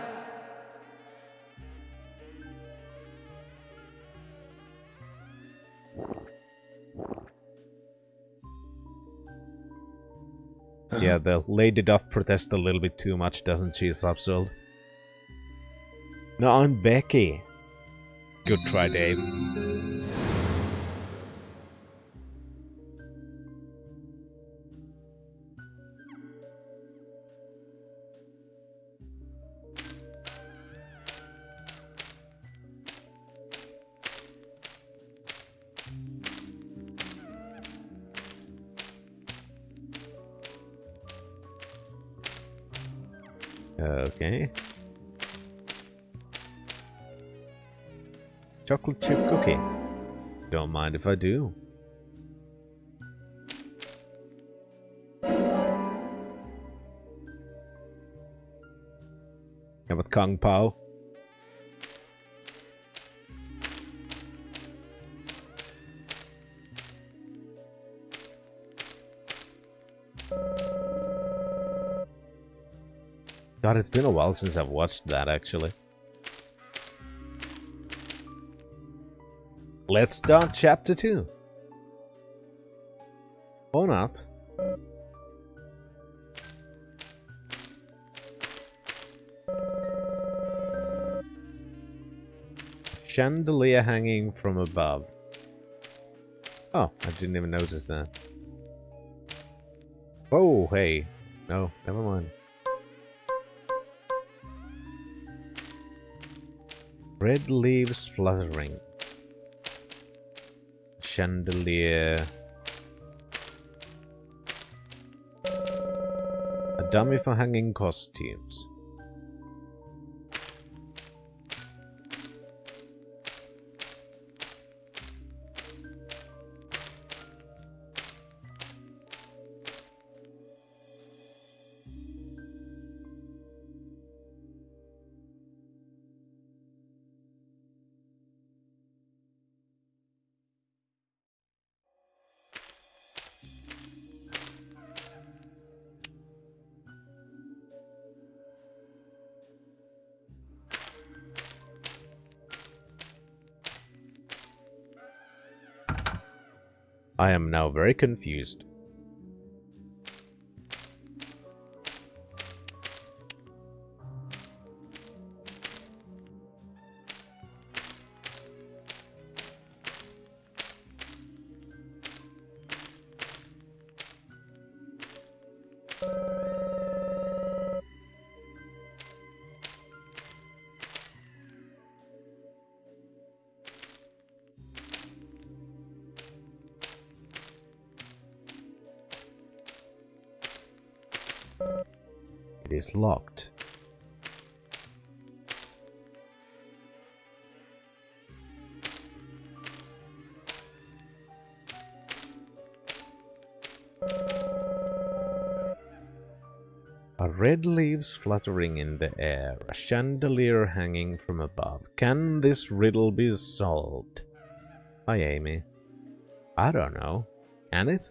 Yeah, the lady doth protest a little bit too much, doesn't she, Subsold? No, I'm Becky. Good try, Dave. Okay. Chocolate chip cookie. Don't mind if I do. How about Kung Pao? God, it's been a while since I've watched that, actually. Let's start chapter 2. Or not. Chandelier hanging from above. Oh, I didn't even notice that. Oh, hey. No, never mind. Red leaves fluttering. Chandelier. A dummy for hanging costumes. I am now very confused. It is locked. A red leaves fluttering in the air, a chandelier hanging from above. Can this riddle be solved? Hi, Amy. I don't know. Can it?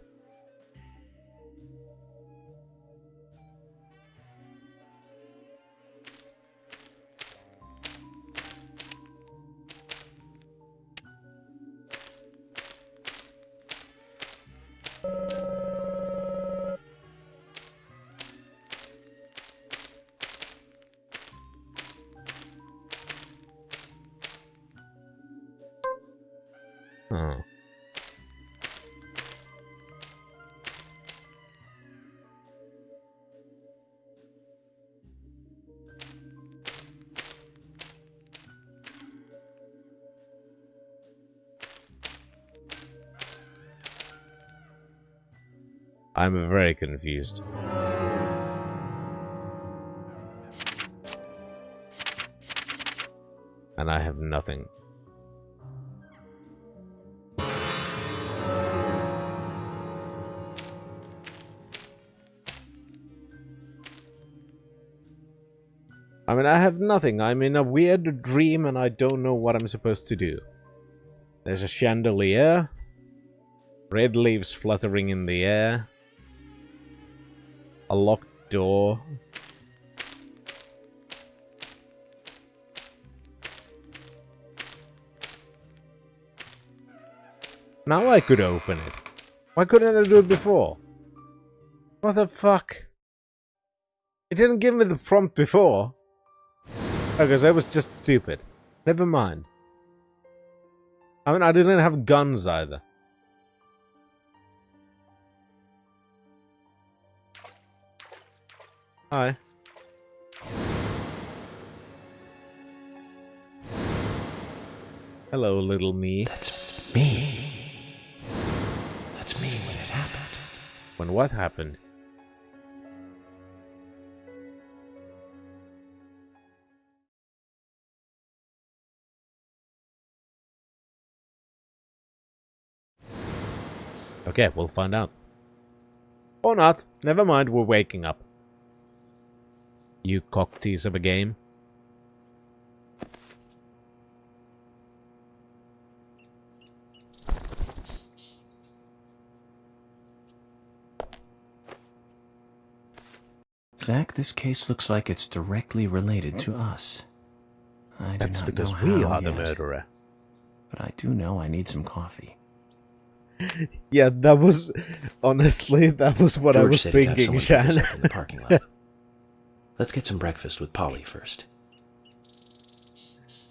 Huh. I'm very confused. And I have nothing. I mean, I have nothing. I'm in a weird dream and I don't know what I'm supposed to do. There's a chandelier. Red leaves fluttering in the air. A locked door. Now I could open it. Why couldn't I do it before? What the fuck? It didn't give me the prompt before. Okay, so it was just stupid. Never mind. I mean, I didn't have guns either. Hi. Hello, little me. That's me. That's me when it happened. When what happened? Okay, we'll find out. Or not. Never mind, we're waking up. You cocktease of a game. Zach, this case looks like it's directly related to us. That's because we are the murderer. But I do know I need some coffee. Yeah, that was... Honestly, that was what I was said he'd have thinking, someone pick us Shan. up in the parking lot. Let's get some breakfast with Polly first.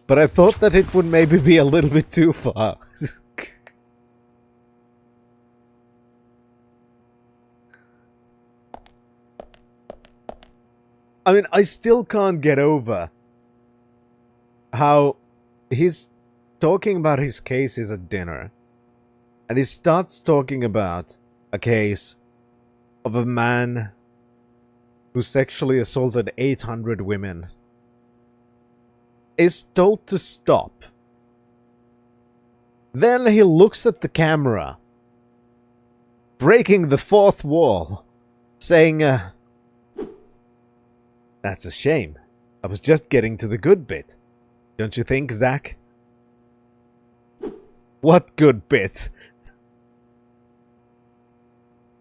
But I thought that it would maybe be a little bit too far. I mean, I still can't get over how he's talking about his cases at dinner. And he starts talking about a case of a man who sexually assaulted 800 women. Is told to stop. Then he looks at the camera, breaking the fourth wall, saying, that's a shame. I was just getting to the good bit. Don't you think, Zach? What good bit?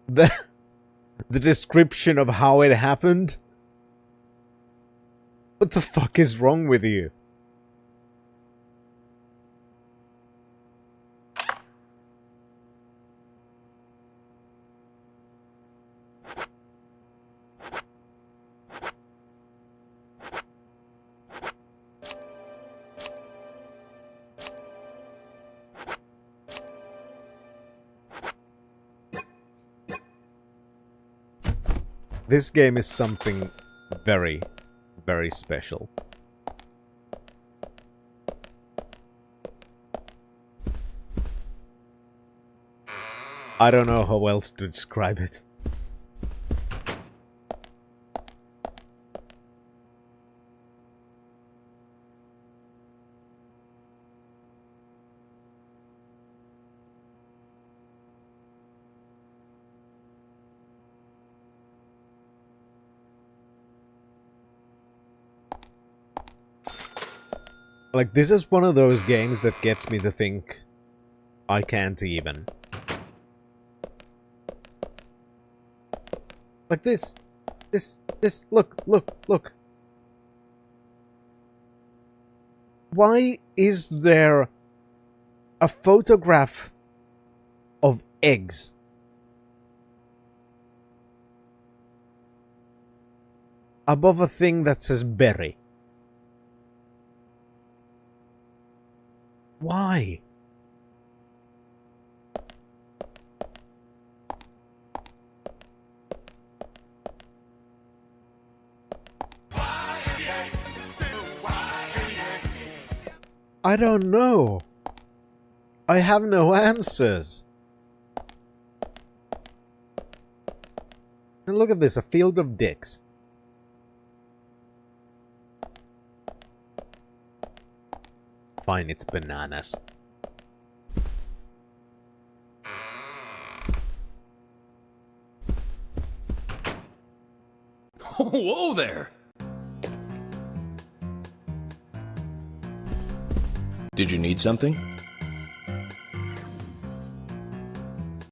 The description of how it happened? What the fuck is wrong with you? This game is something very, very special. I don't know how else to describe it. Like, this is one of those games that gets me to think I can't even. Like this, look. Why is there a photograph of eggs above a thing that says berry? Why? I don't know. I have no answers. And look at this, a field of dicks. Fine, it's bananas. Whoa there! Did you need something?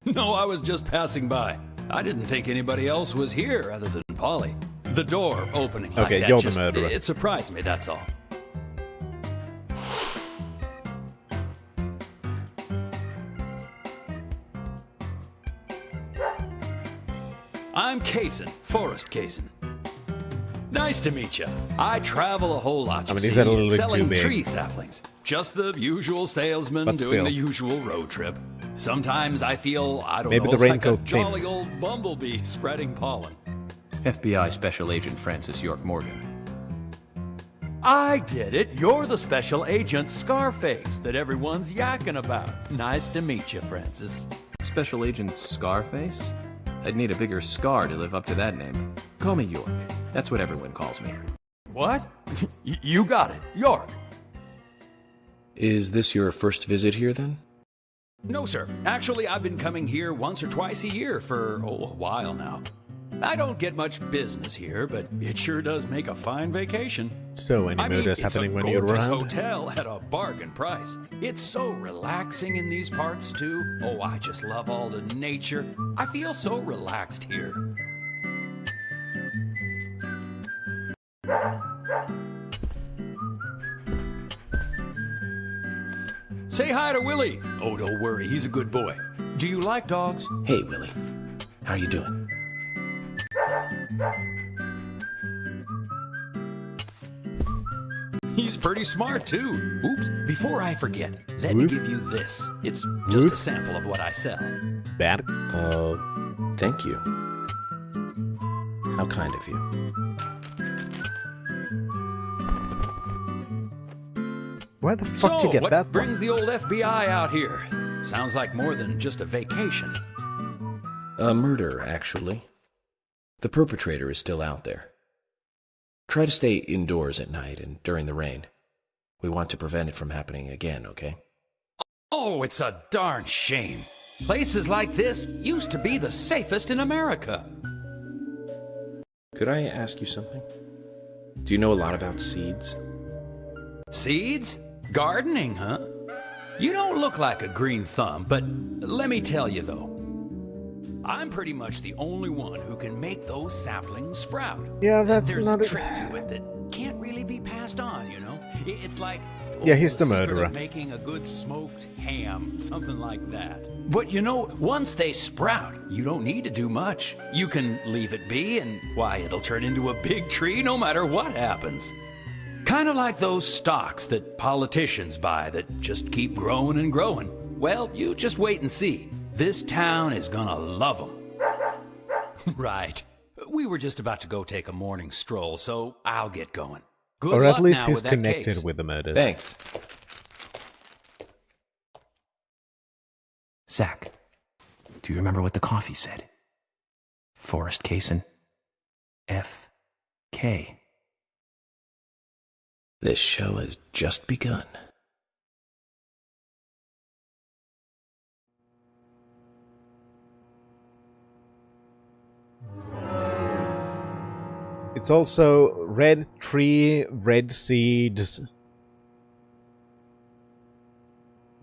No, I was just passing by. I didn't think anybody else was here other than Polly. The door opening like Okay, that you're just, the murderer. it surprised me, that's all. I'm Kaysen, Forrest Kaysen. Nice to meet you. I travel a whole lot, he's a little bit selling too big. tree saplings. Just the usual salesman But doing still. the usual road trip. Sometimes I feel, I don't Maybe know, the like a raincoat jolly thins. old bumblebee spreading pollen. FBI Special Agent Francis York Morgan. I get it. You're the special agent Scarface that everyone's yakking about. Nice to meet you, Francis. Special Agent Scarface? I'd need a bigger scar to live up to that name. Call me York. That's what everyone calls me. What? You got it. York. Is this your first visit here, then? No, sir. Actually, I've been coming here once or twice a year for, a while now. I don't get much business here, but it sure does make a fine vacation. So, any murders happening when you're It's a around? gorgeous hotel at a bargain price. It's so relaxing in these parts, too. Oh, I just love all the nature. I feel so relaxed here. Say hi to Willie. Oh, don't worry, he's a good boy. Do you like dogs? Hey, Willie. How are you doing? He's pretty smart, too. Oops, before I forget, let me give you this. It's just a sample of what I sell. Bad? Thank you. How kind of you. Where the fuck did So, you get what that brings the old FBI out here? Sounds like more than just a vacation. A murder, actually. The perpetrator is still out there. Try to stay indoors at night and during the rain. We want to prevent it from happening again, okay? Oh, it's a darn shame. Places like this used to be the safest in America. Could I ask you something? Do you know a lot about seeds? Seeds? Gardening, huh? You don't look like a green thumb, but let me tell you though, I'm pretty much the only one who can make those saplings sprout. Yeah, that's There's not a a- trick to it that can't really be passed on, you know? It's like Yeah, he's the secret of murderer. making a good smoked ham, something like that. But you know, once they sprout, you don't need to do much. You can leave it be, and why, it'll turn into a big tree no matter what happens. Kind of like those stocks that politicians buy that just keep growing and growing. Well, you just wait and see. This town is gonna love them. Right. We were just about to go take a morning stroll, so I'll get going. Good Or at luck least now he's with that connected case. with the murders. Thanks. Zach, do you remember what the coffee said? Forrest Kaysen. F.K. This show has just begun. It's also red tree, red seeds.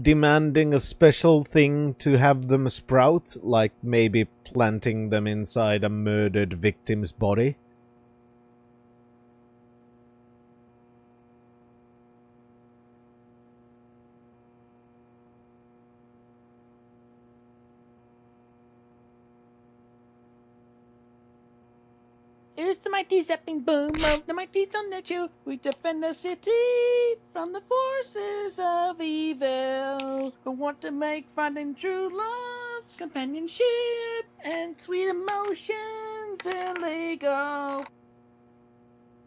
Demanding a special thing to have them sprout, like maybe planting them inside a murdered victim's body. It's the mighty zapping boom of the mighty thunderchill. We defend the city from the forces of evil who want to make finding true love, companionship, and sweet emotions illegal.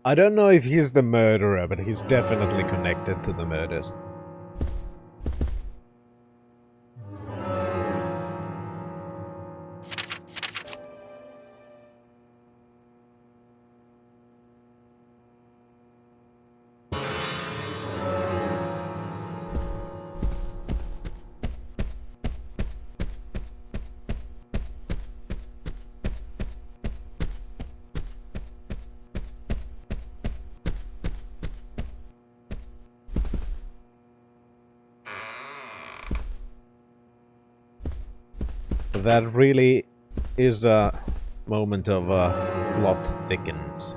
I don't know if he's the murderer, but he's definitely connected to the murders. That really is a moment of plot thickens.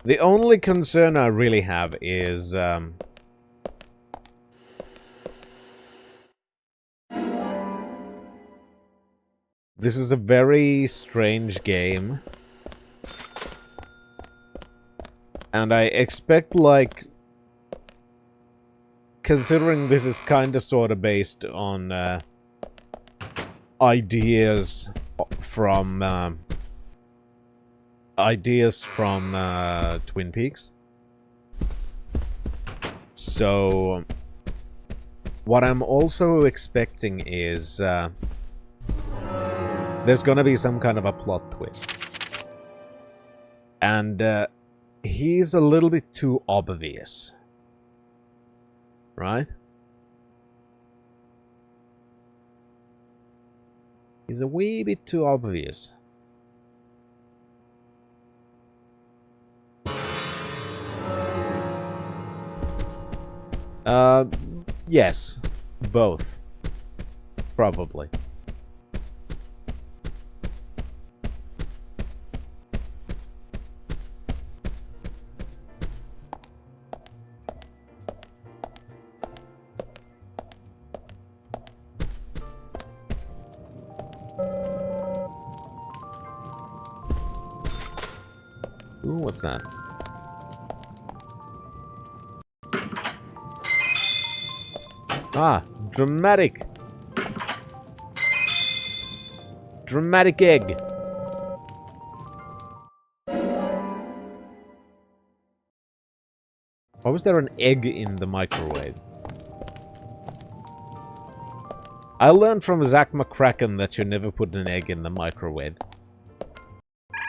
The only concern I really have is... this is a very strange game. And I expect, like... considering this is kinda sorta based on, ideas from Twin Peaks. So, what I'm also expecting is, there's gonna be some kind of a plot twist. And, he's a little bit too obvious. Right? He's a wee bit too obvious. Yes. Both. Probably. Ooh, what's that? Ah, dramatic. Dramatic egg. Why was there an egg in the microwave? I learned from Zach McCracken that you never put an egg in the microwave.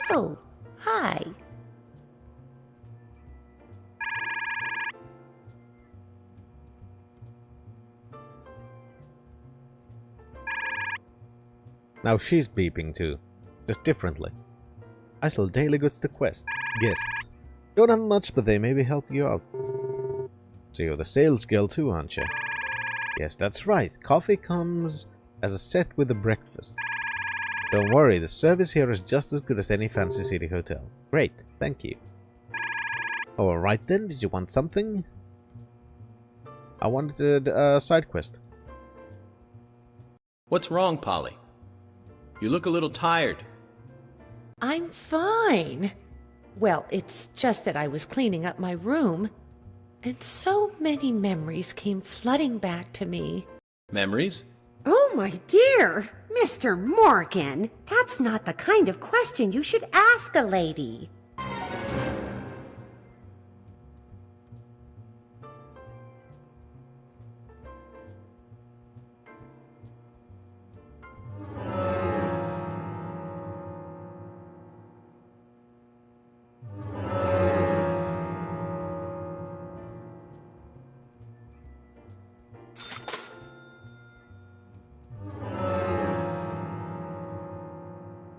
Oh, hi. Now she's beeping too. Just differently. I sell daily goods to guests. Don't have much, but they maybe help you out. So you're the sales girl too, aren't you? Yes, that's right. Coffee comes as a set with the breakfast. Don't worry, the service here is just as good as any fancy city hotel. Great, thank you. Alright then, did you want something? I wanted a side quest. What's wrong, Polly? You look a little tired. I'm fine. Well, it's just that I was cleaning up my room, and so many memories came flooding back to me. Memories? Oh, my dear! Mr. Morgan, that's not the kind of question you should ask a lady.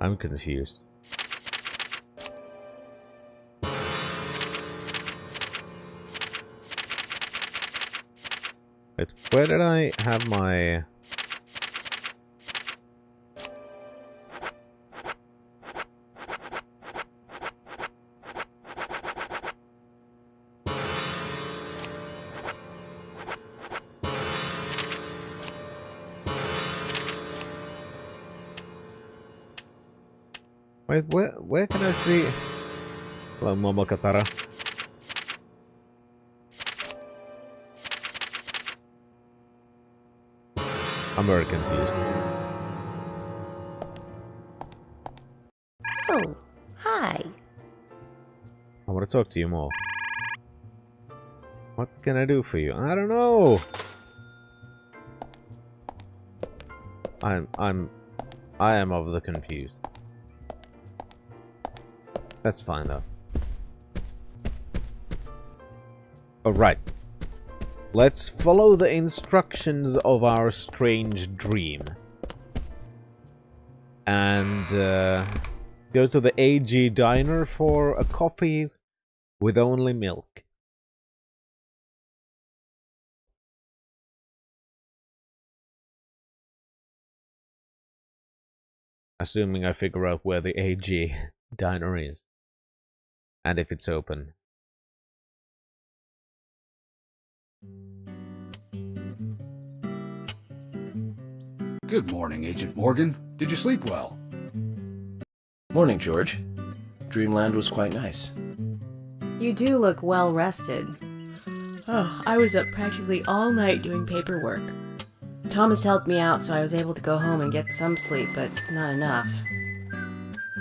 I'm confused. Wait, where did I have my... Wait, where can I see... Hello, Momokatara. I'm very confused. Oh, hi. I want to talk to you more. What can I do for you? I don't know. I am of the confused. That's fine though. Alright. Let's follow the instructions of our strange dream. And go to the AG diner for a coffee with only milk. Assuming I figure out where the AG diner is. And if it's open. Good morning, Agent Morgan. Did you sleep well? Morning, George. Dreamland was quite nice. You do look well rested. Oh, I was up practically all night doing paperwork. Thomas helped me out, so I was able to go home and get some sleep, but not enough.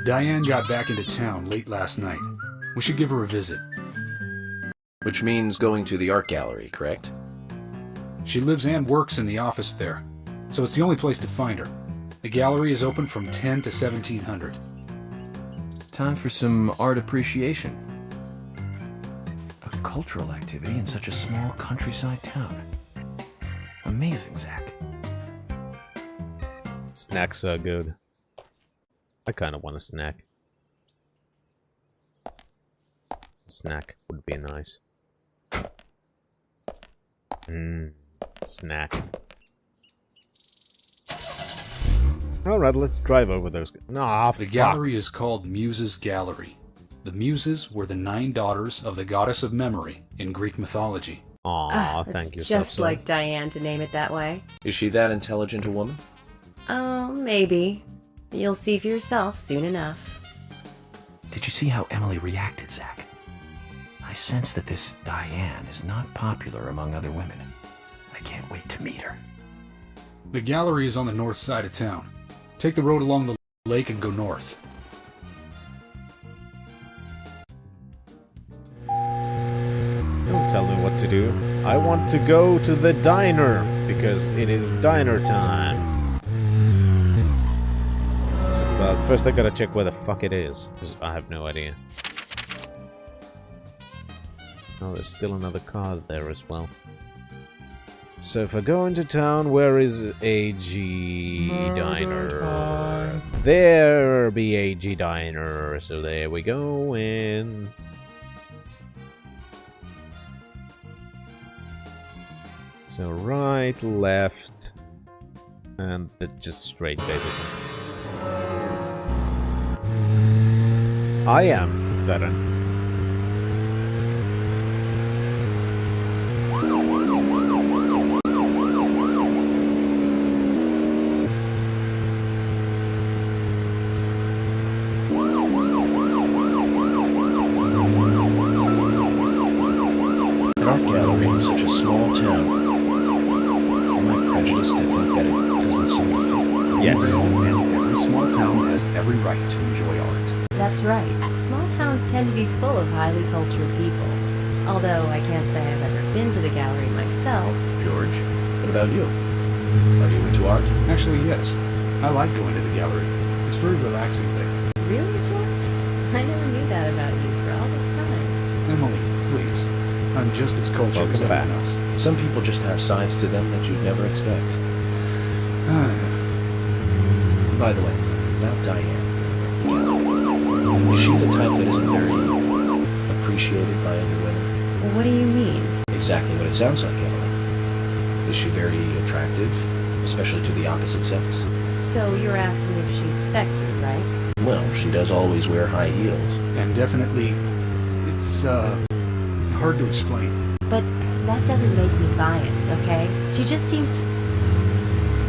Diane got back into town late last night. We should give her a visit. Which means going to the art gallery, correct? She lives and works in the office there, so it's the only place to find her. The gallery is open from 10 to 1700. Time for some art appreciation. A cultural activity in such a small countryside town. Amazing, Zach. Snacks are good. I kind of want a snack. Snack would be nice. Snack. Alright, let's drive over those. Nah, The gallery is called Muses Gallery. The Muses were the 9 daughters of the goddess of memory in Greek mythology. Aw, thank you, Just like Diane to name it that way. Is she that intelligent a woman? Oh, maybe. You'll see for yourself soon enough. Did you see how Emily reacted, Zach? I sense that this Diane is not popular among other women. I can't wait to meet her. The gallery is on the north side of town. Take the road along the lake and go north. Don't tell me what to do. I want to go to the diner, because it is diner time. So, first I gotta check where the fuck it is, because I have no idea. Oh, there's still another car there as well. So if I go into town, where is AG Diner? There be AG Diner, so there we go in. So right, left, and just straight basically. I am Darren. Such a small town. Am I prejudiced to think that it doesn't seem to fit? Yes. And every small town has every right to enjoy art. That's right. Small towns tend to be full of highly cultured people. Although I can't say I've ever been to the gallery myself. George, what about you? Are you into art? Actually, yes. I like going to the gallery. It's very relaxing there. Really, George? I never knew that about you for all this time. Emily, please. I'm just as cultured as everyone else. Some people just have sides to them that you'd never expect. By the way, about Diane. Is she the type that isn't very appreciated by other women? Well, what do you mean? Exactly what it sounds like, Emily. Is she very attractive, especially to the opposite sex? So you're asking if she's sexy, right? Well, she does always wear high heels. And definitely, it's, hard to explain. But that doesn't make me biased, okay? She just seems to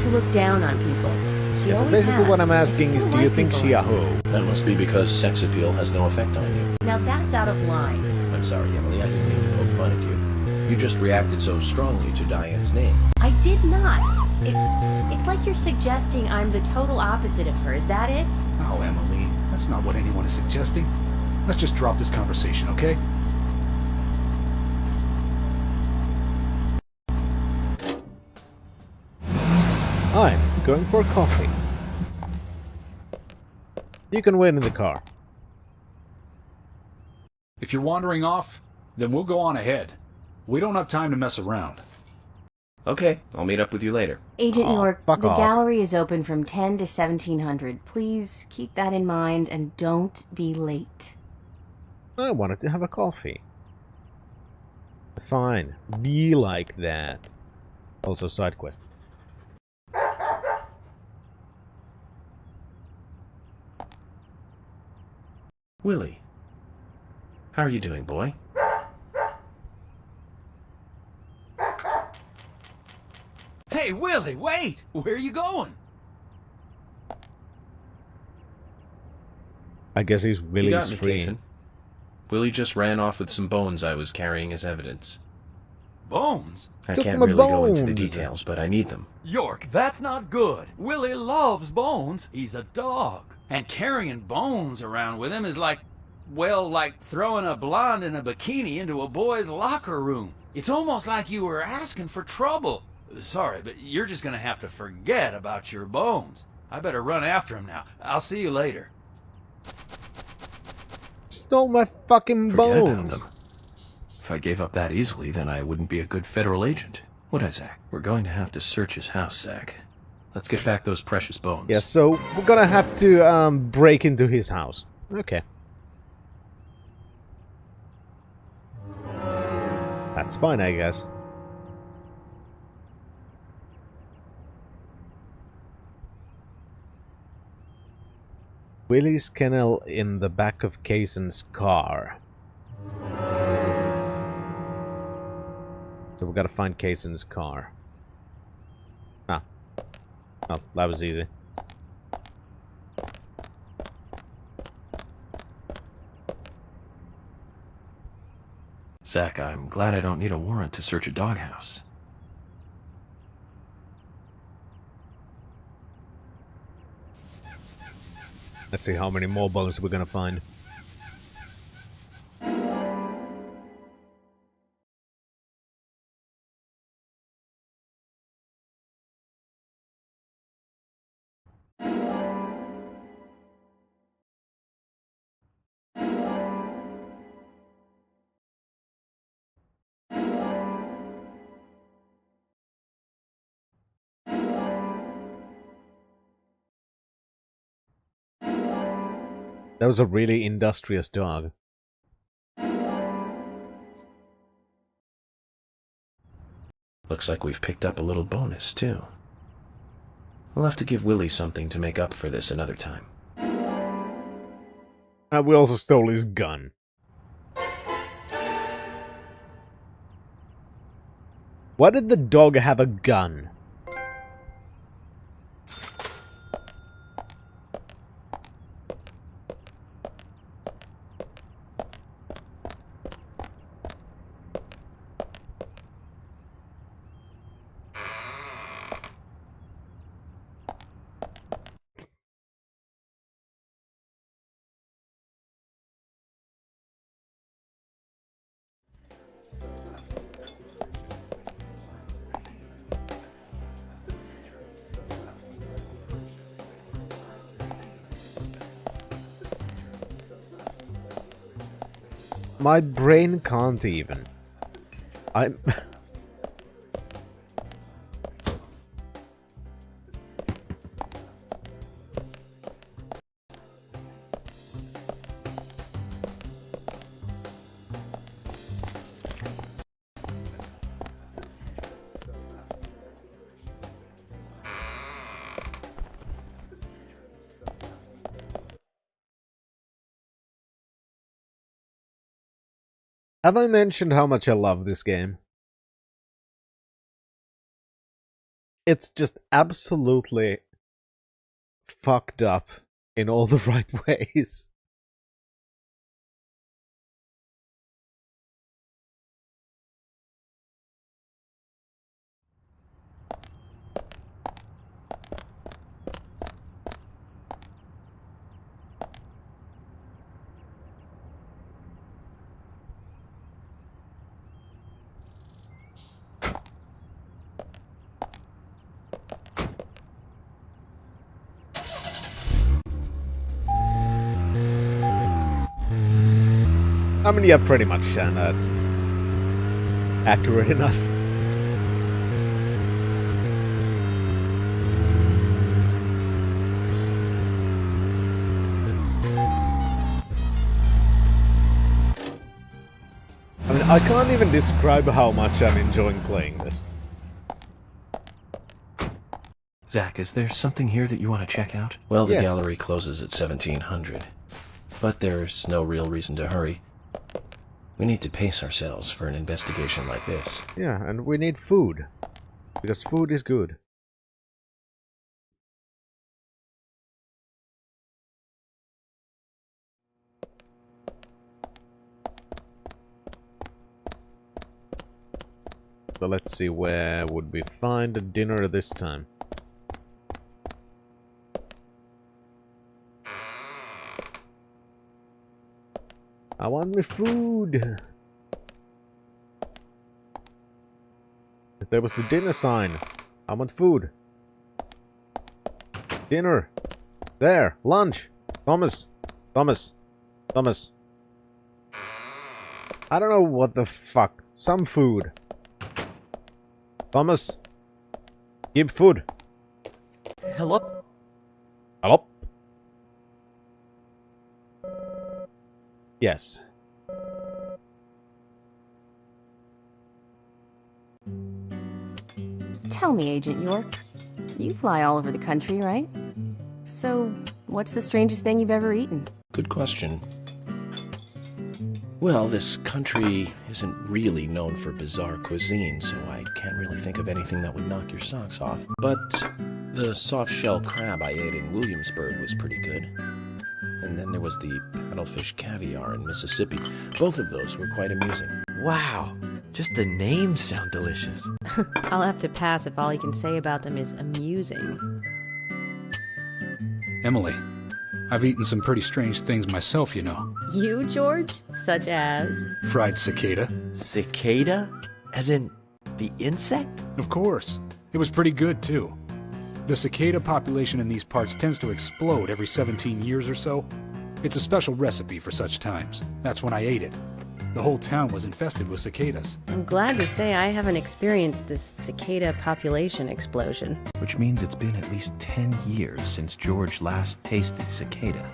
look down on people. She So always basically has. what I'm I asking just is, don't do you like think people she a like hoe? That must be because sex appeal has no effect on you. that. Now that's out of line. I'm sorry, Emily, I didn't mean to poke fun at you. You just reacted so strongly to Diane's name. I did not. It's like you're suggesting I'm the total opposite of her. Is that it? Oh, Emily, that's not what anyone is suggesting. Let's just drop this conversation, okay? I'm going for coffee. You can wait in the car. If you're wandering off, then we'll go on ahead. We don't have time to mess around. Okay, I'll meet up with you later. Agent York, fuck the off. gallery is open from 10 to 1700. Please keep that in mind and don't be late. I wanted to have a coffee. Fine, be like that. Also, side quest. Willie, How are you doing, boy? Hey, Willie, wait! Where are you going? I guess he's You Willie's got me, free. Kaysen. Willie just ran off with some bones I was carrying as evidence. Bones? I Took can't my really go into the bones. details, but I need them. York, that's not good. Willie loves bones. He's a dog. And carrying bones around with him is like, well, like throwing a blonde in a bikini into a boy's locker room. It's almost like you were asking for trouble. Sorry, but you're just gonna have to forget about your bones. I better run after him now. I'll see you later. Stole my fucking Forget about bones. them. If I gave up that easily, then I wouldn't be a good federal agent. Would I, Zach? We're going to have to search his house, Zach. Let's get back those precious bones. Yeah, so we're gonna have to break into his house. Okay. That's fine, I guess. Willie's kennel in the back of Kaysen's car. So we gotta find Kaysen's car. Ah. Oh, that was easy. Zach, I'm glad I don't need a warrant to search a doghouse. Let's see how many more bones we're gonna find. That was a really industrious dog. Looks like we've picked up a little bonus, too. We'll have to give Willie something to make up for this another time. We also stole his gun. Why did the dog have a gun? My brain can't even. I'm... Have I mentioned how much I love this game? It's just absolutely fucked up in all the right ways. I mean, yeah, pretty much, and that's accurate enough. I mean, I can't even describe how much I'm enjoying playing this. Zach, is there something here that you want to check out? Well, the Yes. gallery closes at 1700. But there's no real reason to hurry. We need to pace ourselves for an investigation like this. Yeah, and we need food. Because food is good. So let's see, where would we find a dinner this time? I want me food! There was the dinner sign. I want food. Dinner. There. Lunch. Thomas. Thomas. Thomas. I don't know what the fuck. Some food. Thomas. Give food. Hello? Hello? Yes. Tell me, Agent York. You fly all over the country, right? So, what's the strangest thing you've ever eaten? Good question. Well, this country isn't really known for bizarre cuisine, so I can't really think of anything that would knock your socks off. But the soft-shell crab I ate in Williamsburg was pretty good. And then there was the paddlefish caviar in Mississippi. Both of those were quite amusing. Wow, just the names sound delicious. I'll have to pass if all you can say about them is amusing. Emily, I've eaten some pretty strange things myself, you know. You, George? Such as? Fried cicada. Cicada? As in the insect? Of course. It was pretty good, too. The cicada population in these parts tends to explode every 17 years or so. It's a special recipe for such times. That's when I ate it. The whole town was infested with cicadas. I'm glad to say I haven't experienced this cicada population explosion. Which means it's been at least 10 years since George last tasted cicada.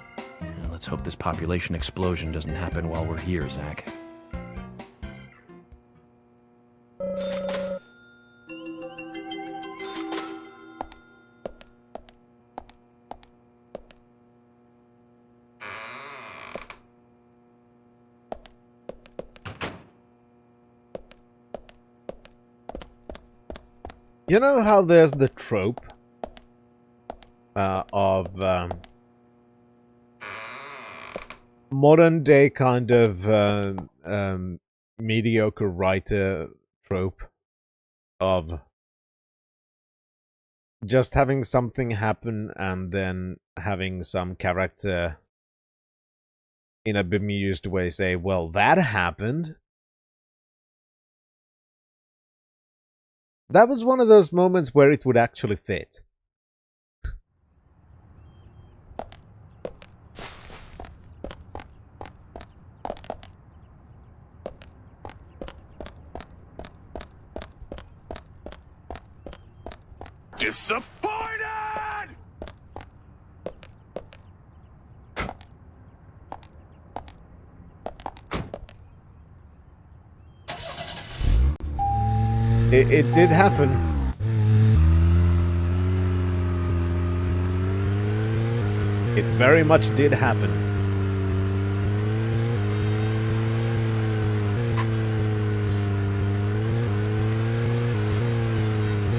Now, let's hope this population explosion doesn't happen while we're here, Zach. You know how there's the trope of modern day kind of mediocre writer trope of just having something happen and then having some character in a bemused way say, well, that happened. That was one of those moments where it would actually fit. Disappointed! It did happen. It very much did happen.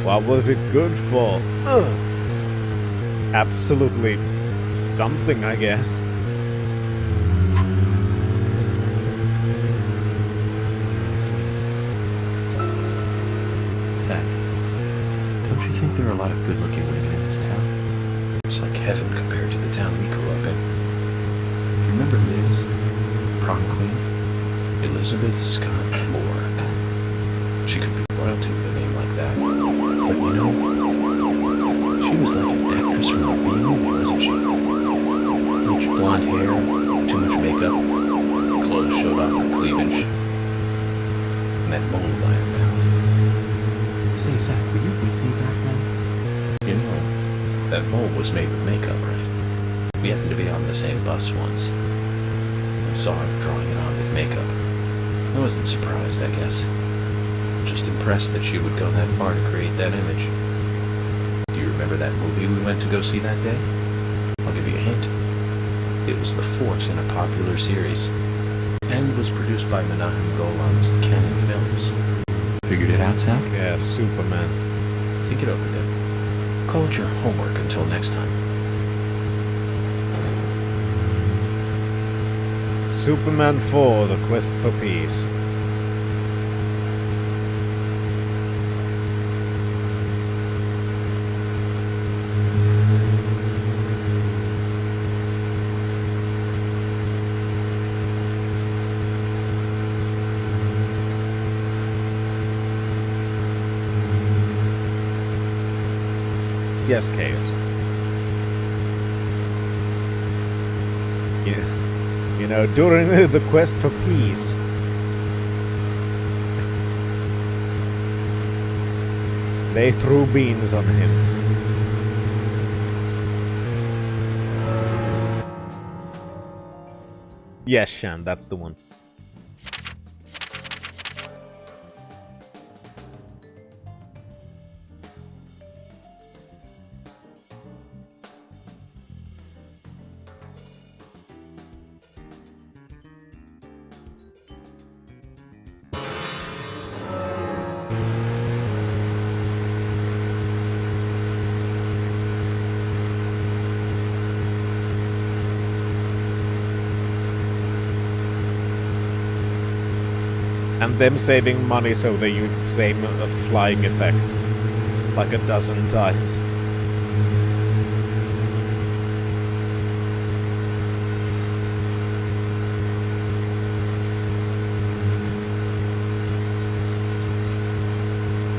What was it good for? Absolutely something, I guess. Don't you think there are a lot of good-looking women in this town? It's like heaven compared to the town we grew up in. Remember Liz? Prom queen? Elizabeth Scott Moore. She could be royalty with a name like that. But you know, she was like an actress from a B-movie, wasn't she? Bleached blonde hair, too much makeup, clothes showed off her cleavage, and that mole by her mouth. Say, Zach, were you with me back then? You know, that mole was made with makeup, right? We happened to be on the same bus once. I saw her drawing it on with makeup. I wasn't surprised, I guess. Just impressed that she would go that far to create that image. Do you remember that movie we went to go see that day? I'll give you a hint. It was the fourth in a popular series. and was produced by Menahem Golan's Canon Films. Figured it out, Zach? Yeah, Superman. Think it over, Deb. Call it your homework until next time. Superman 4, The Quest for Peace. Yes, Chaos. Yeah. You know, during the quest for peace, they threw beans on him. Yes, Shan, that's the one. And them saving money, so they used the same flying effect like a dozen times.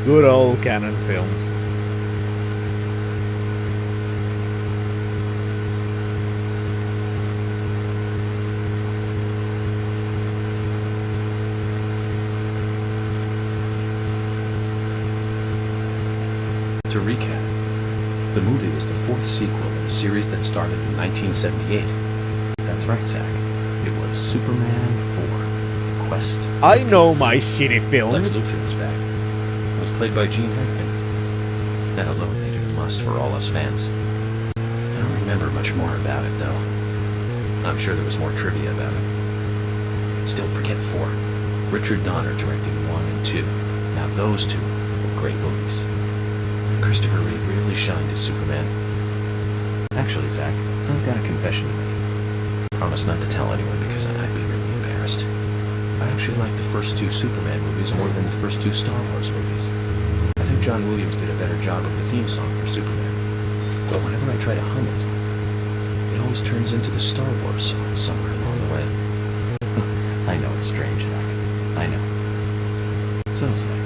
Good old Canon Films. To recap, the movie was the fourth sequel in a series that started in 1978. That's right, Zach. It was Superman 4, The Quest for I know Peace. my shitty films. Lex Luthor was back. It was played by Gene Hackman. That alone made it a must for all us fans. I don't remember much more about it, though. I'm sure there was more trivia about it. Still forget 4. Richard Donner directing 1 and 2. Now those two were great movies. Christopher Reeve really shined as Superman. Actually, Zach, I've got a confession to make. Promise not to tell anyone because I'd be really embarrassed. I actually like the first 2 Superman movies more than the first 2 Star Wars movies. I think John Williams did a better job of the theme song for Superman. But whenever I try to hum it, it always turns into the Star Wars song somewhere along the way. I know it's strange, Zach. I know. So, Zach,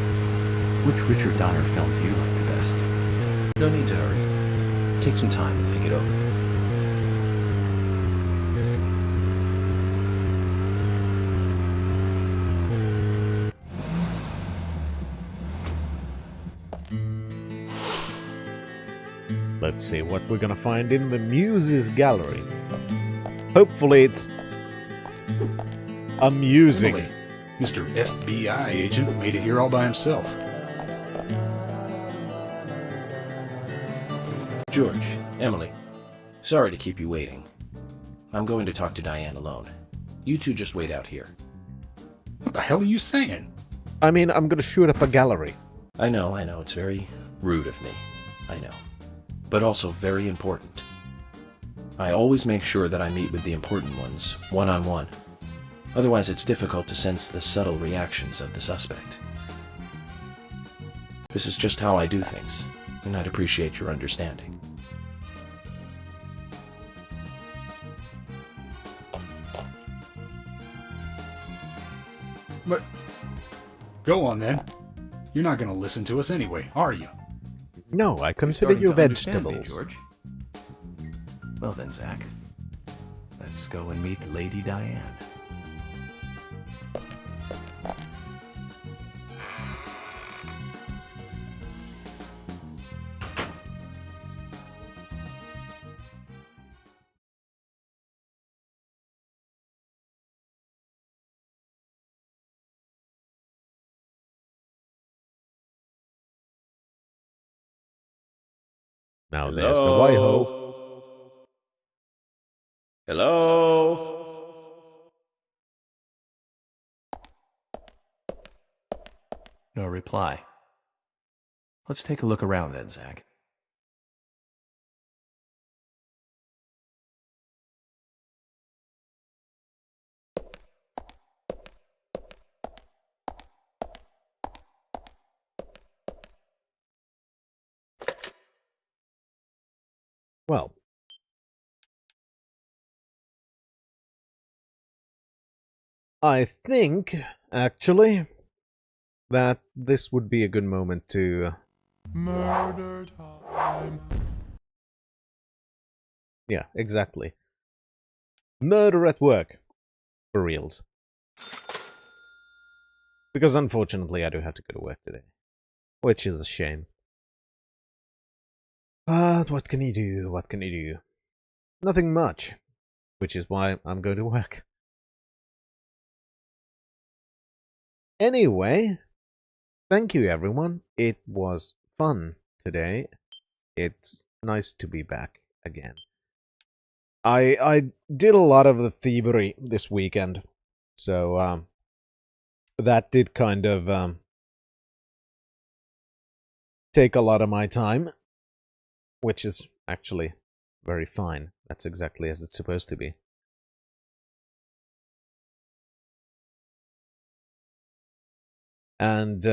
which Richard Donner film do you like the best? No need to hurry. Take some time and think it over. Let's see what we're gonna find in the Muses Gallery. Hopefully it's amusing. Emily, Mr. FBI agent made it here all by himself. George, Emily, sorry to keep you waiting. I'm going to talk to Diane alone. You two just wait out here. What the hell are you saying? I mean, I'm gonna shoot up a gallery. I know, it's very rude of me. I know. But also very important. I always make sure that I meet with the important ones, one-on-one. Otherwise, it's difficult to sense the subtle reactions of the suspect. This is just how I do things, and I'd appreciate your understanding. But go on then. You're not going to listen to us anyway, are you? No, I consider you Starting to understand me, vegetables. George. Well then, Zach, let's go and meet Lady Diane. Now there's the Waiho. Hello? No reply. Let's take a look around then, Zach. Well, I think, actually, that this would be a good moment to... Murder time. Yeah, exactly. Murder at work. For reals. Because unfortunately I do have to go to work today. Which is a shame. But what can you do? What can you do? Nothing much. Which is why I'm going to work. Anyway, thank you everyone. It was fun today. It's nice to be back again. I did a lot of the thievery this weekend. So, that did kind of take a lot of my time. Which is actually very fine. That's exactly as it's supposed to be. And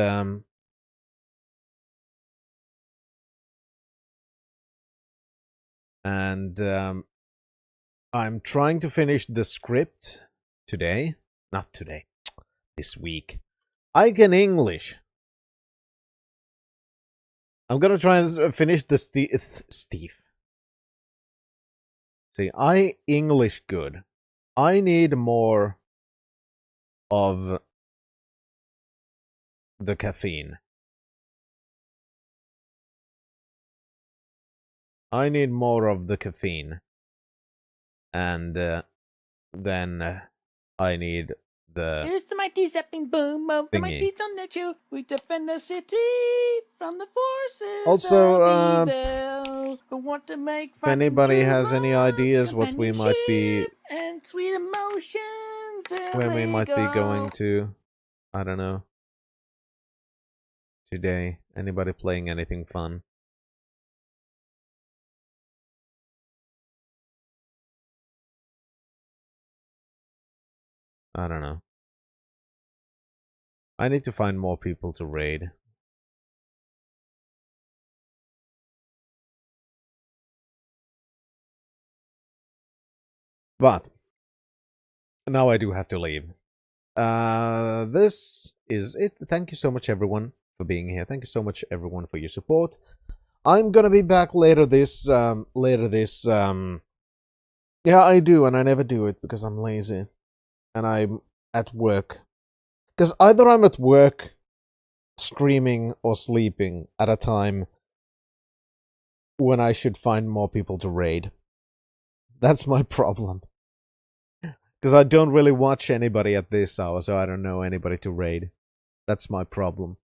I'm trying to finish the script today. Not today. This week. I can English. I'm gonna try and finish the Steve. See, I English good. I need more of the caffeine. I need more of the caffeine. And then I need the... It's the mighty zapping boom of the thingy. mighty thunderchew. We defend the city from the forces Also, of evil. Who want to make if anybody true has any ideas what we might be... companionship and sweet emotions, where we might be illegal. going to... I don't know. Today. Anybody playing anything fun? I don't know. I need to find more people to raid. But now I do have to leave. This is it. Thank you so much everyone for being here. Thank you so much everyone for your support. I'm gonna be back later this yeah, I do, and I never do it because I'm lazy. And I'm at work. Because either I'm at work, streaming, or sleeping at a time when I should find more people to raid. That's my problem. Because I don't really watch anybody at this hour, so I don't know anybody to raid. That's my problem.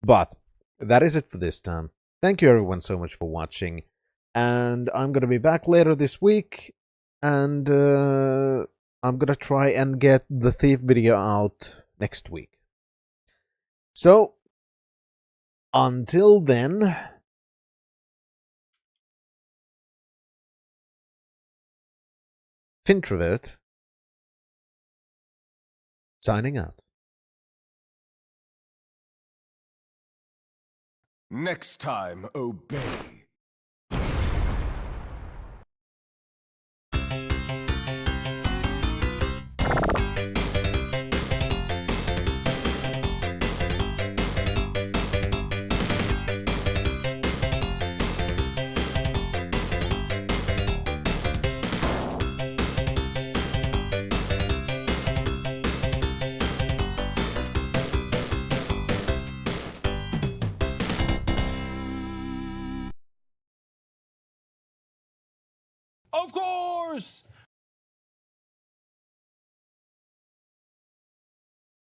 But that is it for this time. Thank you everyone so much for watching. And I'm gonna be back later this week. And I'm gonna try and get the Thief video out next week. So, until then... Fintrovert signing out. Next time, obey. Of course!